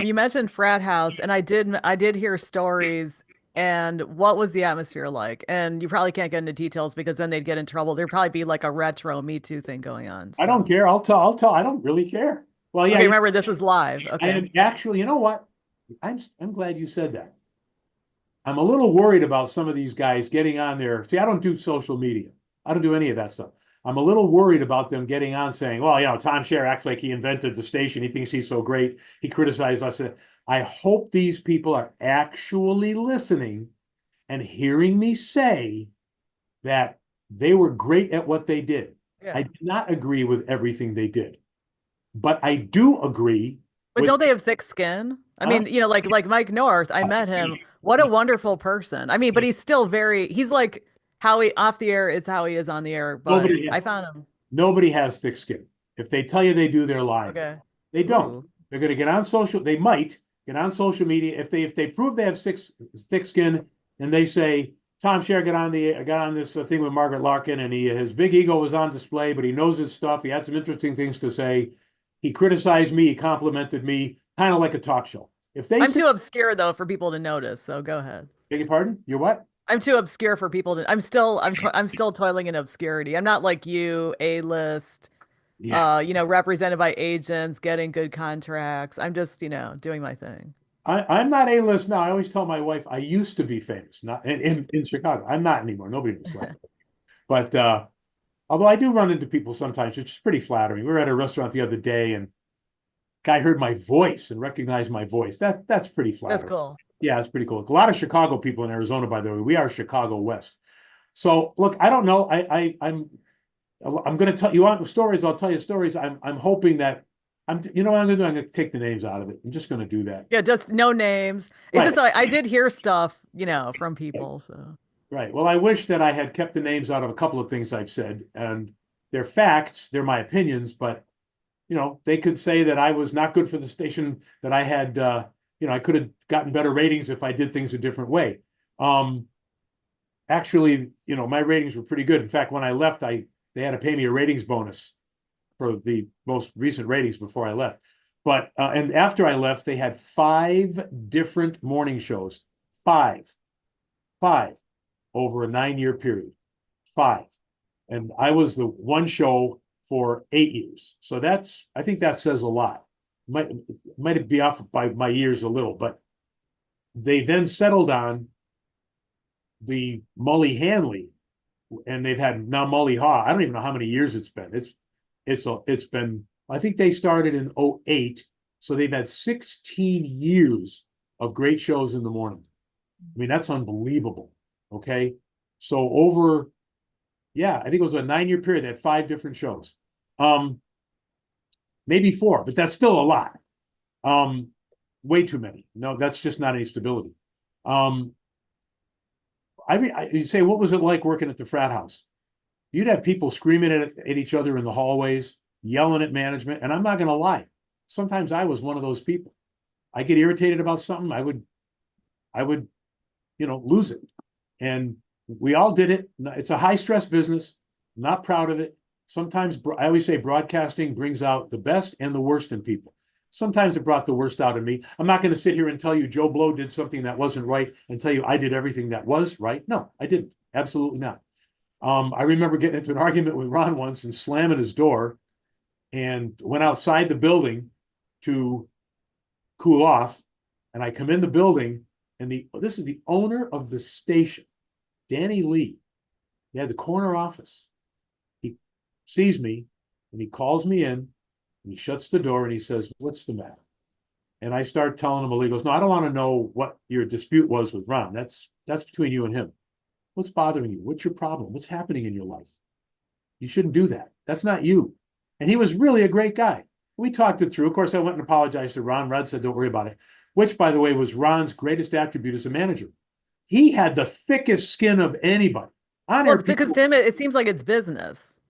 you mentioned frat house, and I did hear stories. And what was the atmosphere like? And you probably can't get into details because then they'd get in trouble. There'd probably be like a retro Me Too thing going on. I don't So, care. I'll tell. I don't really care. Well, yeah, okay, remember this is live. I Okay. am actually, you know what? I'm glad you said that. I'm a little worried about some of these guys getting on there. See, I don't do social media. I don't do any of that stuff. I'm a little worried about them getting on saying, well, Tom Shaer acts like he invented the station. He thinks he's so great. He criticized us. I hope these people are actually listening and hearing me say that they were great at what they did. I Yeah. did not agree with everything they did, but I do agree But with, don't they have thick skin? I huh? mean, like Mike North, I met him. What a wonderful person. I mean, but he's like how he off the air is how he is on the air, but Nobody, I found him. nobody has thick skin. If they tell you they do, they're lying. Okay. They don't. Ooh. They're going to get on social. They might get on social media if they prove they have thick skin, and they say Tom Shaer got on this thing with Margaret Larkin, and his big ego was on display, but he knows his stuff. He had some interesting things to say. He criticized me. He complimented me, kind of like a talk show. If they I'm say, too obscure though for people to notice, so go ahead. beg your pardon, you're what? I'm too obscure for people to I'm still toiling in obscurity. I'm not like you, A-list, Yeah, represented by agents, getting good contracts. I'm just, doing my thing. I'm not A-list now. I always tell my wife I used to be famous, not in Chicago. I'm not anymore. Nobody knows why. But although I do run into people sometimes, which is pretty flattering. We were at a restaurant the other day, and guy heard my voice and recognized my voice. That's pretty That's flattering. cool. Yeah, it's pretty cool. A lot of Chicago people in Arizona, by the way. We are Chicago West. So look, I don't know. I'm going to tell you want stories. I'll tell you stories. I'm hoping that you know what I'm going to do? I'm going to take the names out of it. I'm just going to do that. Yeah, just no names. It's Right. just that I did hear stuff, from people. So Right. Well, I wish that I had kept the names out of a couple of things I've said, and they're facts, they're my opinions, but they could say that I was not good for the station, that I had, I could have gotten better ratings if I did things a different way. Um, Actually, my ratings were pretty good. In fact, when I left, they had to pay me a ratings bonus for the most recent ratings before I left. But and after I left, they had 5 different morning shows, five, five over a 9-year period, five. And I was the one show for 8 years. So I think that says a lot. Might be off by my years a little, but they then settled on the Mully Hanley, and they've had now Mully Haw. I don't even know how many years it's been. It's been. I think they started in '08, so they've had 16 years of great shows in the morning. I mean, that's unbelievable. Okay, so I think it was a 9-year period. They had 5 different shows. Maybe 4, but that's still a lot. Way too many. No, that's just not any stability. I mean, you say, what was it like working at the frat house? You'd have people screaming at each other in the hallways, yelling at management. And I'm not going to lie. Sometimes I was one of those people. I get irritated about something. I would, lose it. And we all did it. It's a high stress business. I'm not proud of it. Sometimes I always say broadcasting brings out the best and the worst in people. Sometimes it brought the worst out of me. I'm not going to sit here and tell you Joe Blow did something that wasn't right and tell you I did everything that was right. No, I didn't. Absolutely not. I remember getting into an argument with Ron once and slamming his door and went outside the building to cool off. And I come in the building, and this is the owner of the station, Danny Lee. He had the corner office. He sees me, and he calls me in, and he shuts the door, and he says, "What's the matter?" And I start telling him, he goes, "No, I don't want to know what your dispute was with Ron. That's between you and him. What's bothering you? What's your problem? What's happening in your life? You shouldn't do that. That's not you." And he was really a great guy. We talked it through. Of course, I went and apologized to Ron. Ron said, "Don't worry about it," which, by the way, was Ron's greatest attribute as a manager. He had the thickest skin of anybody. Well, On-air it's because people, to him, it seems like it's business.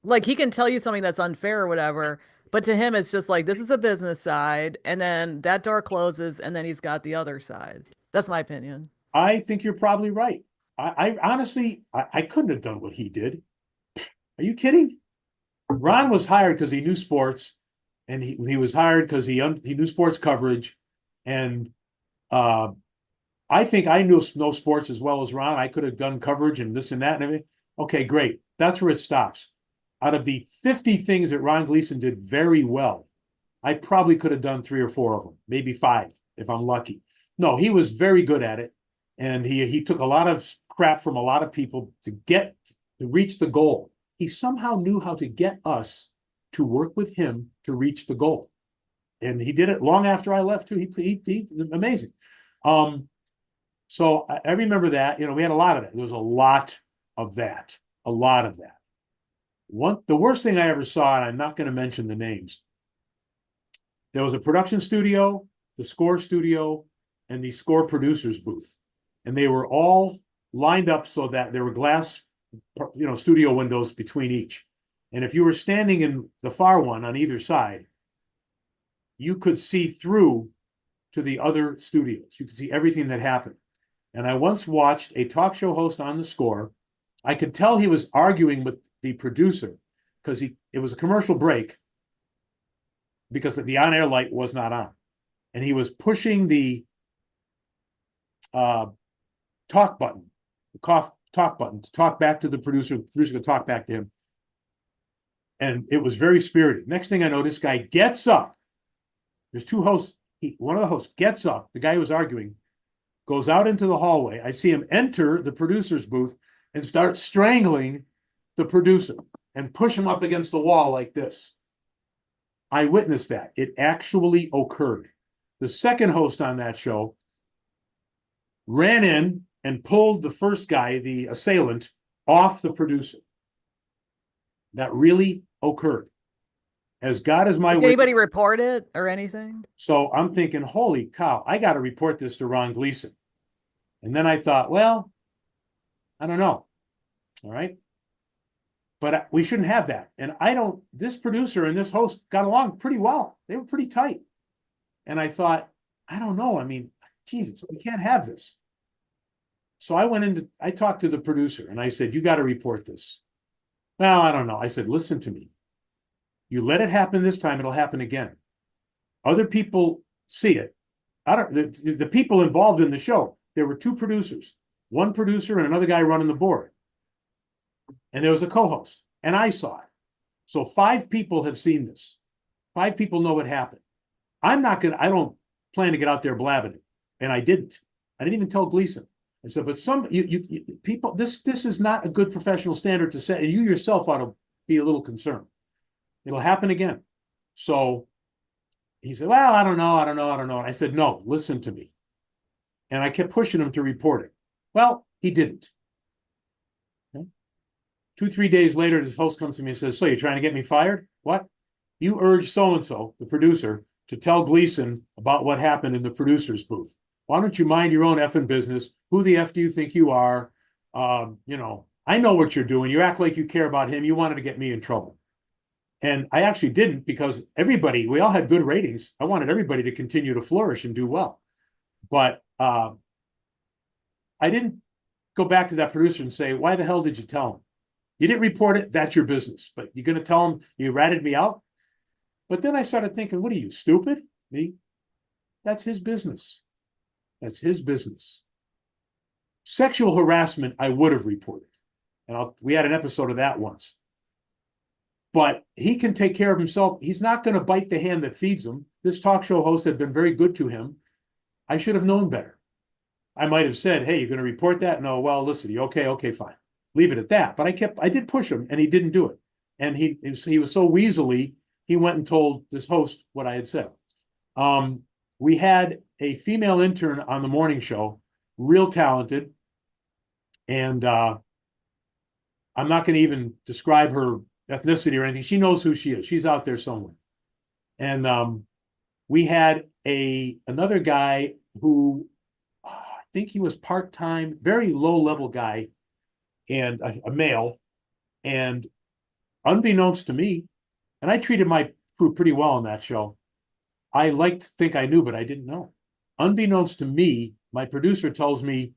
Like he can tell you something that's unfair or whatever, but to him, it's just like this is a business side, and then that door closes, and then he's got the other side. That's my opinion. I think you're probably right. I honestly, I couldn't have done what he did. Are you kidding? Ron was hired because he knew sports, and he was hired because he knew sports coverage, and uh, I think I knew no sports as well as Ron. I could have done coverage and this and that and everything. Okay, great. That's where it stops. Out of the 50 things that Ron Gleason did very well, I probably could have done 3 or 4 of them, maybe 5 if I'm lucky. No, he was very good at it, and he took a lot of crap from a lot of people to reach the goal. He somehow knew how to get us to work with him to reach the goal, and he did it long after I left too. He amazing. So I remember that, we had a lot of that. There was a lot of that, a lot of that. The worst thing I ever saw, and I'm not going to mention the names, there was a production studio, the Score studio, and the Score producers booth. And they were all lined up so that there were glass, studio windows between each. And if you were standing in the far one on either side, you could see through to the other studios. You could see everything that happened. And I once watched a talk show host on the Score. I could tell he was arguing with the producer because it was a commercial break because the on-air light was not on. And he was pushing the talk button, talk button to talk back to the producer. The producer could talk back to him. And it was very spirited. Next thing I know, this guy gets up. There's 2 hosts. One of the hosts gets up. The guy who was arguing goes out into the hallway. I see him enter the producer's booth and start strangling the producer and push him up against the wall like this. I witnessed that. It actually occurred. The second host on that show ran in and pulled the first guy, the assailant, off the producer. That really occurred. As God is my Did witness. anybody report it or anything? So I'm thinking, holy cow, I got to report this to Ron Gleason. And then I thought, well, I don't know. All right. But we shouldn't have that. And this producer and this host got along pretty well. They were pretty tight. And I thought, I don't know. I mean, Jesus, we can't have this. So I talked to the producer and I said, you got to report this. Well, I don't know. I said, listen to me. You let it happen this time, it'll happen again. Other people see it. The people involved in the show, there were 2 producers, one producer and another guy running the board. And there was a co-host, and I saw it. So 5 people have seen this. 5 people know what happened. I don't plan to get out there blabbing it. And I didn't. I didn't even tell Gleason. I said, but people, this is not a good professional standard to set, and you yourself ought to be a little concerned. It'll happen again. So he said, well, I don't know. And I said, no, listen to me. And I kept pushing him to report it. Well, he didn't. Okay. 2-3 days later, this host comes to me and says, so you're trying to get me fired? What? You urged so-and-so, the producer, to tell Gleason about what happened in the producer's booth. Why don't you mind your own effing business? Who the F do you think you are? I know what you're doing. You act like you care about him. You wanted to get me in trouble. And I actually didn't, because we all had good ratings. I wanted everybody to continue to flourish and do well. But I didn't go back to that producer and say, why the hell did you tell him? You didn't report it. That's your business. But you're going to tell him you ratted me out? But then I started thinking, what are you, stupid? Me? That's his business. That's his business. Sexual harassment, I would have reported. And we had an episode of that once. but he can take care of himself. He's not going to bite the hand that feeds him. This talk show host had been very good to him. I should have known better. I might have said, hey, you're going to report that? No, well, listen, you okay? Okay, fine. Leave it at that. But I did push him and he didn't do it. And he was so weaselly, he went and told this host what I had said. Um, we had a female intern on the morning show, real talented. And I'm not going to even describe her ethnicity or anything. She knows who she is. She's out there somewhere. And we had another guy who I think he was part-time, very low-level guy, and a male. And unbeknownst to me, and I treated my crew pretty well on that show. I liked to think I knew, but I didn't know. Unbeknownst to me, my producer tells me,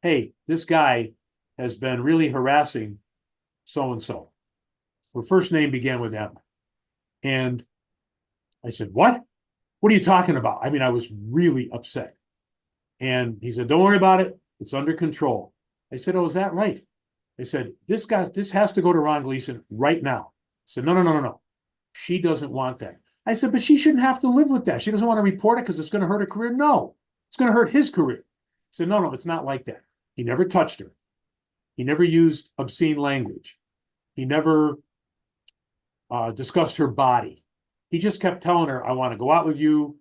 hey, this guy has been really harassing so-and-so. Her first name began with M. And I said, what? What are you talking about? I mean, I was really upset. And he said, don't worry about it. It's under control. I said, oh, is that right? They said, this has to go to Ron Gleason right now. I said, no, no, no, no, no. She doesn't want that. I said, but she shouldn't have to live with that. She doesn't want to report it because it's going to hurt her career. No, it's going to hurt his career. I said, no, no, it's not like that. He never touched her. He never used obscene language. He never discussed her body. He just kept telling her, I want to go out with you.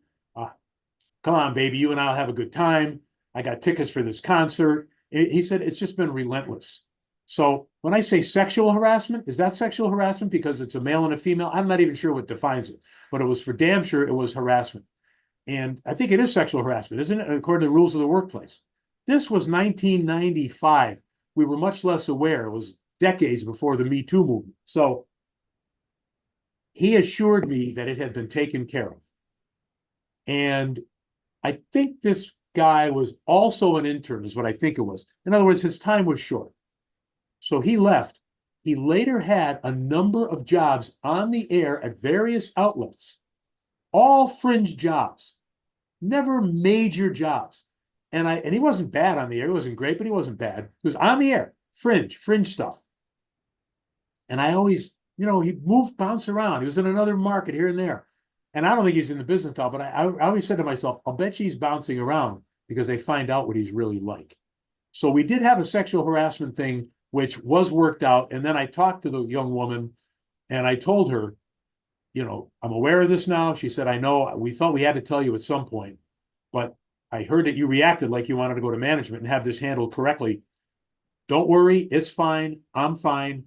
Come on, baby, you and I'll have a good time. I got tickets for this concert. He said, it's just been relentless. So when I say sexual harassment, is that sexual harassment because it's a male and a female? I'm not even sure what defines it, but it was for damn sure it was harassment. And I think it is sexual harassment, isn't it? According to the rules of the workplace. This was 1995. We were much less aware. It was decades before the Me Too movement. So he assured me that it had been taken care of. And I think this guy was also an intern, is what I think it was. In other words, his time was short. So he left. He later had a number of jobs on the air at various outlets, all fringe jobs, never major jobs. And he wasn't bad on the air. He wasn't great, but he wasn't bad. He was on the air, fringe stuff. And I always, he bounced around. He was in another market here and there. And I don't think he's in the business now, but I always said to myself, I'll bet you he's bouncing around because they find out what he's really like. So we did have a sexual harassment thing, which was worked out. And then I talked to the young woman and I told her, I'm aware of this now. She said, I know, we felt we had to tell you at some point, but I heard that you reacted like you wanted to go to management and have this handled correctly. Don't worry, it's fine. I'm fine.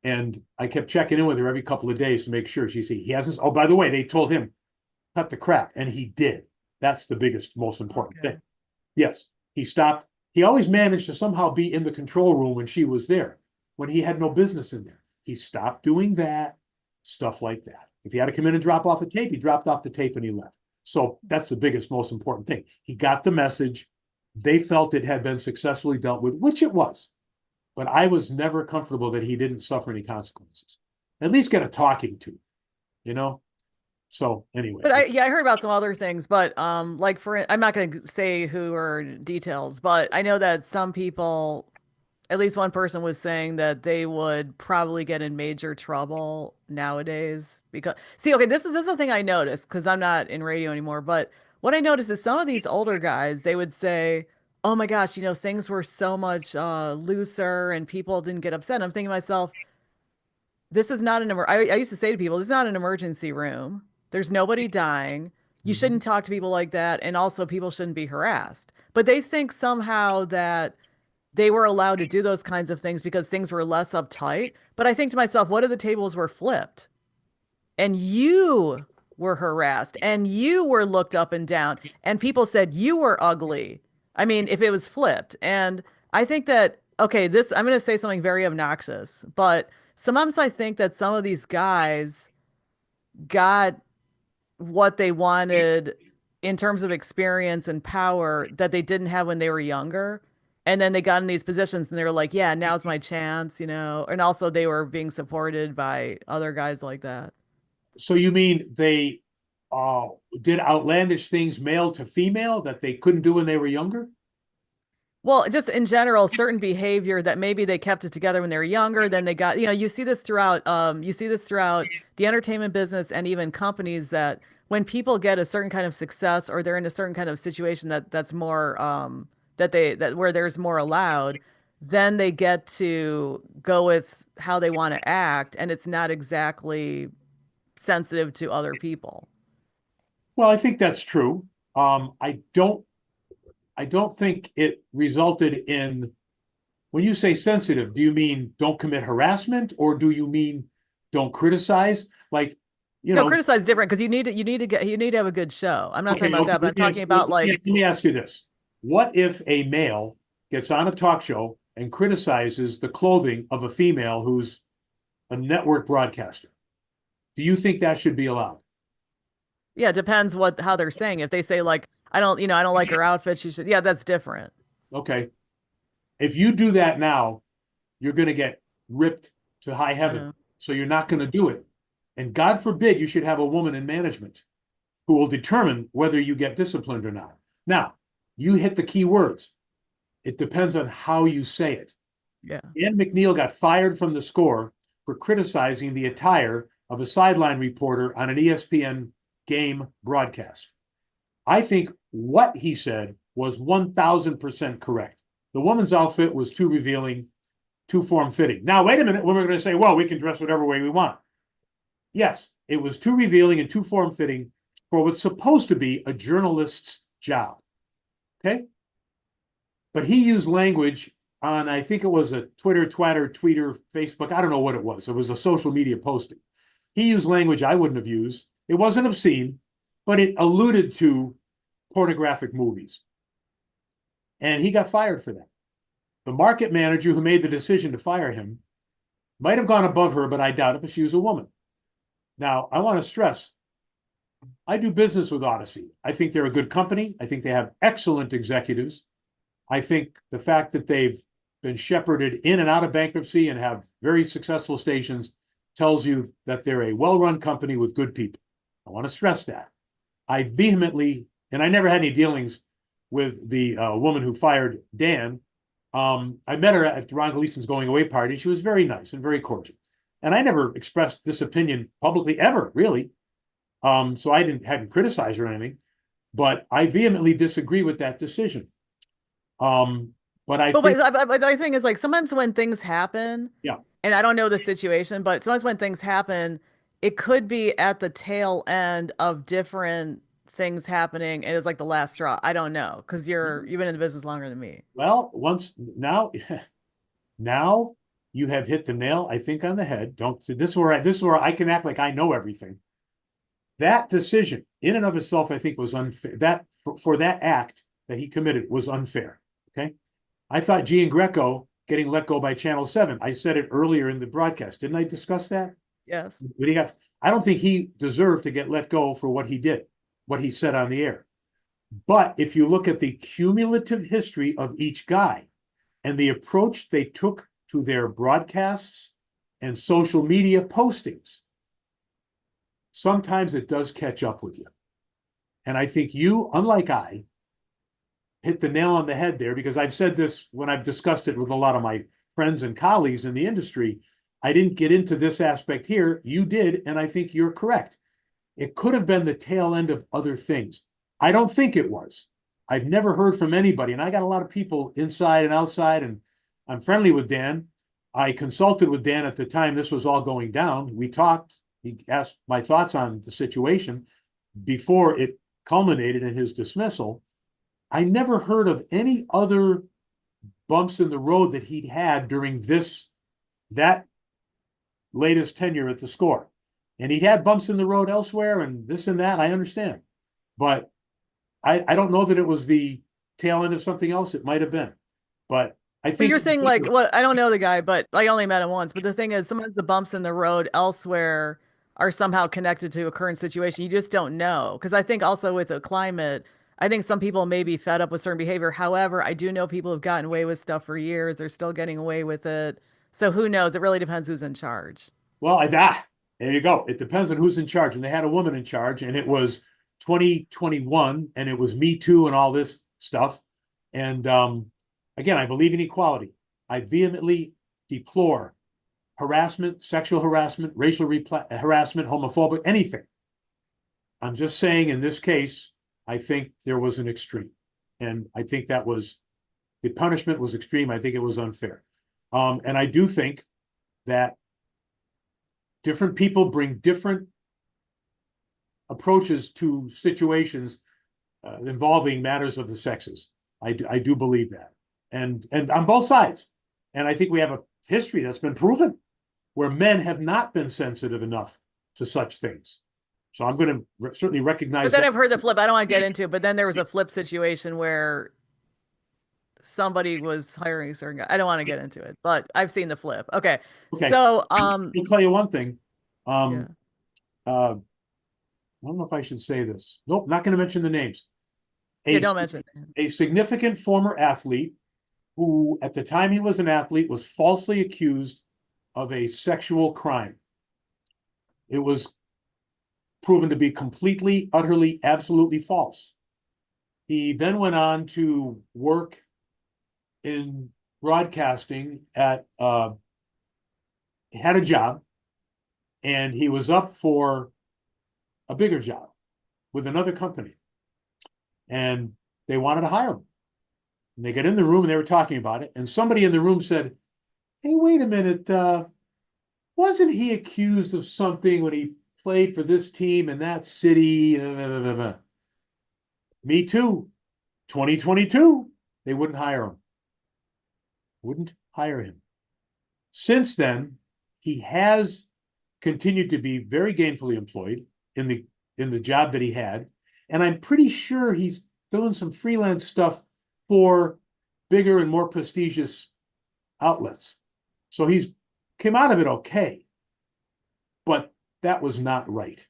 And I kept checking in with her every couple of days to make sure. She said, he hasn't. Oh, by the way, they told him, cut the crap. And he did. That's the biggest, most important thing. Yes, he stopped. He always managed to somehow be in the control room when she was there, when he had no business in there. He stopped doing that, stuff like that. If he had to come in and drop off a tape, he dropped off the tape and he left. So that's the biggest, most important thing. He got the message. They felt it had been successfully dealt with, which it was. But I was never comfortable that he didn't suffer any consequences. At least get a talking to. So anyway. But I heard about some other things, but like I'm not going to say who or details, but I know that some people, at least one person was saying that they would probably get in major trouble nowadays because see, okay, this is the thing I noticed because I'm not in radio anymore, but what I noticed is some of these older guys, they would say, "Oh my gosh, things were so much looser and people didn't get upset." I'm thinking to myself, this is not I used to say to people, this is not an emergency room. There's nobody dying. You Mhm. shouldn't talk to people like that, and also people shouldn't be harassed. But they think somehow that they were allowed to do those kinds of things because things were less uptight. But I think to myself, what if the tables were flipped and you were harassed and you were looked up and down and people said you were ugly? I mean, if it was flipped. And I think that, okay, I'm going to say something very obnoxious, but sometimes I think that some of these guys got what they wanted in terms of experience and power that they didn't have when they were younger. And then they got in these positions and they were like, yeah, now's my chance. And also they were being supported by other guys like that. So you mean they did outlandish things male to female that they couldn't do when they were younger? Well, just in general, certain behavior that maybe they kept it together when they were younger, then they got, you see this throughout, you see this throughout the entertainment business and even companies that when people get a certain kind of success or they're in a certain kind of situation that's more, that where there's more allowed, then they get to go with how they want to act, and it's not exactly sensitive to other people. Well, I think that's true. I don't think it resulted in, when you say sensitive, do you mean don't commit harassment or do you mean don't criticize? Like, you No, know, criticize different because you need to have a good show. I'm not talking okay, about okay, that, but I'm talking about like, let me ask you this. What if a male gets on a talk show and criticizes the clothing of a female who's a network broadcaster? Do you think that should be allowed? yeah, it depends what how they're saying. If they say like, I don't like her outfit, she should, yeah, that's different. Okay. If you do that now, you're going to get ripped to high I heaven. know. So you're not going to do it. And God forbid you should have a woman in management who will determine whether you get disciplined or not. Now, you hit the key words. It depends on how you say it. Yeah. Dan McNeil got fired from the Score for criticizing the attire of a sideline reporter on an ESPN game broadcast. I think what he said was 1000% correct. The woman's outfit was too revealing, too form fitting. Now, wait a minute, when we're going to say, well, we can dress whatever way we want. Yes, it was too revealing and too form fitting for what's supposed to be a journalist's job. Okay. But he used language on, I think it was a Twitter, Twatter, Tweeter, Facebook. I don't know what it was. It was a social media posting. He used language I wouldn't have used. It wasn't obscene, but it alluded to pornographic movies. And he got fired for that. The market manager who made the decision to fire him might have gone above her, but I doubt it, but she was a woman. Now, I want to stress, I do business with Odyssey. I think they're a good company. I think they have excellent executives. I think the fact that they've been shepherded in and out of bankruptcy and have very successful stations tells you that they're a well-run company with good people. I want to stress that. I vehemently, and I never had any dealings with the woman who fired Dan. I met her at Ron Gleason's going away party. She was very nice and very cordial. And I never expressed this opinion publicly ever, really. So I hadn't criticized her or anything, but I vehemently disagree with that decision. Um, but I think, But the thing is like sometimes when things happen, yeah, and I don't know the situation, but sometimes when things happen, it could be at the tail end of different things happening, and it's like the last straw. I don't know because you've been in the business longer than me. well, once now, now you have hit the nail, I think, on the head. Don't this is where I can act like I know everything. That decision, in and of itself, I think was unfair. That for that act that he committed was unfair. Okay, I thought Giangreco getting let go by Channel 7. I said it earlier in the broadcast. Didn't I discuss that? Yes. But I don't think he deserved to get let go for what he did, what he said on the air. But if you look at the cumulative history of each guy and the approach they took to their broadcasts and social media postings, sometimes it does catch up with you. And I think you, unlike I, hit the nail on the head there because I've said this when I've discussed it with a lot of my friends and colleagues in the industry. I didn't get into this aspect here. You did, and I think you're correct. It could have been the tail end of other things. I don't think it was. I've never heard from anybody, and I got a lot of people inside and outside, and I'm friendly with Dan. I consulted with Dan at the time this was all going down. We talked. He asked my thoughts on the situation before it culminated in his dismissal. I never heard of any other bumps in the road that he'd had during that latest tenure at the Score. And he had bumps in the road elsewhere and this and that. I understand. But I don't know that it was the tail end of something else. It might have been. But I But think, you're saying like what I don't know the guy, but I only met him once. But the thing is, sometimes the bumps in the road elsewhere are somehow connected to a current situation. You just don't know. Because I think also with the climate, I think some people may be fed up with certain behavior. However, I do know people have gotten away with stuff for years. They're still getting away with it. So who knows? It really depends who's in charge. well, there you go. It depends on who's in charge. And they had a woman in charge, and it was 2021, and it was Me Too and all this stuff. And Again, I believe in equality. I vehemently deplore harassment, sexual harassment, racial harassment, homophobic, anything. I'm just saying in this case, I think there was an extreme. And I think that was, the punishment was extreme. I think it was unfair. And I do think that different people bring different approaches to situations involving matters of the sexes. I do believe that. And on both sides. And I think we have a history that's been proven where men have not been sensitive enough to such things. So I'm going to certainly recognize But then that. I've heard the flip. I don't want to get into it, but then there was a flip situation where somebody was hiring a certain guy. I don't want to get into it, but I've seen the flip. Okay. Okay. So, I'll tell you one thing. yeah. I don't know if I should say this. Nope, not going to mention the names. Yeah, A, don't mention it. a significant former athlete who, at the time he was an athlete, was falsely accused of a sexual crime. It was proven to be completely, utterly, absolutely false. He then went on to work in broadcasting had a job, and he was up for a bigger job with another company. And they wanted to hire him. And they got in the room and they were talking about it. And somebody in the room said, "Hey, wait a minute. Wasn't he accused of something when he played for this team in that city?" Me too. 2022, they wouldn't hire him. Wouldn't hire him. Since then, he has continued to be very gainfully employed in the job that he had. And I'm pretty sure he's doing some freelance stuff for bigger and more prestigious outlets. So he's came out of it okay. But that was not right.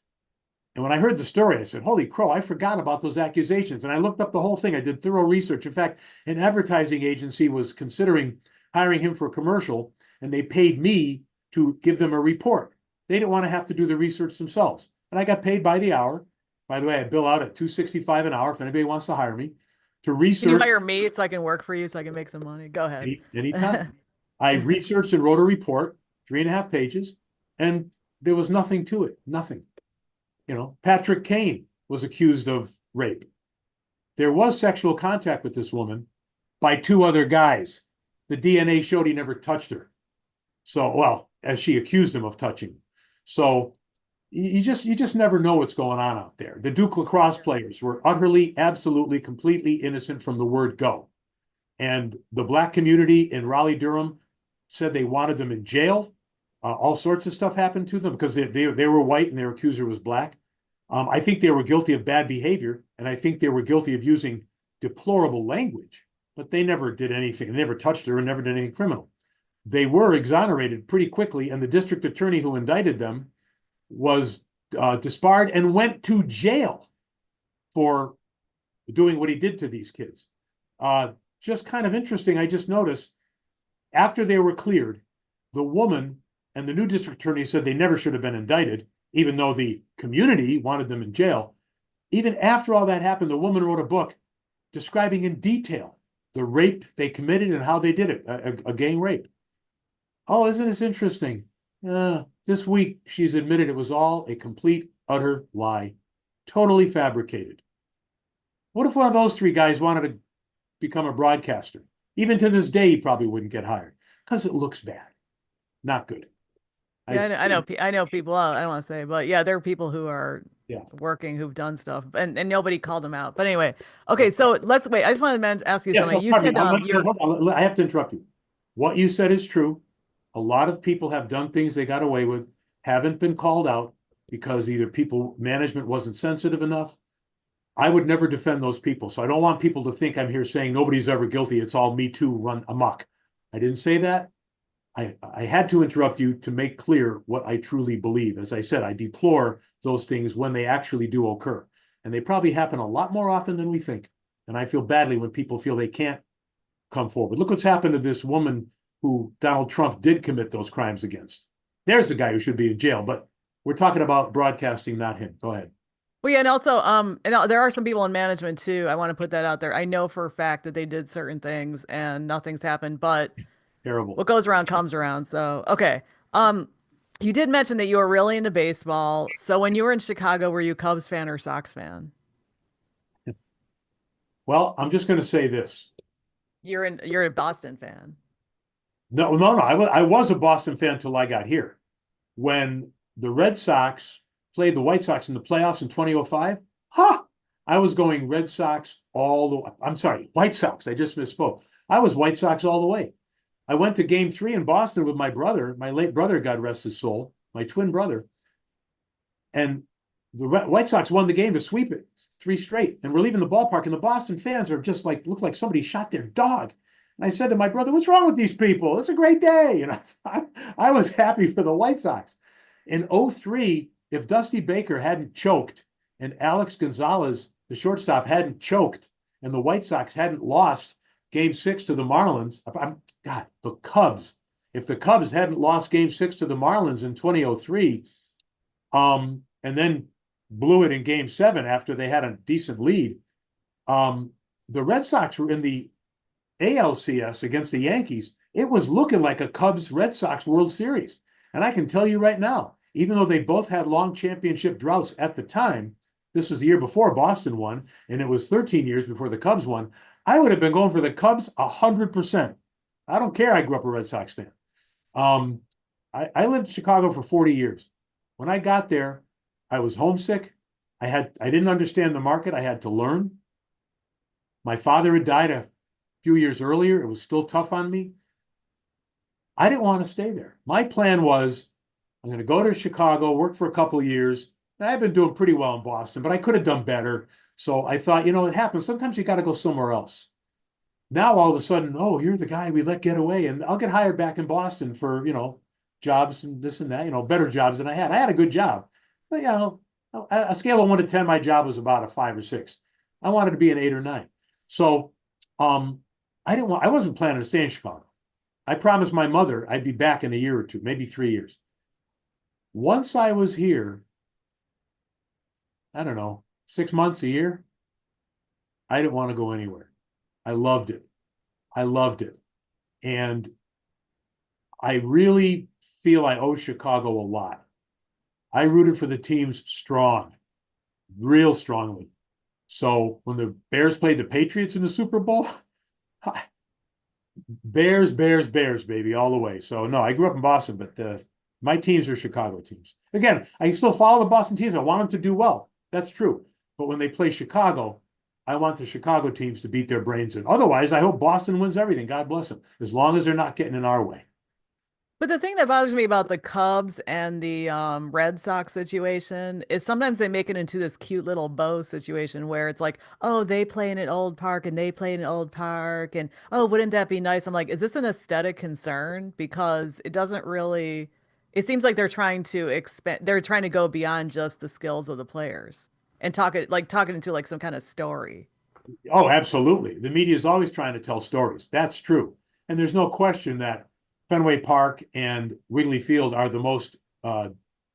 And when I heard the story, I said, "Holy crow, I forgot about those accusations." And I looked up the whole thing. I did thorough research. In fact, an advertising agency was considering hiring him for a commercial, and they paid me to give them a report. They didn't want to have to do the research themselves. And I got paid by the hour. By the way, I bill out at $2.65 an hour if anybody wants to hire me to Can you research hire me so I can work for you so I can make some money? Go ahead. anytime. I researched and wrote a report, 3.5 pages, and there was nothing to it. Nothing. Patrick Kane was accused of rape. There was sexual contact with this woman by 2 other guys. The DNA showed he never touched her. So, well, as she accused him of touching. So you just never know what's going on out there. The Duke lacrosse players were utterly, absolutely, completely innocent from the word go. And the black community in Raleigh-Durham said they wanted them in jail. All sorts of stuff happened to them because they were white and their accuser was black. I think they were guilty of bad behavior, and I think they were guilty of using deplorable language, but they never did anything. They never touched her and never did anything criminal. They were exonerated pretty quickly, and the district attorney who indicted them was disbarred and went to jail for doing what he did to these kids. Just kind of interesting. I just noticed after they were cleared, the woman and the new district attorney said they never should have been indicted, even though the community wanted them in jail. Even after all that happened, the woman wrote a book describing in detail the rape they committed and how they did it, a gang rape. Oh, isn't this interesting? This week, she's admitted it was all a complete, utter lie, totally fabricated. What if one of those 3 guys wanted to become a broadcaster? Even to this day, he probably wouldn't get hired because it looks bad. Not good. Yeah, I know people. I don't want to say, but yeah, there are people who are Yeah. working who've done stuff, and nobody called them out. But anyway, okay, so let's wait. I just wanted to ask you Yeah, something. so You pardon said me. you're Hold on. I have to interrupt you. What you said is true. A lot of people have done things they got away with, haven't been called out because either management wasn't sensitive enough. I would never defend those people. So I don't want people to think I'm here saying nobody's ever guilty. It's all Me Too run amok. I didn't say that. I had to interrupt you to make clear what I truly believe. As I said, I deplore those things when they actually do occur. And they probably happen a lot more often than we think. And I feel badly when people feel they can't come forward. Look what's happened to this woman who Donald Trump did commit those crimes against. There's a guy who should be in jail, but we're talking about broadcasting, not him. Go ahead. Well, yeah, and also, there are some people in management too. I want to put that out there. I know for a fact that they did certain things and nothing's happened, but Terrible. what goes around comes around. So, okay. Um, you did mention that you were really into baseball. So when you were in Chicago, were you Cubs fan or Sox fan? Well, I'm just going to say this. You're a Boston fan. No, no, no. I was a Boston fan until I got here. When the Red Sox played the White Sox in the playoffs in 2005, ha! I was going Red Sox all the way. I'm sorry, White Sox. I just misspoke. I was White Sox all the way. I went to game 3 in Boston with my brother, my late brother, God rest his soul, my twin brother. And the White Sox won the game to sweep it 3 straight. And we're leaving the ballpark, and the Boston fans are just like, look like somebody shot their dog. And I said to my brother, what's wrong with these people? It's a great day. And I was happy for the White Sox. In '03, if Dusty Baker hadn't choked and Alex Gonzalez, the shortstop, hadn't choked and the White Sox hadn't lost game 6 to the Marlins, God, the Cubs, if the Cubs hadn't lost game 6 to the Marlins in 2003, and then blew it in game 7 after they had a decent lead, um, the Red Sox were in the ALCS against the Yankees. It was looking like a Cubs Red Sox World Series. And I can tell you right now, even though they both had long championship droughts at the time, this was the year before Boston won, and it was 13 years before the Cubs won. I would have been going for the Cubs 100%. I don't care. I grew up a Red Sox fan. Um, I lived in Chicago for 40 years. When I got there, I was homesick. I didn't understand the market. I had to learn. My father had died a few years earlier. It was still tough on me. I didn't want to stay there. My plan was I'm going to go to Chicago, work for a couple of years. I've been doing pretty well in Boston, but I could have done better. So I thought, it happens. Sometimes you got to go somewhere else. Now all of a sudden, oh, you're the guy we let get away, and I'll get hired back in Boston for jobs and this and that, better jobs than I had. I had a good job, but a scale of 1 to 10, my job was about a 5 or 6. I wanted to be an 8 or 9. So, I wasn't planning to stay in Chicago. I promised my mother I'd be back in a year or two, maybe 3 years. Once I was here, I don't know, 6 months, a year, I didn't want to go anywhere. I loved it. I loved it. And I really feel I owe Chicago a lot. I rooted for the teams strong, real strongly. So when the Bears played the Patriots in the Super Bowl, Bears, Bears, Bears, baby, all the way. So no, I grew up in Boston, but my teams are Chicago teams. Again, I still follow the Boston teams. I want them to do well. That's true. But when they play Chicago, I want the Chicago teams to beat their brains in. Otherwise, I hope Boston wins everything. God bless them, as long as they're not getting in our way. But the thing that bothers me about the Cubs and the Red Sox situation is sometimes they make it into this cute little bow situation where it's like, oh, they play in an old park and they play in an old park, and oh, wouldn't that be nice? I'm like, is this an aesthetic concern? Because it doesn't really, it seems like they're trying to expand, they're trying to go beyond just the skills of the players and talking into like some kind of story. Oh, absolutely. The media is always trying to tell stories. That's true. And there's no question that Fenway Park and Wrigley Field are the most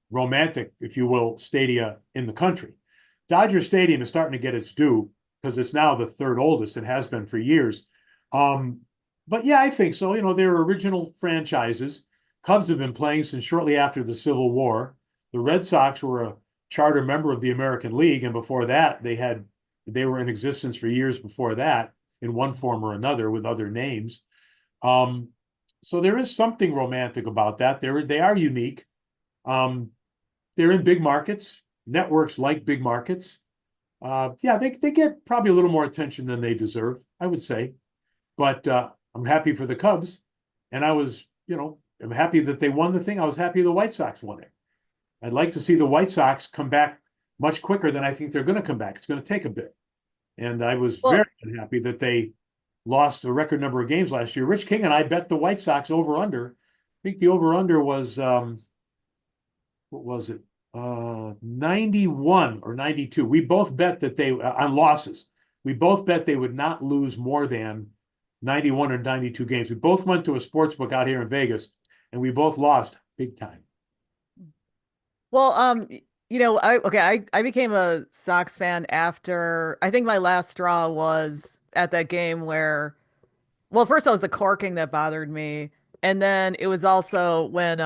romantic, if you will, stadia in the country. Dodger Stadium is starting to get its due because it's now the third oldest. It has been for years. Um, but yeah, I think so. They're original franchises. Cubs have been playing since shortly after the Civil War. The Red Sox were a charter member of the American League, and before that, they were in existence for years before that in one form or another with other names. Um, so there is something romantic about that. They are unique. Um, they're in big markets. Networks like big markets. Yeah, they get probably a little more attention than they deserve, I would say. But I'm happy for the Cubs, and I'm happy that they won the thing. I was happy the White Sox won it. I'd like to see the White Sox come back much quicker than I think they're going to come back. It's going to take a bit. And I was very Well, unhappy that they lost a record number of games last year. Rich King and I bet the White Sox over under. I think the over under was what was it? 91 or 92. We both bet that they on losses. We both bet they would not lose more than 91 or 92 games. We both went to a sports book out here in Vegas, and we both lost big time. well, I became a Sox fan after I think my last straw was at that game where, well, first it was the corking that bothered me, and then it was also when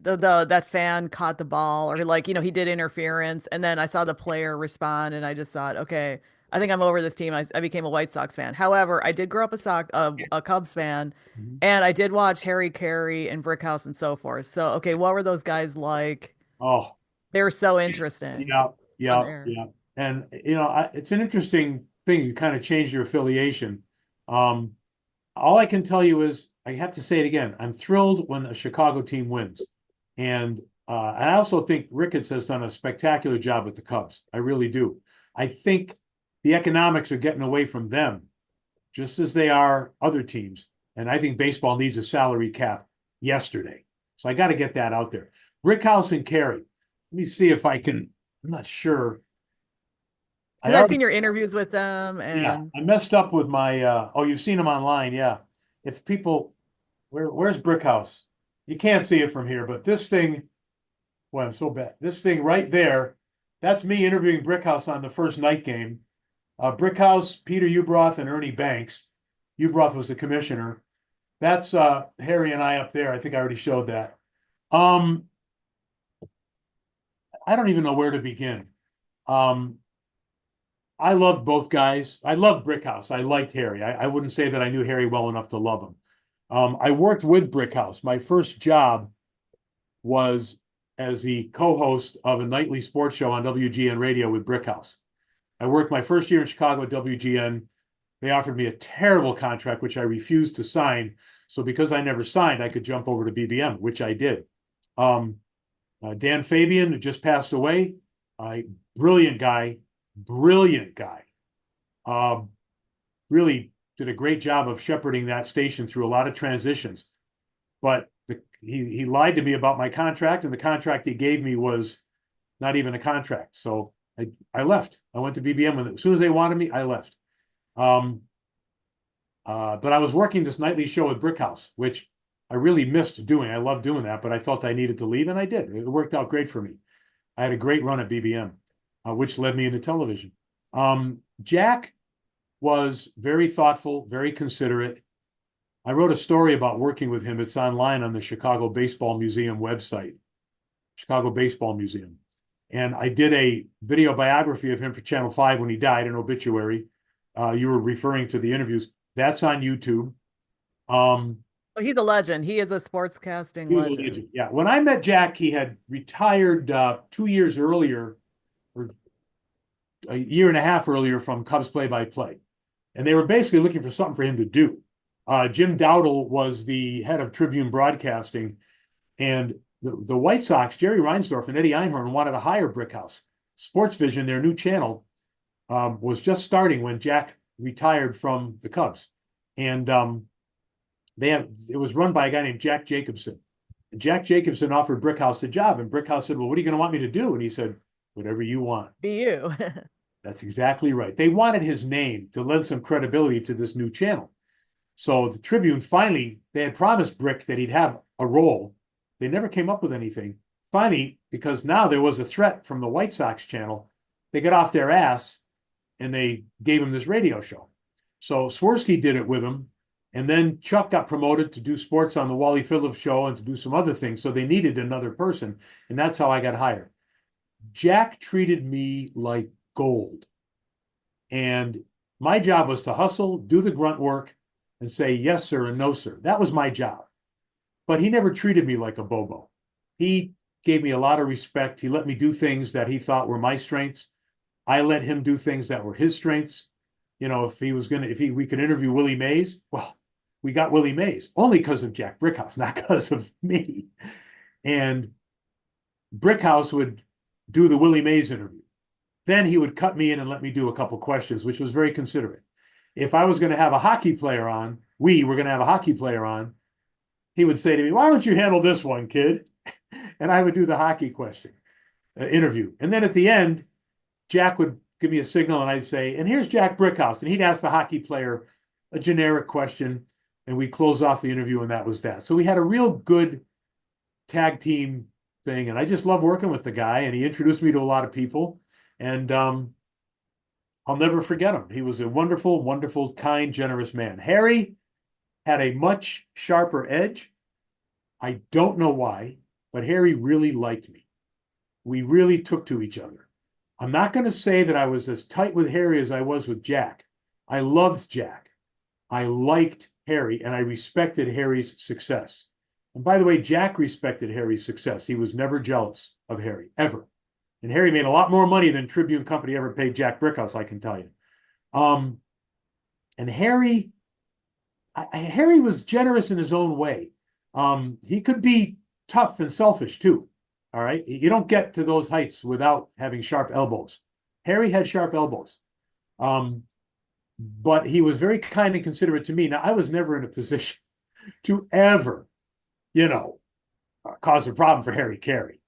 the that fan caught the ball or like he did interference, and then I saw the player respond, and I just thought, okay, I think I'm over this team. I became a White Sox fan. However, I did grow up a Cubs fan, Mhm. and I did watch Harry Carey and Brickhouse and so forth. So okay, what were those guys like? Oh, They were so interesting yeah, on yeah, there. yeah. And it's an interesting thing. You kind of change your affiliation. Um, all I can tell you is I have to say it again. I'm thrilled when a Chicago team wins, and I also think Ricketts has done a spectacular job with the Cubs. I really do. I think the economics are getting away from them, just as they are other teams. And I think baseball needs a salary cap yesterday. So I got to get that out there. Brickhouse and Carey. Let me see if I can. I'm not sure. I Because I've already, seen your interviews with them, yeah, and I messed up with my. Oh, you've seen them online, yeah. If people, where's Brickhouse? You can't see it from here, but this thing. Boy, I'm so bad. This thing right there. That's me interviewing Brickhouse on the first night game. Brickhouse, Peter Ubroth, and Ernie Banks. Ubroth was the commissioner. That's Harry and I up there. I think I already showed that. Um, I don't even know where to begin. Um, I loved both guys. I loved Brickhouse. I liked Harry. I wouldn't say that I knew Harry well enough to love him. I worked with Brickhouse. My first job was as the co-host of a nightly sports show on WGN radio with Brickhouse. I worked my first year in Chicago at WGN. They offered me a terrible contract, which I refused to sign. So because I never signed, I could jump over to BBM, which I did. Um, Dan Fabian, who just passed away, uh, brilliant guy, brilliant guy. Um, really did a great job of shepherding that station through a lot of transitions. But he lied to me about my contract, and the contract he gave me was not even a contract. So I left. I went to BBM as soon as they wanted me. I left. Um, but I was working this nightly show with Brickhouse, which I really missed doing. I loved doing that, but I felt I needed to leave, and I did. It worked out great for me. I had a great run at BBM, which led me into television. Jack was very thoughtful, very considerate. I wrote a story about working with him. It's online on the Chicago Baseball Museum website, Chicago Baseball Museum. And I did a video biography of him for Channel 5 when he died, an obituary. You were referring to the interviews. That's on YouTube. Um, oh, he's a legend. He is a sportscasting he was a legend. legend. Yeah. When I met Jack, he had retired 2 years earlier, or a year and a half earlier from Cubs play-by-play. And they were basically looking for something for him to do. Jim Dowdle was the head of Tribune Broadcasting, and the White Sox, Jerry Reinsdorf and Eddie Einhorn wanted to hire Brickhouse. Sports Vision, their new channel, was just starting when Jack retired from the Cubs. And it was run by a guy named Jack Jacobson. And Jack Jacobson offered Brickhouse the job, and Brickhouse said, "Well, what are you going to want me to do?" And he said, "Whatever you want." Be you. That's exactly right. They wanted his name to lend some credibility to this new channel. So the Tribune finally, they had promised Brick that he'd have a role. They never came up with anything. Finally, because now there was a threat from the White Sox channel, they got off their ass and they gave him this radio show. So Swirsky did it with him. And then Chuck got promoted to do sports on the Wally Phillips show and to do some other things. So they needed another person. And that's how I got hired. Jack treated me like gold. And my job was to hustle, do the grunt work, and say yes, sir, and no, sir. That was my job. But he never treated me like a bobo. He gave me a lot of respect. He let me do things that he thought were my strengths. I let him do things that were his strengths. We could interview Willie Mays, well, we got Willie Mays only because of Jack Brickhouse, not because of me. And Brickhouse would do the Willie Mays interview. Then he would cut me in and let me do a couple questions, which was very considerate. If I was going to have a hockey player on, we were going to have a hockey player on, he would say to me, "Why don't you handle this one, kid?" And I would do the hockey question interview. And then at the end, Jack would give me a signal and I'd say, "And here's Jack Brickhouse." And he'd ask the hockey player a generic question and we'd close off the interview, and that was that. So we had a real good tag team thing. And I just love working with the guy. And he introduced me to a lot of people. And I'll never forget him. He was a wonderful, wonderful, kind, generous man. Harry had a much sharper edge. I don't know why, but Harry really liked me. We really took to each other. I'm not going to say that I was as tight with Harry as I was with Jack. I loved Jack. I liked Harry and I respected Harry's success. And by the way, Jack respected Harry's success. He was never jealous of Harry, ever. And Harry made a lot more money than Tribune Company ever paid Jack Brickhouse, I can tell you. Um, and Harry was generous in his own way. He could be tough and selfish too. All right. You don't get to those heights without having sharp elbows. Harry had sharp elbows. But he was very kind and considerate to me. Now, I was never in a position to ever, you know, cause a problem for Harry Carey.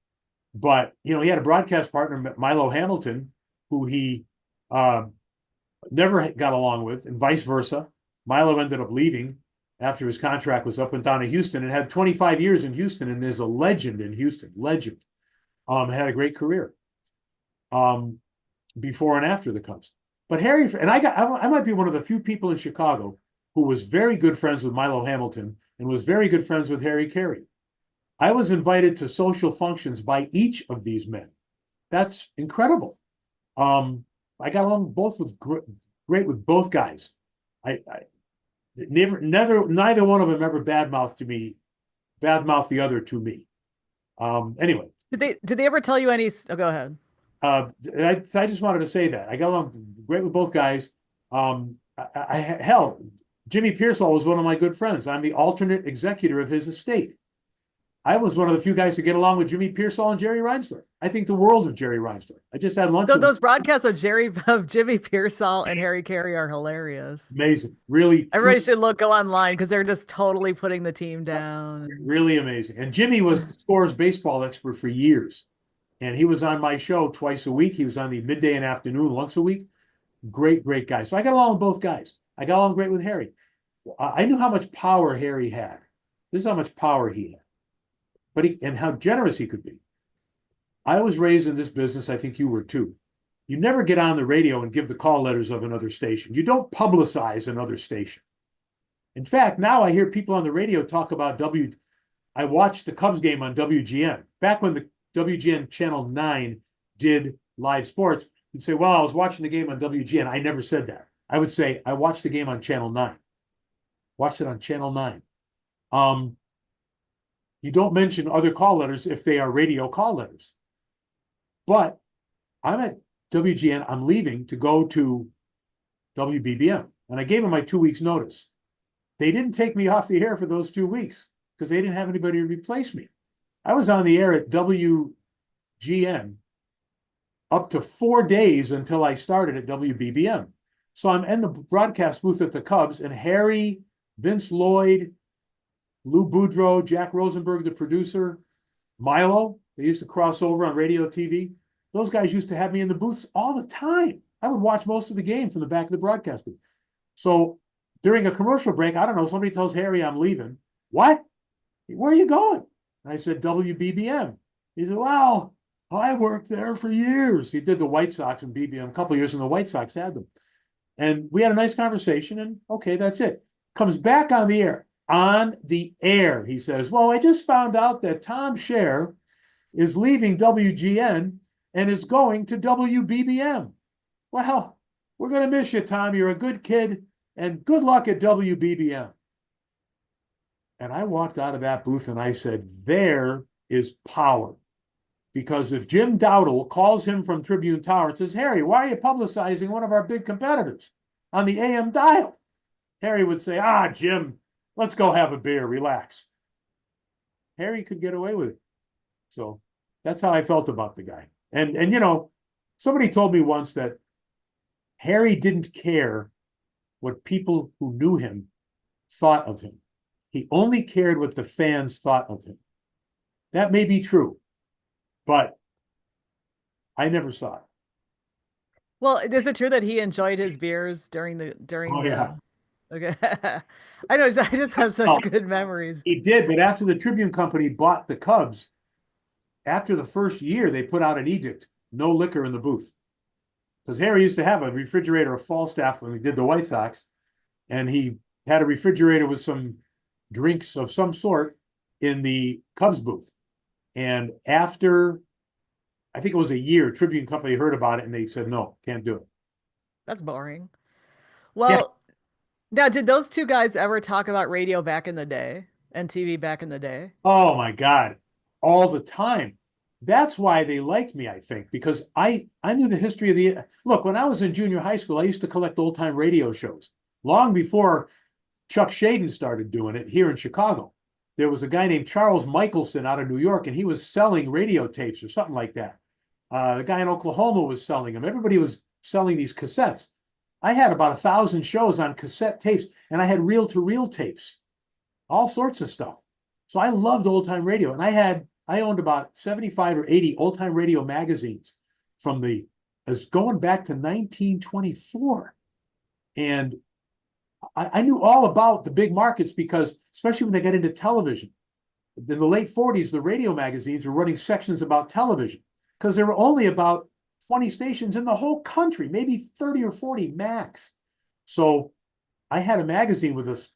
But, you know, he had a broadcast partner, Milo Hamilton, who he never got along with, and vice versa. Milo ended up leaving after his contract was up, went down to Houston and had 25 years in Houston and is a legend in Houston, legend. Had a great career before and after the Cubs. But Harry, and I might be one of the few people in Chicago who was very good friends with Milo Hamilton and was very good friends with Harry Carey. I was invited to social functions by each of these men. That's incredible. I got along great with both guys. I neither one of them ever badmouthed the other to me. Anyway, did they ever tell you any? Oh, go ahead. I just wanted to say that I got along great with both guys. Hell, Jimmy Pearsall was one of my good friends. I'm the alternate executor of his estate. I was one of the few guys to get along with Jimmy Pearsall and Jerry Reinsdorf. I think the world of Jerry Reinsdorf. I just had lunch with him. Those broadcasts of Jimmy Pearsall and Harry Carey are hilarious. Amazing, really, Everybody truly, should go online because they're just totally putting the team down. really amazing. And Jimmy was the Score's baseball expert for years, and he was on my show twice a week. He was on the midday and afternoon once a week. Great, great guy. So I got along with both guys. I got along great with Harry. I knew how much power Harry had. This is how much power he had, and how generous he could be. I was raised in this business. I think you were too. You never get on the radio and give the call letters of another station. You don't publicize another station. In fact, now I hear people on the radio talk about I watched the Cubs game on WGN. Back when the WGN Channel 9 did live sports, you'd say, well, I was watching the game on WGN. I never said that. I would say, I watched the game on Channel 9. Watched it on Channel 9. You don't mention other call letters if they are radio call letters. But I'm at WGN. I'm leaving to go to WBBM. And I gave them my 2 weeks notice. They didn't take me off the air for those 2 weeks because they didn't have anybody to replace me. I was on the air at WGN up to 4 days until I started at WBBM. So I'm in the broadcast booth at the Cubs, and Harry, Vince Lloyd, Lou Boudreau, Jack Rosenberg, the producer, Milo, they used to cross over on radio, TV. Those guys used to have me in the booths all the time. I would watch most of the game from the back of the broadcast booth. So during a commercial break, I don't know, somebody tells Harry I'm leaving. What? Where are you going? And I said, WBBM. He said, well, I worked there for years. He did the White Sox and BBM a couple of years, and the White Sox had them. And we had a nice conversation, and okay, that's it. Comes back on the air. On the air, he says, well, I just found out that Tom Shaer is leaving WGN and is going to WBBM. Well, we're going to miss you, Tom. You're a good kid, and good luck at WBBM. And I walked out of that booth and I said, there is power. Because if Jim Dowdle calls him from Tribune Tower and says, Harry, why are you publicizing one of our big competitors on the AM dial? Harry would say, Jim, let's go have a beer, relax. Harry could get away with it. So that's how I felt about the guy. And you know, somebody told me once that Harry didn't care what people who knew him thought of him. He only cared what the fans thought of him. That may be true, but I never saw it. Well, is it true that he enjoyed his beers Oh, yeah. Okay. I know, I just have such Oh, good memories. he did, but after the Tribune Company bought the Cubs, after the first year, they put out an edict, no liquor in the booth. Because Harry used to have a refrigerator of Falstaff when he did the White Sox, and he had a refrigerator with some drinks of some sort in the Cubs booth. And after, I think it was a year, Tribune Company heard about it and they said, no, can't do it. That's boring. Yeah. Well, now, did those two guys ever talk about radio back in the day and TV back in the day? Oh my God. All the time. That's why they liked me, I think, because I knew the history of the look, when I was in junior high school, I used to collect old time radio shows long before Chuck Shaden started doing it here in Chicago. There was a guy named Charles Michelson out of New York, and he was selling radio tapes or something like that. The guy in Oklahoma was selling them. Everybody was selling these cassettes. I had about 1,000 shows on cassette tapes, and I had reel-to-reel tapes, all sorts of stuff. So I loved old-time radio, and I owned about 75 or 80 old-time radio magazines from as going back to 1924. And I knew all about the big markets because, especially when they got into television, in the late 40s, the radio magazines were running sections about television because there were only about 20 stations in the whole country, maybe 30 or 40 max. So I had a magazine with a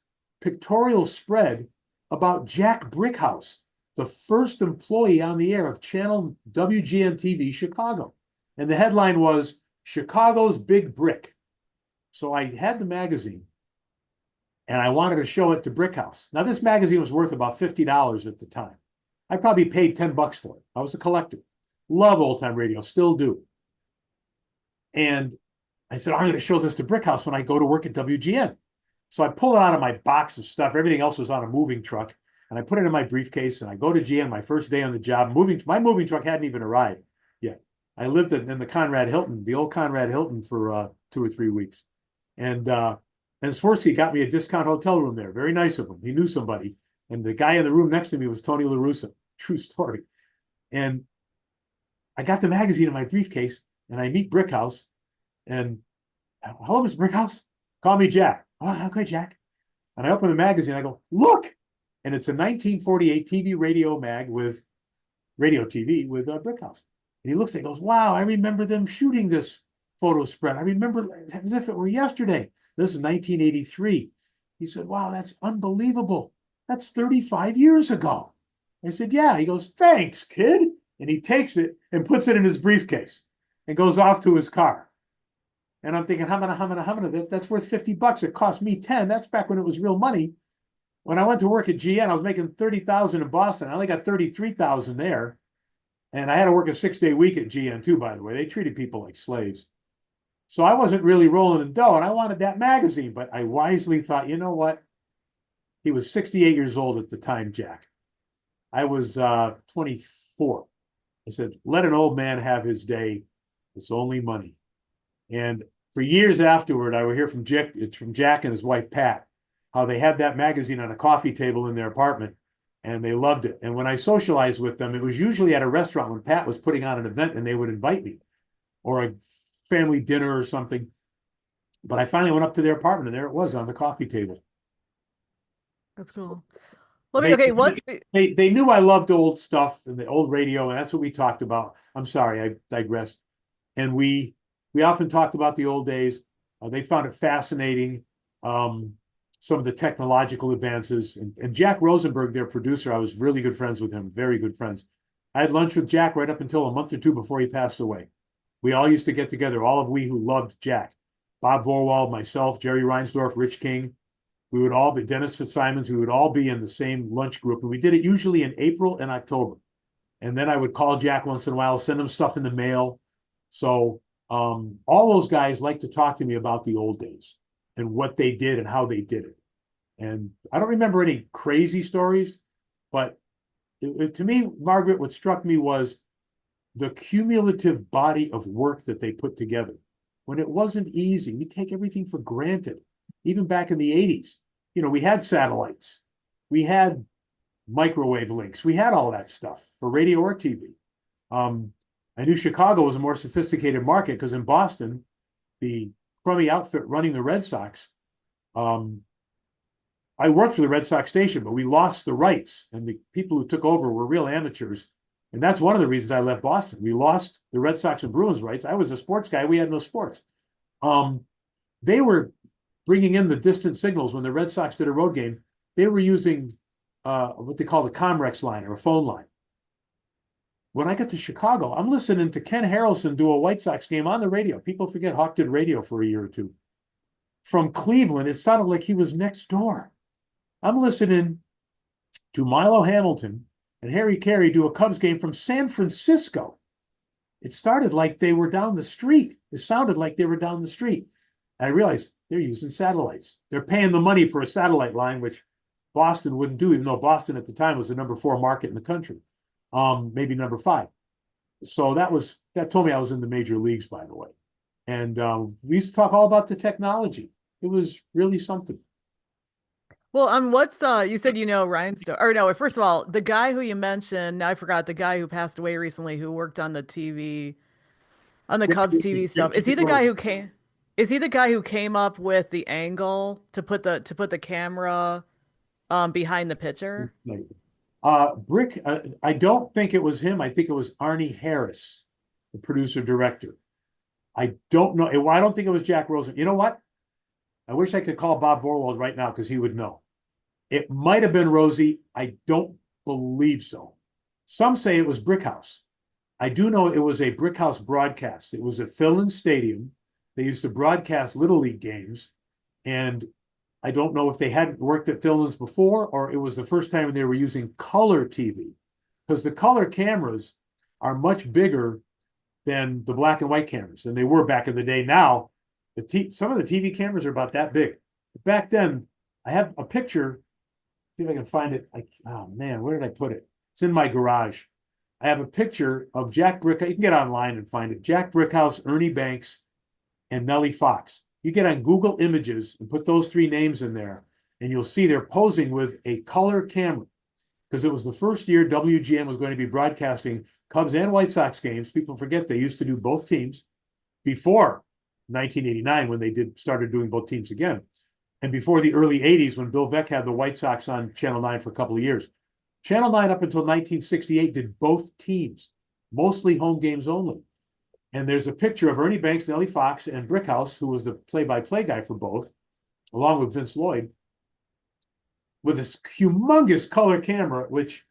pictorial spread about Jack Brickhouse, the first employee on the air of channel WGN-TV Chicago. And the headline was Chicago's Big Brick. So I had the magazine and I wanted to show it to Brickhouse. Now, this magazine was worth about $50 at the time. I probably paid $10 for it. I was a collector. Love old-time radio, still do. And I said, I'm going to show this to Brickhouse when I go to work at WGN. So I pull it out of my box of stuff. Everything else was on a moving truck. And I put it in my briefcase and I go to GN my first day on the job. My moving truck hadn't even arrived yet. I lived in the Conrad Hilton, the old Conrad Hilton for 2 or 3 weeks. And Swirsky got me a discount hotel room there. Very nice of him. He knew somebody. And the guy in the room next to me was Tony La Russa. True story. And I got the magazine in my briefcase and I meet Brickhouse. And hello, Mr. Brickhouse. Call me Jack. Oh, okay, Jack. And I open the magazine. I go, look. And it's a 1948 TV radio mag with radio TV with Brickhouse. And he looks and goes, wow, I remember them shooting this photo spread. I remember as if it were yesterday. This is 1983. He said, wow, that's unbelievable. That's 35 years ago. I said, yeah. He goes, thanks, kid. And he takes it and puts it in his briefcase and goes off to his car. And I'm thinking, that's worth $50. It cost me 10. That's back when it was real money. When I went to work at GN, I was making 30,000 in Boston. I only got 33,000 there. And I had to work a 6-day week at GN too, by the way. They treated people like slaves. So I wasn't really rolling in dough, and I wanted that magazine. But I wisely thought, you know what? He was 68 years old at the time, Jack. I was 24. I said, let an old man have his day. It's only money. And for years afterward, I would hear from Jack and his wife, Pat, how they had that magazine on a coffee table in their apartment, and they loved it. And when I socialized with them, it was usually at a restaurant when Pat was putting on an event, and they would invite me, or a family dinner or something. But I finally went up to their apartment, and there it was on the coffee table. That's cool. They What's the they knew I loved old stuff and the old radio, and that's what we talked about. I'm sorry, I digressed. And we often talked about the old days. They found it fascinating, some of the technological advances. And Jack Rosenberg, their producer, I was really good friends with him, very good friends. I had lunch with Jack right up until a month or two before he passed away. We all used to get together, all of we who loved Jack. Bob Vorwald, myself, Jerry Reinsdorf, Rich King. We would all be, Dennis Fitzsimons, we would all be in the same lunch group. And we did it usually in April and October. And then I would call Jack once in a while, send him stuff in the mail. So all those guys like to talk to me about the old days and what they did and how they did it. And I don't remember any crazy stories, but to me, Margaret, what struck me was the cumulative body of work that they put together. When it wasn't easy, we take everything for granted. Even back in the 80s, we had satellites, we had microwave links, we had all that stuff for radio or TV. I knew Chicago was a more sophisticated market because in Boston, the crummy outfit running the Red Sox, I worked for the Red Sox station, but we lost the rights, and the people who took over were real amateurs. And that's one of the reasons I left Boston. We lost the Red Sox and Bruins rights. I was a sports guy. We had no sports. Um, they were bringing in the distant signals when the Red Sox did a road game. They were using what they call the Comrex line or a phone line. When I got to Chicago, I'm listening to Ken Harrelson do a White Sox game on the radio. People forget Hawk did radio for a year or two. From Cleveland, it sounded like he was next door. I'm listening to Milo Hamilton and Harry Carey do a Cubs game from San Francisco. It started like they were down the street. It sounded like they were down the street. And I realized they're using satellites. They're paying the money for a satellite line, which Boston wouldn't do, even though Boston at the time was the #4 market in the country, maybe #5. So that told me I was in the major leagues, by the way. And we used to talk all about the technology. It was really something. Well, what's you said Ryan Stone, or no, first of all, the guy who you mentioned, now I forgot the guy who passed away recently who worked on the TV, on the Cubs TV stuff. Is he the guy who came up with the angle to put the camera behind the pitcher? I don't think it was him. I think it was Arnie Harris, the producer director. I don't know. I don't think it was Jack Rosen. You know what? I wish I could call Bob Vorwald right now because he would know. It might have been Rosie. I don't believe so. Some say it was Brickhouse. I do know it was a Brickhouse broadcast. It was at Phillips Stadium. They used to broadcast Little League games. And I don't know if they hadn't worked at Phillips before or it was the first time they were using color TV because the color cameras are much bigger than the black and white cameras than they were back in the day. Now, some of the TV cameras are about that big. Back then, I have a picture. See if I can find it. Oh man, where did I put it? It's in my garage. I have a picture of Jack Brickhouse. You can get online and find it. Jack Brickhouse, Ernie Banks, and Nellie Fox. You get on Google Images and put those 3 names in there, and you'll see they're posing with a color camera because it was the first year WGN was going to be broadcasting Cubs and White Sox games. People forget they used to do both teams before 1989 when they started doing both teams again. And before the early 80s when Bill Veeck had the White Sox on Channel 9 for a couple of years. Channel 9 up until 1968 did both teams, mostly home games only. And there's a picture of Ernie Banks, Nellie Fox, and Brickhouse, who was the play-by-play guy for both, along with Vince Lloyd, with this humongous color camera, which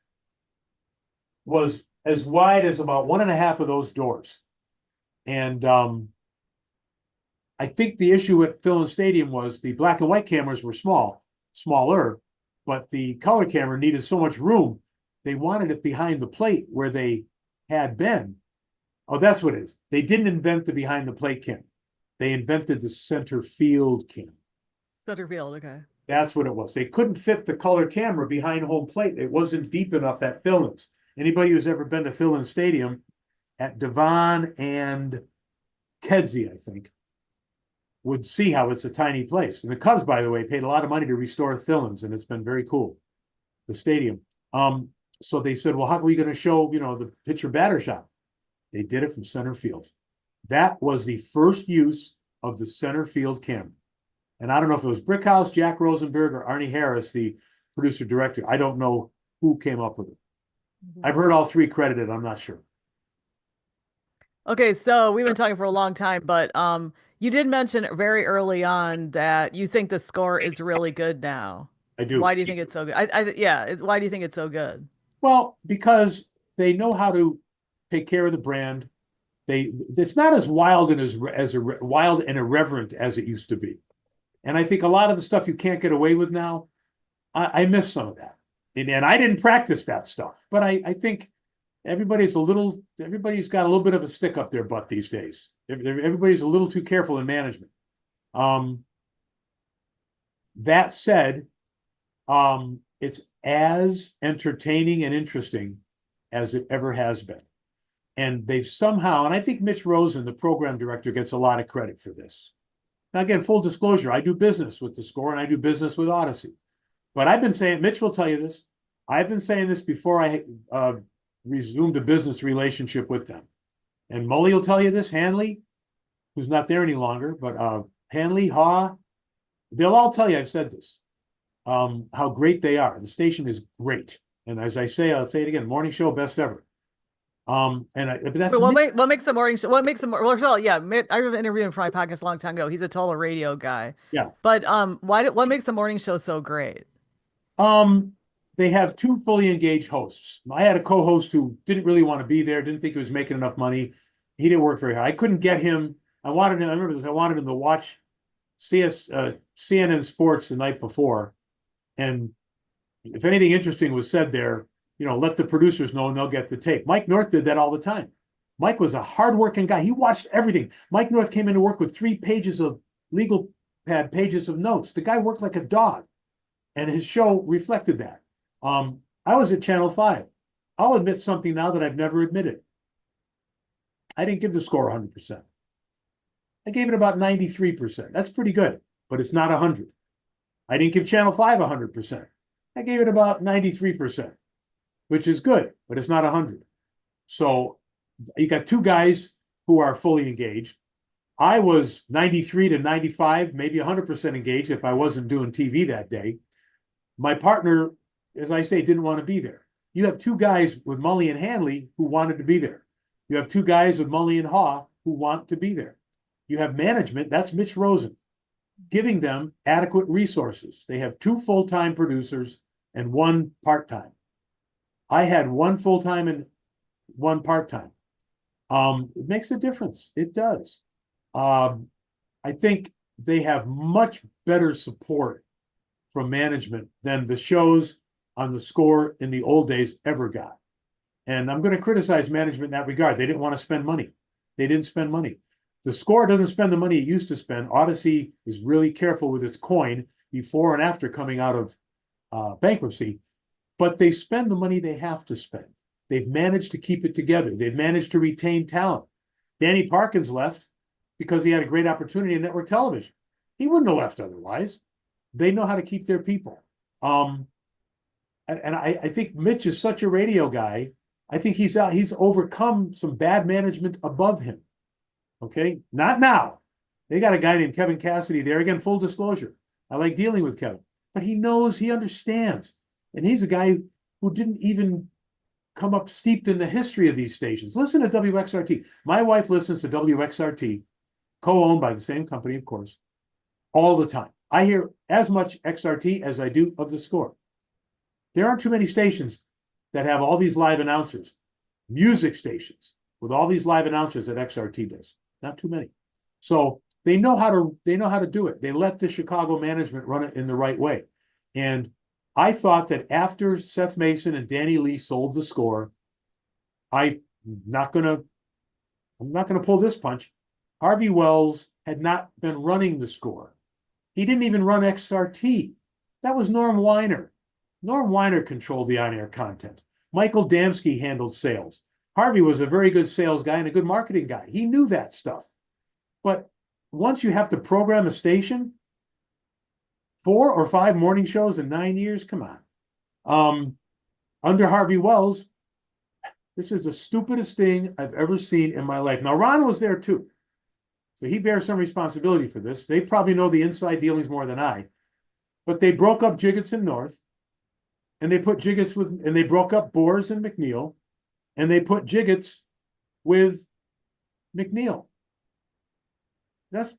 was as wide as about 1.5 of those doors. And I think the issue at Phillips Stadium was the black and white cameras were smaller, but the color camera needed so much room. They wanted it behind the plate where they had been. Oh, that's what it is. They didn't invent the behind the plate cam. They invented the center field cam. Center field, okay. That's what it was. They couldn't fit the color camera behind home plate. It wasn't deep enough at Phillips. Anybody who's ever been to Phillips Stadium at Devon and Kedzie, I think, would see how it's a tiny place. And the Cubs, by the way, paid a lot of money to restore Phillips, and it's been very cool, the stadium. So they said, well, how are we going to show, the pitcher batter shot? They did it from center field. That was the first use of the center field camera. And I don't know if it was Brickhouse, Jack Rosenberg, or Arnie Harris, the producer director. I don't know who came up with it. I've heard all 3 credited. I'm not sure. Okay, so we've been talking for a long time, but you did mention very early on that you think the score is really good now. I do. Why do you think it's so good? Why do you think it's so good? Well, because they know how to take care of the brand. It's not as wild and as wild and irreverent as it used to be. And I think a lot of the stuff you can't get away with now, I miss some of that. And I didn't practice that stuff, but I think everybody's got a little bit of a stick up their butt these days. Everybody's a little too careful in management. That said, it's as entertaining and interesting as it ever has been. And they've somehow, and I think Mitch Rosen, the program director, gets a lot of credit for this. Now, again, full disclosure, I do business with the Score and I do business with Odyssey. But I've been saying, Mitch will tell you this, I've been saying this before I resumed a business relationship with them. And Mully will tell you this, Hanley, who's not there any longer, but Hanley, Haw, they'll all tell you I've said this, how great they are. The station is great. And as I say, I'll say it again, morning show, best ever. But that's But what makes a morning show? What makes a well, first of all, yeah, I remember interviewing him for my podcast a long time ago. He's a total radio guy. yeah. But what makes the morning show so great? Um, they have two fully engaged hosts. I had a co-host who didn't really want to be there, didn't think he was making enough money. He didn't work very hard. I couldn't get him. I wanted him. I remember this. I wanted him to watch CNN Sports the night before, and if anything interesting was said there, let the producers know and they'll get the tape. Mike North did that all the time. Mike was a hardworking guy. He watched everything. Mike North came into work with 3 pages of legal pad pages of notes. The guy worked like a dog, and his show reflected that. I was at Channel 5. I'll admit something now that I've never admitted. I didn't give the score 100%. I gave it about 93%. That's pretty good, but it's not 100. I didn't give Channel 5 100%. I gave it about 93%, which is good, but it's not 100. So you got two guys who are fully engaged. I was 93 to 95, maybe 100% engaged if I wasn't doing TV that day. My partner, as I say, didn't want to be there. You have two guys with Mully and Hanley who wanted to be there. You have two guys with Mully and Haw who want to be there. You have management, that's Mitch Rosen, giving them adequate resources. They have 2 full-time producers and 1 part-time. I had 1 full-time and 1 part-time. It makes a difference. It does. I think they have much better support from management than the shows on the Score in the old days ever got. And I'm going to criticize management in that regard. They didn't want to spend money. They didn't spend money. The Score doesn't spend the money it used to spend. Odyssey is really careful with its coin before and after coming out of bankruptcy, but they spend the money they have to spend. They've managed to keep it together. They've managed to retain talent. Danny Parkins left because he had a great opportunity in network television. He wouldn't have left otherwise. They know how to keep their people. And I think Mitch is such a radio guy. I think he's overcome some bad management above him. Okay, not now. They got a guy named Kevin Cassidy there. Again, full disclosure. I like dealing with Kevin, but he knows, he understands. And he's a guy who didn't even come up steeped in the history of these stations. Listen to WXRT. My wife listens to WXRT, co-owned by the same company, of course, all the time. I hear as much XRT as I do of the Score. There aren't too many stations that have all these live announcers, music stations with all these live announcers that XRT does. Not too many. So they know how to do it. They let the Chicago management run it in the right way. And I thought that after Seth Mason and Danny Lee sold the Score, I'm not gonna pull this punch. Harvey Wells had not been running the Score. He didn't even run XRT. That was Norm Weiner. Norm Weiner controlled the on-air content. Michael Damsky handled sales. Harvey was a very good sales guy and a good marketing guy. He knew that stuff. But once you have to program a station, 4 or 5 morning shows in 9 years, come on. Under Harvey Wells, this is the stupidest thing I've ever seen in my life. Now, Ron was there too. So he bears some responsibility for this. They probably know the inside dealings more than I. But they broke up Jiggets and North, and they put Jiggets and they broke up Boers and McNeil, and they put Jiggets with McNeil. Let's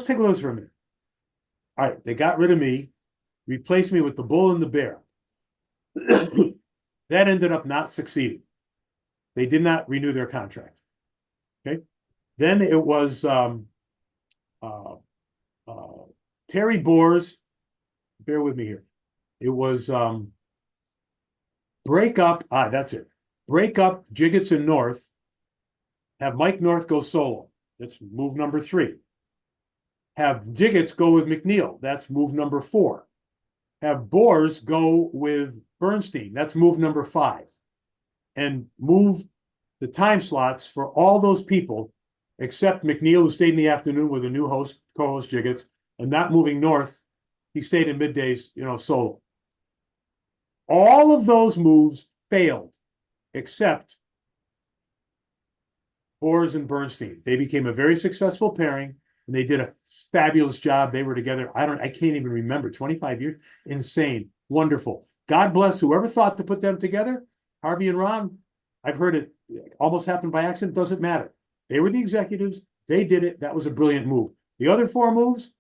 take a look for a minute. All right, they got rid of me, replaced me with the Bull and the Bear. That ended up not succeeding. They did not renew their contract. Okay. Then it was Terry Boers. Bear with me here. It was break up. That's it. Break up Jiggets and North. Have Mike North go solo. That's move number 3. Have Jiggets go with McNeil. That's move number 4. Have Boers go with Bernstein. That's move number 5. And move the time slots for all those people, except McNeil, who stayed in the afternoon with a new host, co-host Jiggets, and not moving north. He stayed in middays, solo. All of those moves failed, except Boers and Bernstein. They became a very successful pairing, and they did a fabulous job. They were together. I can't even remember, 25 years. Insane. Wonderful. God bless whoever thought to put them together. Harvey and Ron, I've heard it almost happened by accident, doesn't matter. They were the executives. They did it. That was a brilliant move. The other four moves,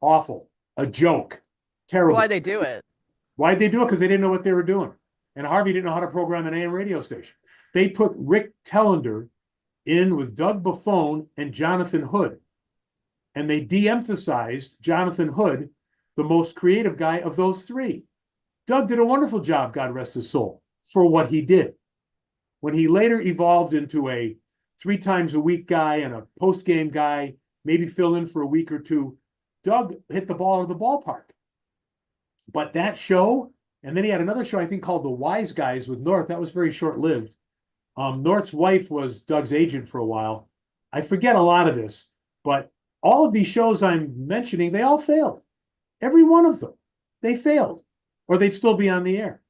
awful, a joke, So why terrible. they do it? Why'd they do it? Because they didn't know what they were doing. And Harvey didn't know how to program an AM radio station. They put Rick Tellender in with Doug Buffone and Jonathan Hood. And they de-emphasized Jonathan Hood, the most creative guy of those three. Doug did a wonderful job, God rest his soul, for what he did. When he later evolved into a 3 times a week guy and a post-game guy, maybe fill in for a week or two, Doug hit the ball out of the ballpark. But that show, and then he had another show, I think, called The Wise Guys with North. That was very short-lived. North's wife was Doug's agent for a while. I forget a lot of this, but all of these shows I'm mentioning, they all failed. Every one of them. They failed, or they'd still be on the air.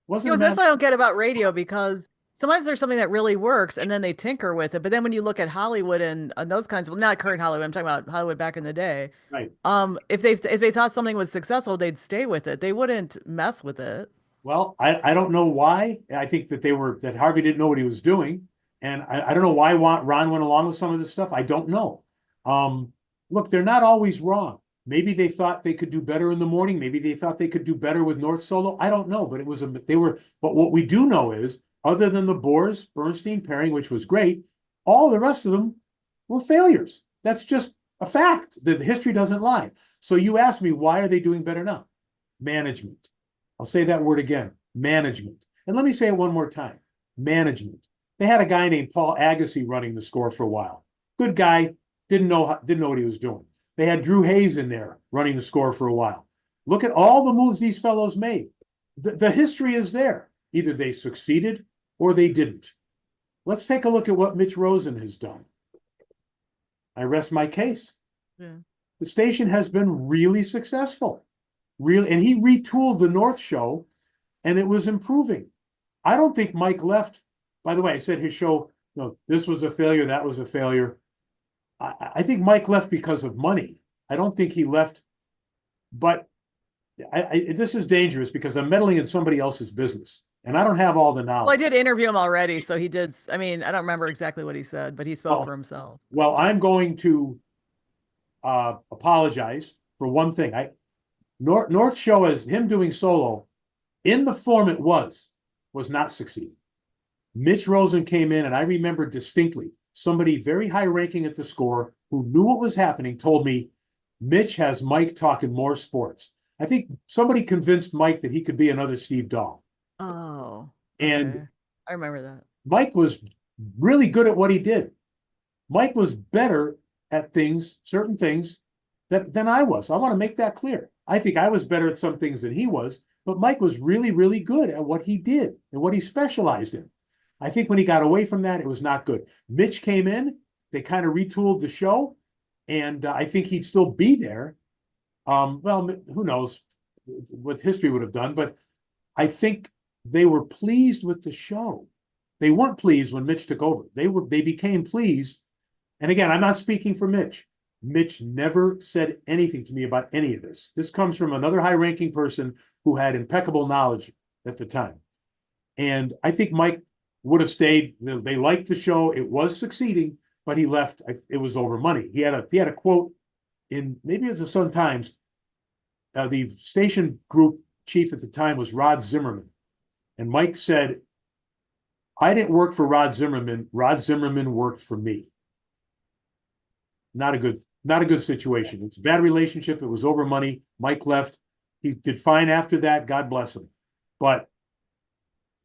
Wasn't a That's matter. what I don't get about radio, because sometimes there's something that really works and then they tinker with it. But then when you look at Hollywood and those kinds of, well, not current Hollywood, I'm talking about Hollywood back in the day. Right. If they thought something was successful, they'd stay with it. They wouldn't mess with it. Well, I don't know why. I think that Harvey didn't know what he was doing. And I don't know why Ron went along with some of this stuff. I don't know. Look, they're not always wrong. Maybe they thought they could do better in the morning. Maybe they thought they could do better with North Solo. I don't know, but but what we do know is, other than the Boers Bernstein pairing, which was great, all the rest of them were failures. That's just a fact. The history doesn't lie. So you ask me, why are they doing better now? Management. I'll say that word again, management. And let me say it one more time, management. They had a guy named Paul Agassi running the Score for a while. Good guy, didn't know what he was doing. They had Drew Hayes in there running the Score for a while. Look at all the moves these fellows made. The history is there. Either they succeeded or they didn't. Let's take a look at what Mitch Rosen has done. I rest my case. Yeah. The station has been really successful. And he retooled the North show, and it was improving. I don't think Mike left. By the way, I said his show, no, this was a failure, that was a failure. I think Mike left because of money. I don't think he left, but this is dangerous because I'm meddling in somebody else's business, and I don't have all the Well, I knowledge. did interview him already, so he did. I mean, I don't remember exactly what he said, but he spoke Oh, for himself. well, I'm going to apologize for one thing. North show, as him doing solo in the form it was not succeeding. Mitch Rosen came in, and I remember distinctly somebody very high ranking at the Score who knew what was happening told me, Mitch has Mike talking more sports. I think somebody convinced Mike that he could be another Steve Dahl. Oh, And okay. I remember that. Mike was really good at what he did. Mike was better at certain things, than I was. I want to make that clear. I think I was better at some things than he was, but Mike was really, really good at what he did and what he specialized in. I think when he got away from that, it was not good. Mitch came in, they kind of retooled the show, and I think he'd still be there. Well, who knows what history would have done, but I think they were pleased with the show. They weren't pleased when Mitch took over. They became pleased. And again, I'm not speaking for Mitch. Mitch never said anything to me about any of this. This comes from another high-ranking person who had impeccable knowledge at the time. And I think Mike would have stayed. They liked the show. It was succeeding, but he left. It was over money. He had a quote in, maybe it's the Sun Times. The station group chief at the time was Rod Zimmerman. And Mike said, I didn't work for Rod Zimmerman. Rod Zimmerman worked for me. Not a good situation. It's a bad relationship. It was over money. Mike left. He did fine after that. God bless him. But,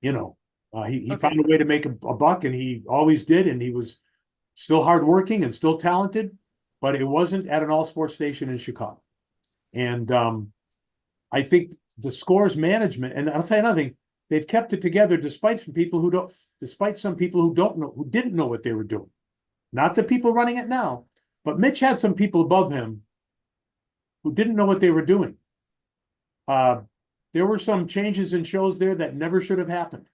he Okay. found a way to make a buck, and he always did. And he was still hardworking and still talented, but it wasn't at an all sports station in Chicago. And I think the Score's management, and I'll tell you another thing, they've kept it together despite some people who didn't know what they were doing. Not the people running it now, but Mitch had some people above him who didn't know what they were doing. There were some changes in shows there that never should have happened.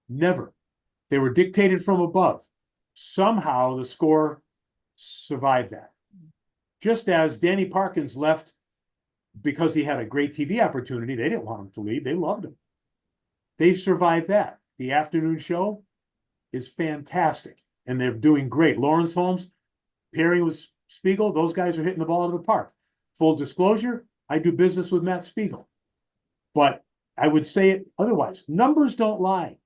Never. They were dictated from above. Somehow the Score survived that. Just as Danny Parkins left because he had a great TV opportunity. They didn't want him to leave. They loved him. They survived that. The afternoon show, is fantastic, and they're doing great. Lawrence Holmes, pairing with Spiegel, those guys are hitting the ball out of the park. Full disclosure, I do business with Matt Spiegel, but I would say it otherwise. Numbers don't lie.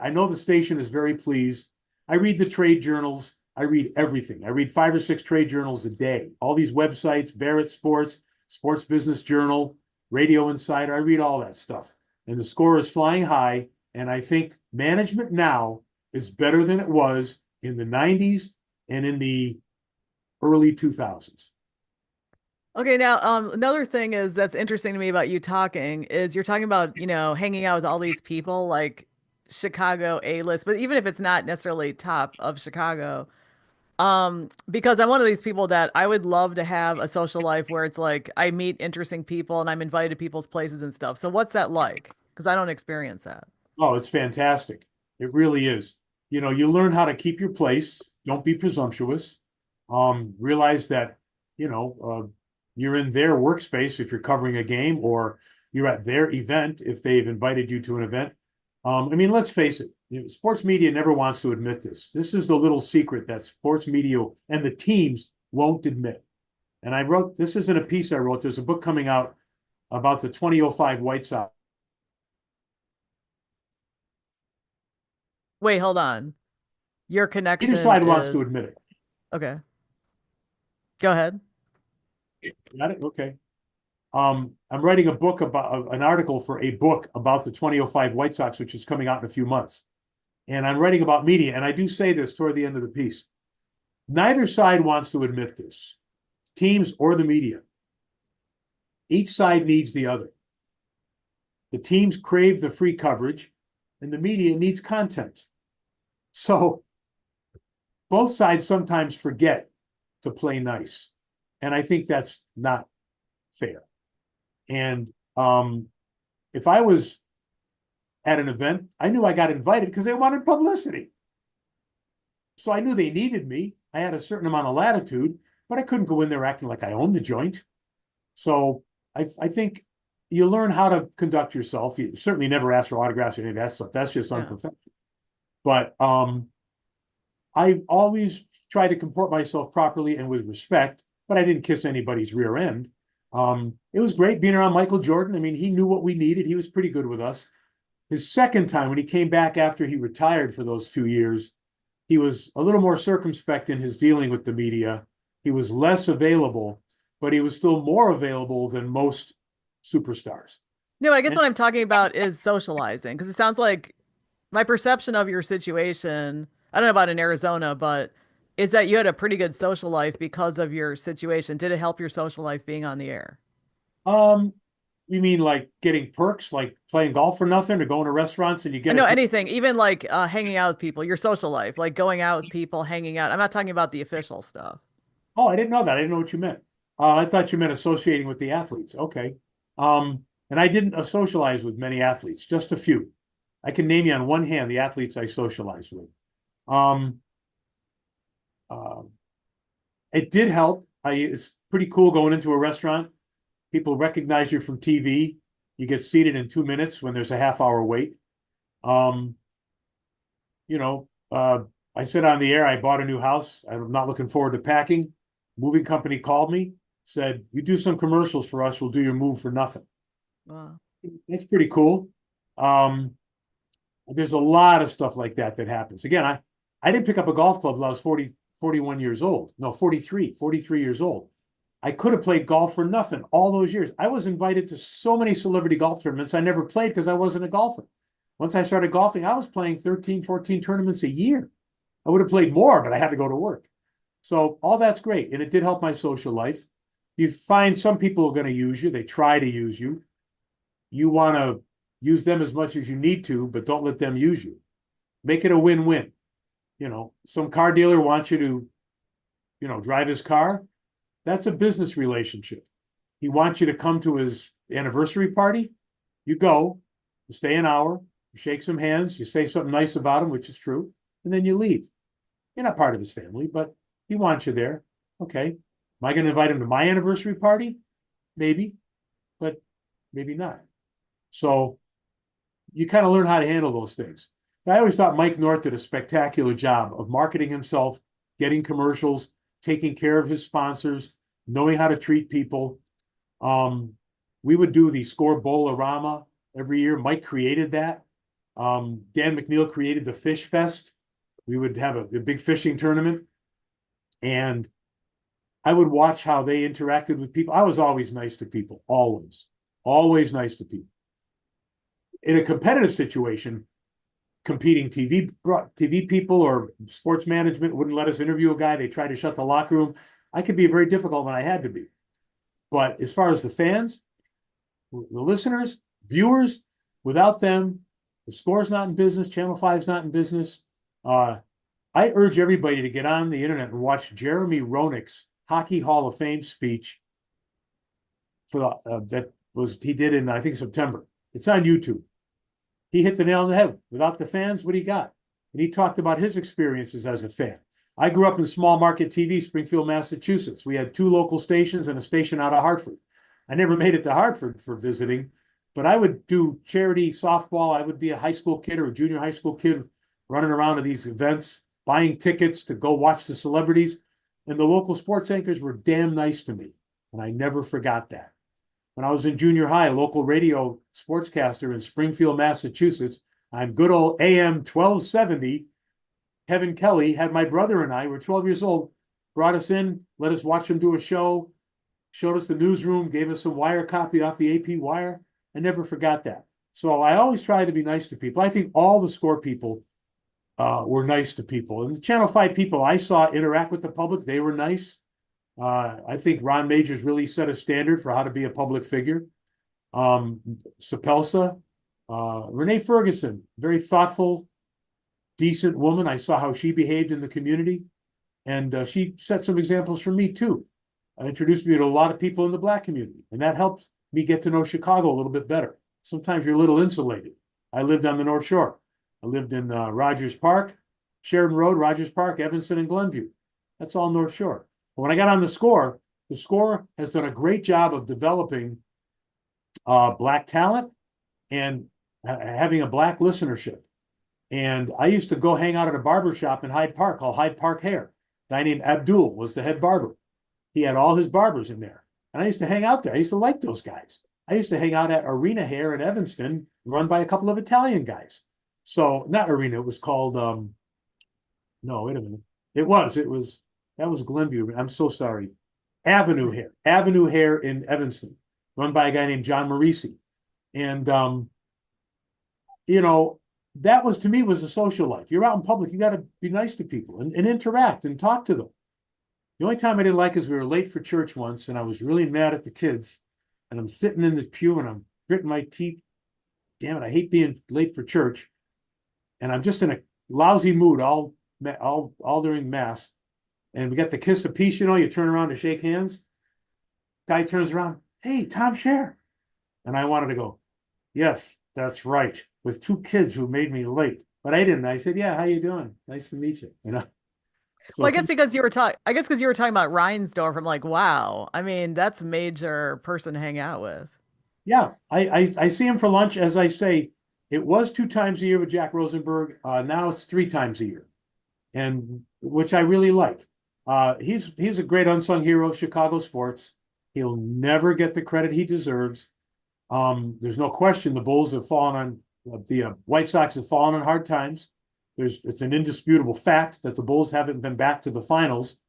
I know the station is very pleased. I read the trade journals. I read everything. I read 5 or 6 trade journals a day. All these websites, Barrett Sports, Sports Business Journal, Radio Insider. I read all that stuff. And the score is flying high. And I think management now is better than it was in the 90s and in the early 2000s. Okay, now another thing is that's interesting to me about you talking is you're talking about, hanging out with all these people like Chicago A-list, but even if it's not necessarily top of Chicago, because I'm one of these people that I would love to have a social life where it's like I meet interesting people and I'm invited to people's places and stuff. So what's that like? Because I don't experience that. Oh, it's fantastic. It really is. You learn how to keep your place. Don't be presumptuous. Realize that, you're in their workspace if you're covering a game, or you're at their event if they've invited you to an event. I mean, let's face it, sports media never wants to admit this. This is the little secret that sports media and the teams won't admit. And this isn't a piece I wrote. There's a book coming out about the 2005 White Sox. Wait, hold on. Your Either connection side wants is to admit it. okay. Go ahead. Got it? Okay. I'm writing an article for a book about the 2005 White Sox, which is coming out in a few months. And I'm writing about media. And I do say this toward the end of the piece. Neither side wants to admit this, teams or the media. Each side needs the other. The teams crave the free coverage, and the media needs content. So both sides sometimes forget to play nice. And I think that's not fair. And if I was at an event, I knew I got invited because they wanted publicity. So I knew they needed me. I had a certain amount of latitude, but I couldn't go in there acting like I owned the joint. So I think you learn how to conduct yourself. You certainly never ask for autographs or any of that stuff. That's just Yeah. unprofessional. But I've always tried to comport myself properly and with respect, but I didn't kiss anybody's rear end. It was great being around Michael Jordan. I mean, he knew what we needed. He was pretty good with us. His second time, when he came back after he retired for those 2 years, he was a little more circumspect in his dealing with the media. He was less available, but he was still more available than most superstars. No, I guess And what I'm talking about is socializing because it sounds like my perception of your situation, I don't know about in Arizona, but is that you had a pretty good social life because of your situation. Did it help your social life being on the air? um, you mean like getting perks, like playing golf for nothing, or going to restaurants and you I get a know tip? anything, even like hanging out with people, your social life, like going out with people, hanging out. I'm not talking about the official stuff. Oh, I didn't know that. I didn't know what you meant. I thought you meant associating with the athletes. Okay. And I didn't socialize with many athletes, just a few. I can name you on one hand the athletes I socialized with. Um, uh, it did help. It's pretty cool going into a restaurant. People recognize you from TV. You get seated in 2 minutes when there's a half-hour wait. Um, you know, I said on the air, I bought a new house. I'm not looking forward to packing. Moving company called me, said, "You do some commercials for us, we'll do your move for nothing." Wow. That's pretty cool. Um, there's a lot of stuff like that that happens. Again, I didn't pick up a golf club until I was 40, 41 years old. No, 43 years old. I could have played golf for nothing all those years. I was invited to so many celebrity golf tournaments. I never played because I wasn't a golfer. Once I started golfing, I was playing 13, 14 tournaments a year. I would have played more, but I had to go to work. So all that's great. And it did help my social life. You find some people are going to use you. They try to use you. You want to use them as much as you need to, but don't let them use you. Make it a win-win. Some car dealer wants you to, drive his car. That's a business relationship. He wants you to come to his anniversary party. You go, you stay an hour, you shake some hands, you say something nice about him, which is true, and then you leave. You're not part of his family, but he wants you there. Okay. Am I going to invite him to my anniversary party? Maybe, but maybe not. So you kind of learn how to handle those things. I always thought Mike North did a spectacular job of marketing himself, getting commercials, taking care of his sponsors, knowing how to treat people. Um, we would do the Score Bowl-orama every year. Mike created that. Dan McNeil created the Fish Fest. We would have a big fishing tournament, and I would watch how they interacted with people. I was always nice to people, always nice to people. In a competitive situation, competing TV people or sports management wouldn't let us interview a guy. They tried to shut the locker room. I could be very difficult when I had to be. But as far as the fans, the listeners, viewers, without them, the Score's not in business. Channel 5's not in business. I urge everybody to get on the internet and watch Jeremy Roenick's Hockey Hall of Fame speech for that was he did in I think September. It's on YouTube. He hit the nail on the head. Without the fans, what do you got? And he talked about his experiences as a fan. I grew up in small market TV, Springfield, Massachusetts. We had 2 local stations and a station out of Hartford. I never made it to Hartford for visiting, but I would do charity softball. I would be a high school kid or a junior high school kid running around to these events, buying tickets to go watch the celebrities. And the local sports anchors were damn nice to me. And I never forgot that. When I was in junior high, a local radio sportscaster in Springfield, Massachusetts, on good old AM 1270, Kevin Kelly had my brother and I, were 12 years old, brought us in, let us watch him do a show, showed us the newsroom, gave us some wire copy off the AP wire. I never forgot that. So I always try to be nice to people. I think all the Score people were nice to people. And the Channel 5 people I saw interact with the public, they were nice. I think Ron Majors really set a standard for how to be a public figure. Sapelsa, Renee Ferguson, very thoughtful, decent woman. I saw how she behaved in the community, and she set some examples for me too. Introduced me to a lot of people in the Black community, and that helped me get to know Chicago a little bit better. Sometimes you're a little insulated. I lived on the North Shore. I lived in Rogers Park, Sheridan Road, Rogers Park, Evanston, and Glenview. That's all North Shore. But when I got on the Score has done a great job of developing Black talent and having a Black listenership. And I used to go hang out at a barber shop in Hyde Park called Hyde Park Hair. A guy named Abdul was the head barber. He had all his barbers in there. And I used to hang out there. I used to like those guys. I used to hang out at Arena Hair in Evanston, run by a couple of Italian guys. So not Arena, it was called, no, wait a minute. That was Glenview. I'm so sorry. Avenue Hair in Evanston, run by a guy named John Marisi. And, you know, that was to me was a social life. You're out in public, you got to be nice to people and interact and talk to them. The only time I didn't like is we were late for church once, and I was really mad at the kids. And I'm sitting in the pew and I'm gritting my teeth. Damn it, I hate being late for church. And I'm just in a lousy mood all during mass. And we got the kiss of peace, you know, you turn around to shake hands. Guy turns around, hey, Tom Shaer. And I wanted to go, yes, that's right, with 2 kids who made me late. But I didn't. I said, yeah, how you doing? Nice to meet you. You know. So Well, I guess because you were talking about Reinsdorf, I'm like, wow. I mean, that's a major person to hang out with. yeah, I see him for lunch. As I say, it was 2 times a year with Jack Rosenberg. Now it's 3 times a year, and which I really like. He's a great unsung hero of Chicago sports. He'll never get the credit he deserves. There's no question the Bulls have fallen on the White Sox have fallen on hard times. It's an indisputable fact that the Bulls haven't been back to the finals,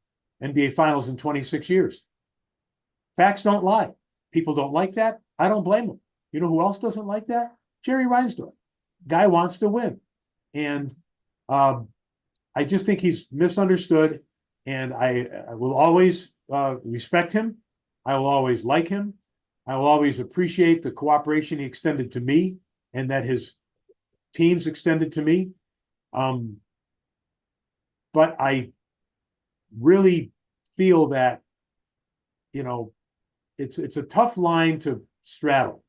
NBA finals in 26 years. Facts don't lie. People don't like that. I don't blame them. You know who else doesn't like that? Jerry Reinsdorf. Guy wants to win. And I just think he's misunderstood. And I will always respect him. I will always like him. I will always appreciate the cooperation he extended to me and that his teams extended to me. But I really feel that, you know, it's a tough line to straddle,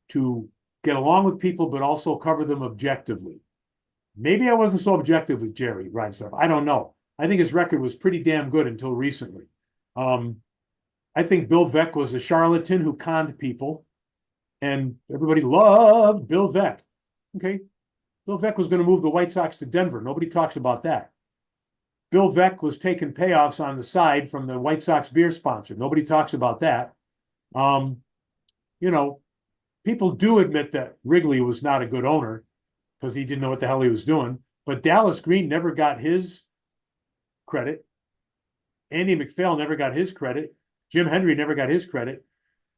to get along with people, but also cover them objectively. Maybe I wasn't so objective with Jerry Reinsdorf. I don't know. I think his record was pretty damn good until recently. I think Bill Veeck was a charlatan who conned people, and everybody loved Bill Veeck. Okay. Bill Veeck was going to move the White Sox to Denver. Nobody talks about that. Bill Veeck was taking payoffs on the side from the White Sox beer sponsor. Nobody talks about that. Um, you know, people do admit that Wrigley was not a good owner because he didn't know what the hell he was doing. But Dallas Green never got his credit. Andy McPhail never got his credit. Jim Hendry never got his credit.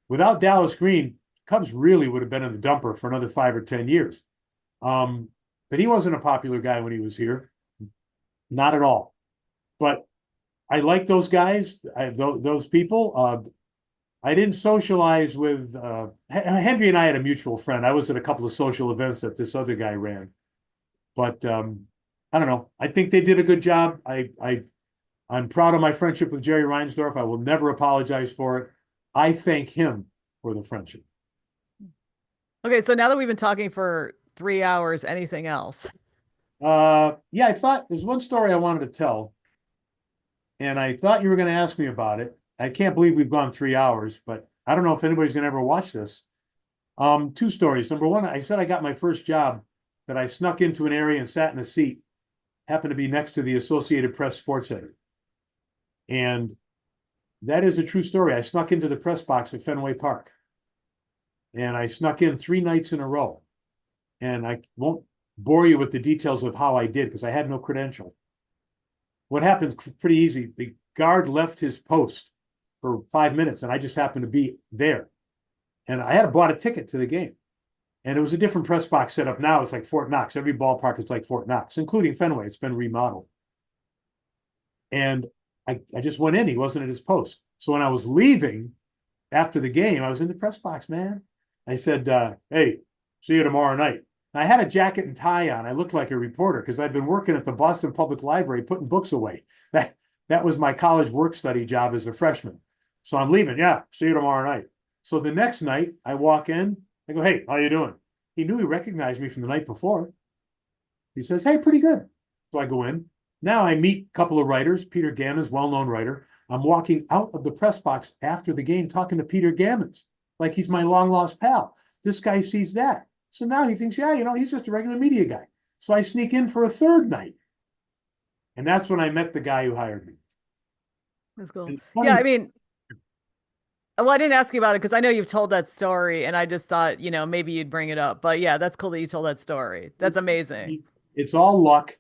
Without Dallas Green, Cubs really would have been in the dumper for another 5 or 10 years. But he wasn't a popular guy when he was here. Not at all. But I like those guys, those people. I didn't socialize with Henry and I had a mutual friend. I was at a couple of social events that this other guy ran. But I don't know. I think they did a good job. I'm proud of my friendship with Jerry Reinsdorf. I will never apologize for it. I thank him for the friendship. Okay, so now that we've been talking for 3 hours, anything else? Yeah, I thought there's one story I wanted to tell, and I thought you were going to ask me about it. I can't believe we've gone 3 hours, but I don't know if anybody's going to ever watch this. Two stories. Number one, I said I got my first job that I snuck into an area and sat in a seat, happened to be next to the Associated Press Sports Center. And that is a true story. I snuck into the press box at Fenway Park. And I snuck in 3 nights in a row. And I won't bore you with the details of how I did because I had no credential. What happened pretty easy. The guard left his post for 5 minutes, and I just happened to be there. And I had bought a ticket to the game. And it was a different press box setup now. It's like Fort Knox. Every ballpark is like Fort Knox, including Fenway. It's been remodeled. And I just went in. He wasn't at his post. So when I was leaving after the game, I was in the press box, man. I said, hey, see you tomorrow night. And I had a jacket and tie on. I looked like a reporter because I'd been working at the Boston Public Library putting books away. That was my college work study job as a freshman. So I'm leaving. Yeah, see you tomorrow night. So the next night I walk in. I go, hey, how you doing? He knew he recognized me from the night before. He says, hey, pretty good. So I go in. Now I meet a couple of writers. Peter Gammons, well-known writer. I'm walking out of the press box after the game talking to Peter Gammons like he's my long-lost pal. This guy sees that. So now he thinks, yeah, he's just a regular media guy. So I sneak in for a third night. And that's when I met the guy who hired me. That's cool. And Yeah, funny, I mean, well, I didn't ask you about it because I know you've told that story, and I just thought, maybe you'd bring it up. But yeah, that's cool that you told that story. That's amazing. it's all luck.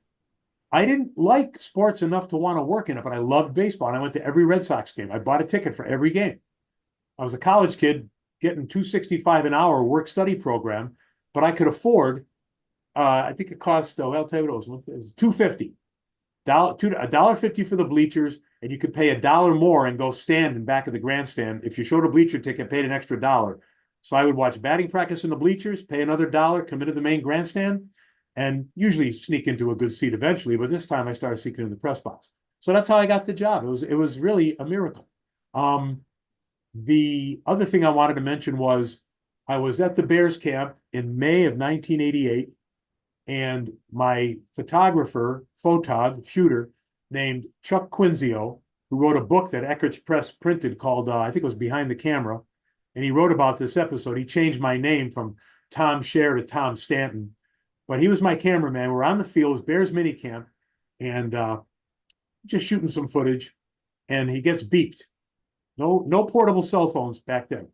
I didn't like sports enough to want to work in it, but I loved baseball. And I went to every Red Sox game. I bought a ticket for every game. I was a college kid getting $265 an hour work study program, but I could afford, I think it cost, I'll tell you what it was $2.50. $1.50 for the bleachers, and you could pay $1 more and go stand in back of the grandstand. If you showed a bleacher ticket, paid an extra $1. So I would watch batting practice in the bleachers, pay another $1, come into the main grandstand, and usually sneak into a good seat eventually. But this time I started sneaking in the press box. So that's how I got the job. It was really a miracle. The other thing I wanted to mention was I was at the Bears camp in May of 1988. And my shooter named Chuck Quinzio, who wrote a book that Eckert's Press printed called, I think it was Behind the Camera. And he wrote about this episode. He changed my name from Tom Shaer to Tom Stanton. But he was my cameraman. We're on the field. It was Bears minicamp. And just shooting some footage. And he gets beeped. No portable cell phones back then.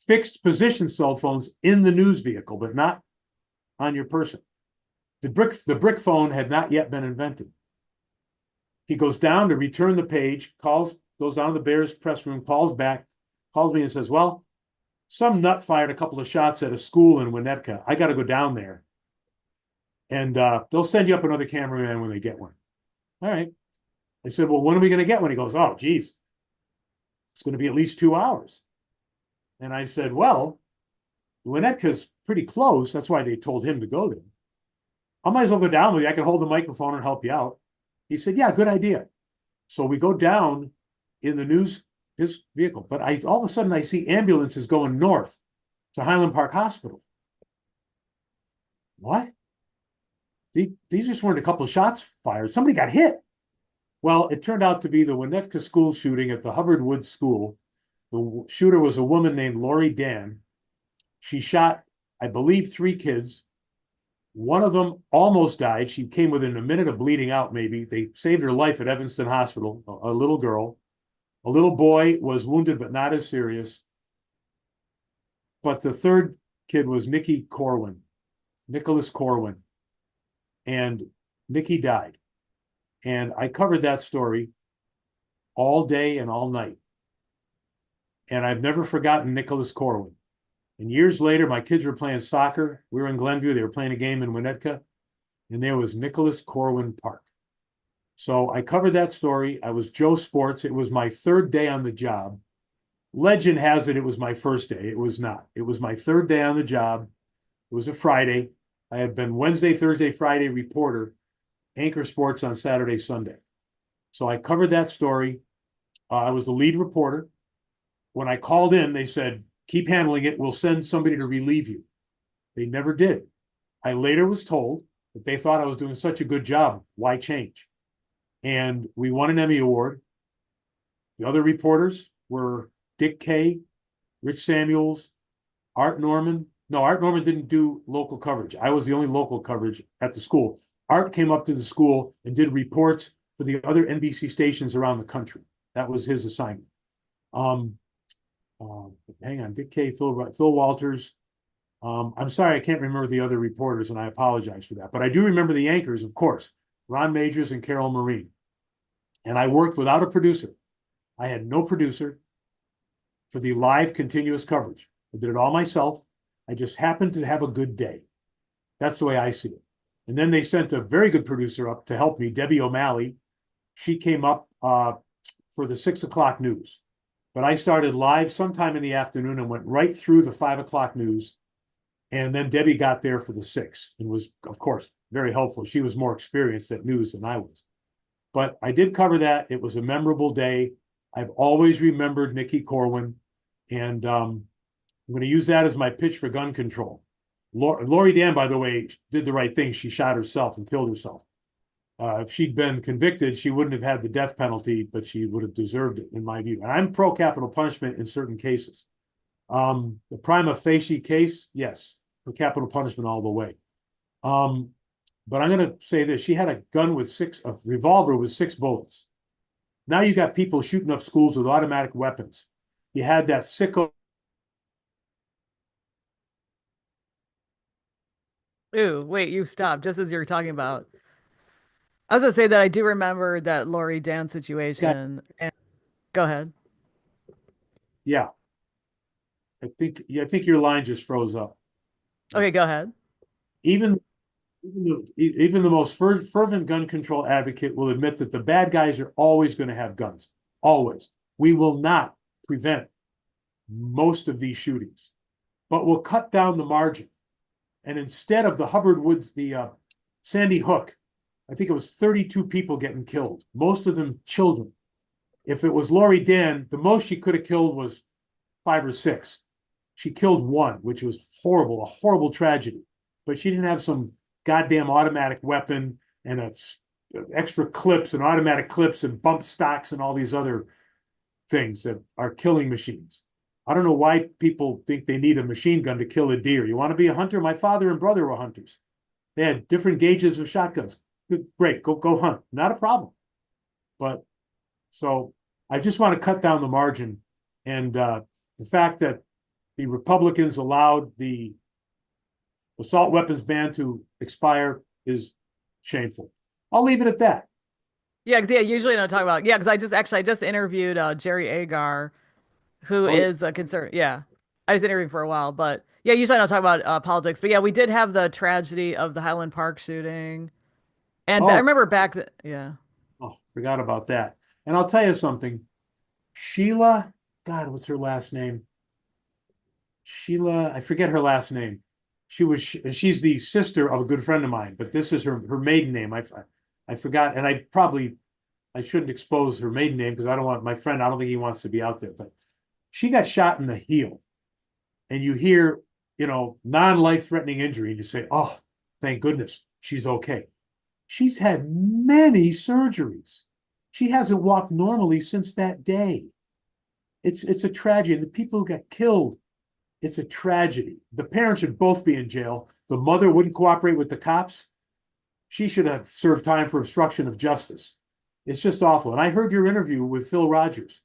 Fixed position cell phones in the news vehicle, but not on your person. The brick phone had not yet been invented. He goes down to return the page, goes down to the Bears press room, calls me and says, well, some nut fired a couple of shots at a school in Winnetka. I got to go down there. And they'll send you up another cameraman when they get one. All right. I said, well, when are we going to get one? He goes, oh, geez, it's going to be at least 2 hours. And I said, well, Winnetka's pretty close. That's why they told him to go there. I might as well go down with you. I can hold the microphone and help you out. He said, yeah, good idea. So we go down in his vehicle. But all of a sudden I see ambulances going north to Highland Park Hospital. What? These just weren't a couple of shots fired. Somebody got hit. Well, it turned out to be the Winnetka school shooting at the Hubbard Woods School. The shooter was a woman named Lori Dan. She shot, I believe, 3 kids. One of them almost died. She came within a minute of bleeding out, maybe. They saved her life at Evanston Hospital, a little girl. A little boy was wounded, but not as serious. But the third kid was Nicholas Corwin. And Nikki died. And I covered that story all day and all night. And I've never forgotten Nicholas Corwin. And years later, my kids were playing soccer. We were in Glenview. They were playing a game in Winnetka. And there was Nicholas Corwin Park. So I covered that story. I was Joe Sports. It was my third day on the job. Legend has it was my first day. It was not. It was my third day on the job. It was a Friday. I had been Wednesday, Thursday, Friday reporter, anchor sports on Saturday, Sunday. So I covered that story. I was the lead reporter. When I called in, they said, keep handling it. We'll send somebody to relieve you. They never did. I later was told that they thought I was doing such a good job. Why change? And we won an Emmy Award. The other reporters were Dick Kay, Rich Samuels, Art Norman. No, Art Norman didn't do local coverage. I was the only local coverage at the school. Art came up to the school and did reports for the other NBC stations around the country. That was his assignment. Hang on, Dick Kay, Phil Walters. I'm sorry, I can't remember the other reporters, and I apologize for that. But I do remember the anchors, of course, Ron Majors and Carol Marine. And I worked without a producer. I had no producer for the live continuous coverage. I did it all myself. I just happened to have a good day. That's the way I see it. And then they sent a very good producer up to help me, Debbie O'Malley. She came up for the 6 o'clock news. But I started live sometime in the afternoon and went right through the 5 o'clock news. And then Debbie got there for the 6 and was, of course, very helpful. She was more experienced at news than I was. But I did cover that. It was a memorable day. I've always remembered Nikki Corwin. And I'm going to use that as my pitch for gun control. Lori Dan, by the way, did the right thing. She shot herself and killed herself. If she'd been convicted, she wouldn't have had the death penalty, but she would have deserved it, in my view. And I'm pro capital punishment in certain cases. The prima facie case, yes, for capital punishment all the way. But I'm going to say this. She had a gun with a revolver with 6 bullets. Now you got people shooting up schools with automatic weapons. You had that sicko. Ooh, wait, you stopped just as you were talking about. I was gonna say that I do remember that Lori Dan Guy. situation. And go ahead. Yeah, I think your line just froze up. Okay, go ahead. Even even the most fervent gun control advocate will admit that the bad guys are always going to have guns. Always. We will not prevent most of these shootings, but we'll cut down the margin. And instead of the Hubbard Woods, the Sandy Hook, I think it was 32 people getting killed, most of them children. If it was Lori Dan, the most she could have killed was 5 or 6. She killed 1, which was horrible, a horrible tragedy. But she didn't have some goddamn automatic weapon and extra clips and automatic clips and bump stocks and all these other things that are killing machines. I don't know why people think they need a machine gun to kill a deer. You want to be a hunter? My father and brother were hunters. They had different gauges of shotguns. Great, go hunt. Not a problem. But so I just want to cut down the margin. And the fact that the Republicans allowed the assault weapons ban to expire is shameful. I'll leave it at that. Yeah, because usually I don't talk about because I just interviewed Jerry Agar, who Oh, is a concern. Yeah, I was interviewing for a while, but yeah, usually I don't talk about politics. But yeah, we did have the tragedy of the Highland Park shooting, and I oh, remember yeah. oh, forgot about that. And I'll tell you something. Sheila, God, what's her last name? Sheila, I forget her last name. She's the sister of a good friend of mine, but this is her maiden name. I forgot, and I shouldn't expose her maiden name because I don't want my friend. I don't think he wants to be out there. But she got shot in the heel, and you hear non-life threatening injury, and you say, "Oh, thank goodness she's okay." She's had many surgeries. She hasn't walked normally since that day. It's a tragedy. And the people who got killed, it's a tragedy. The parents should both be in jail. The mother wouldn't cooperate with the cops. She should have served time for obstruction of justice. It's just awful. And I heard your interview with Phil Rogers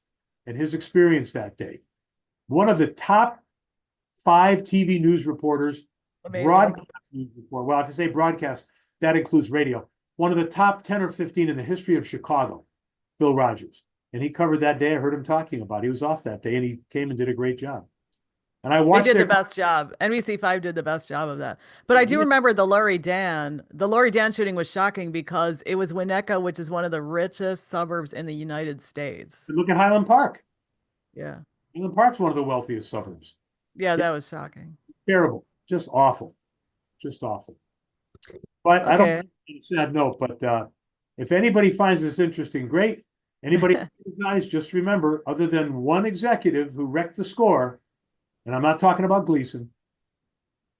and his experience that day. One of the top 5 TV news reporters, Amazing. broadcast news report. Well, if I say broadcast, that includes radio. One of the top 10 or 15 in the history of Chicago, Phil Rogers. And he covered that day. I heard him talking about it. He was off that day and he came and did a great job. And I They watched did the their best job. NBC5 did the best job of that. But I do remember the Laurie Dan. The Laurie Dan shooting was shocking because it was Winnetka, which is one of the richest suburbs in the United States. look at Highland Park. Yeah. Highland Park's one of the wealthiest suburbs. Yeah, It's that was shocking. terrible. Just awful. Just awful. But I don't Okay. sad note, but if anybody finds this interesting, great. Anybody guys, just remember, other than one executive who wrecked the score, and I'm not talking about Gleason,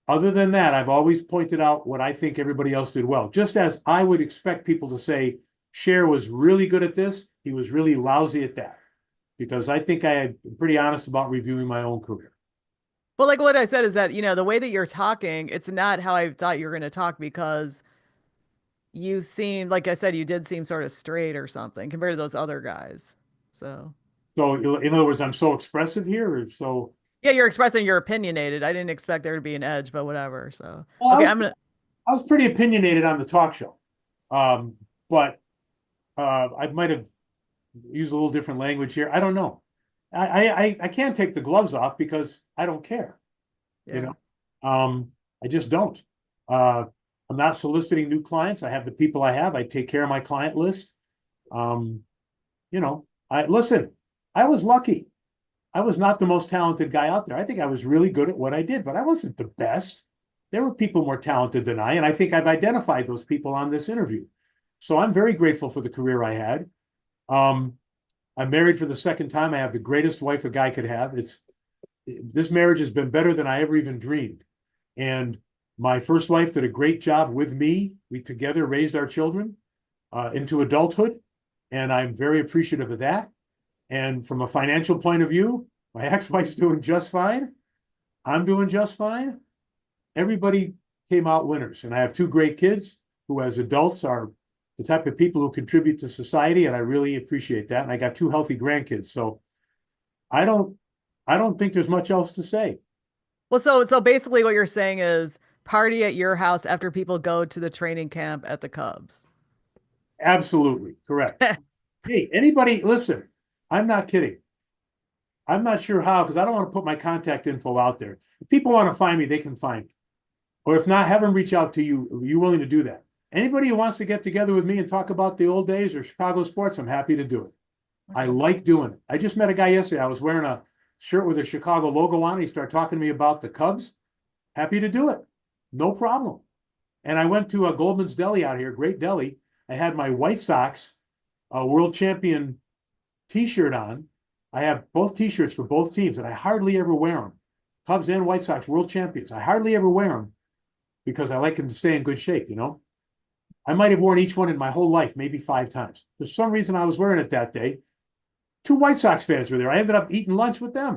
other than that, I've always pointed out what I think everybody else did well. Just as I would expect people to say, Shaer was really good at this, he was really lousy at that. Because I think I am pretty honest about reviewing my own career. Well, like what I said is that, the way that you're talking, it's not how I thought you were going to talk because you seem, like I said, you did seem sort of straight or something compared to those other guys. So, So in other words, I'm so expressive here, or so yeah, you're expressing you're opinionated. I didn't expect there to be an edge, but whatever. So, well, okay, I'm gonna. I was pretty opinionated on the talk show. But I might have used a little different language here. I don't know. I can't take the gloves off because I don't care. You Yeah. know, I just don't. Uh, I'm not soliciting new clients. I have the people I have. I take care of my client list. Um, I listen. I was lucky. I was not the most talented guy out there. I think I was really good at what I did, but I wasn't the best. There were people more talented than I, and I think I've identified those people on this interview. So I'm very grateful for the career I had. Um, I'm married for the second time. I have the greatest wife a guy could have. This marriage has been better than I ever even dreamed. And my first wife did a great job with me. We together raised our children into adulthood, and I'm very appreciative of that. And from a financial point of view, my ex-wife's doing just fine. I'm doing just fine. Everybody came out winners. And I have 2 great kids who, as adults, are the type of people who contribute to society, and I really appreciate that. And I got 2 healthy grandkids. So I don't I don't think there's much else to say. Well, so basically, what you're saying is party at your house after people go to the training camp at the Cubs. Absolutely correct. Hey, anybody, listen, I'm not kidding. I'm not sure how, because I don't want to put my contact info out there. If people want to find me, they can find me. Or if not, have them reach out to you. Are you willing to do that? Anybody who wants to get together with me and talk about the old days or Chicago sports, I'm happy to do it. I Okay. like doing it. I just met a guy yesterday. I was wearing a shirt with a Chicago logo on it. He started talking to me about the Cubs. Happy to do it. No problem. And I went to a Goldman's Deli out here, great deli. I had my White Sox world champion t-shirt on. I have both t-shirts for both teams, and I hardly ever wear them. Cubs and White Sox world champions. I hardly ever wear them because I like them to stay in good shape. I might have worn each one in my whole life, maybe 5 times. For some reason, I was wearing it that day. 2 White Sox fans were there. I ended up eating lunch with them.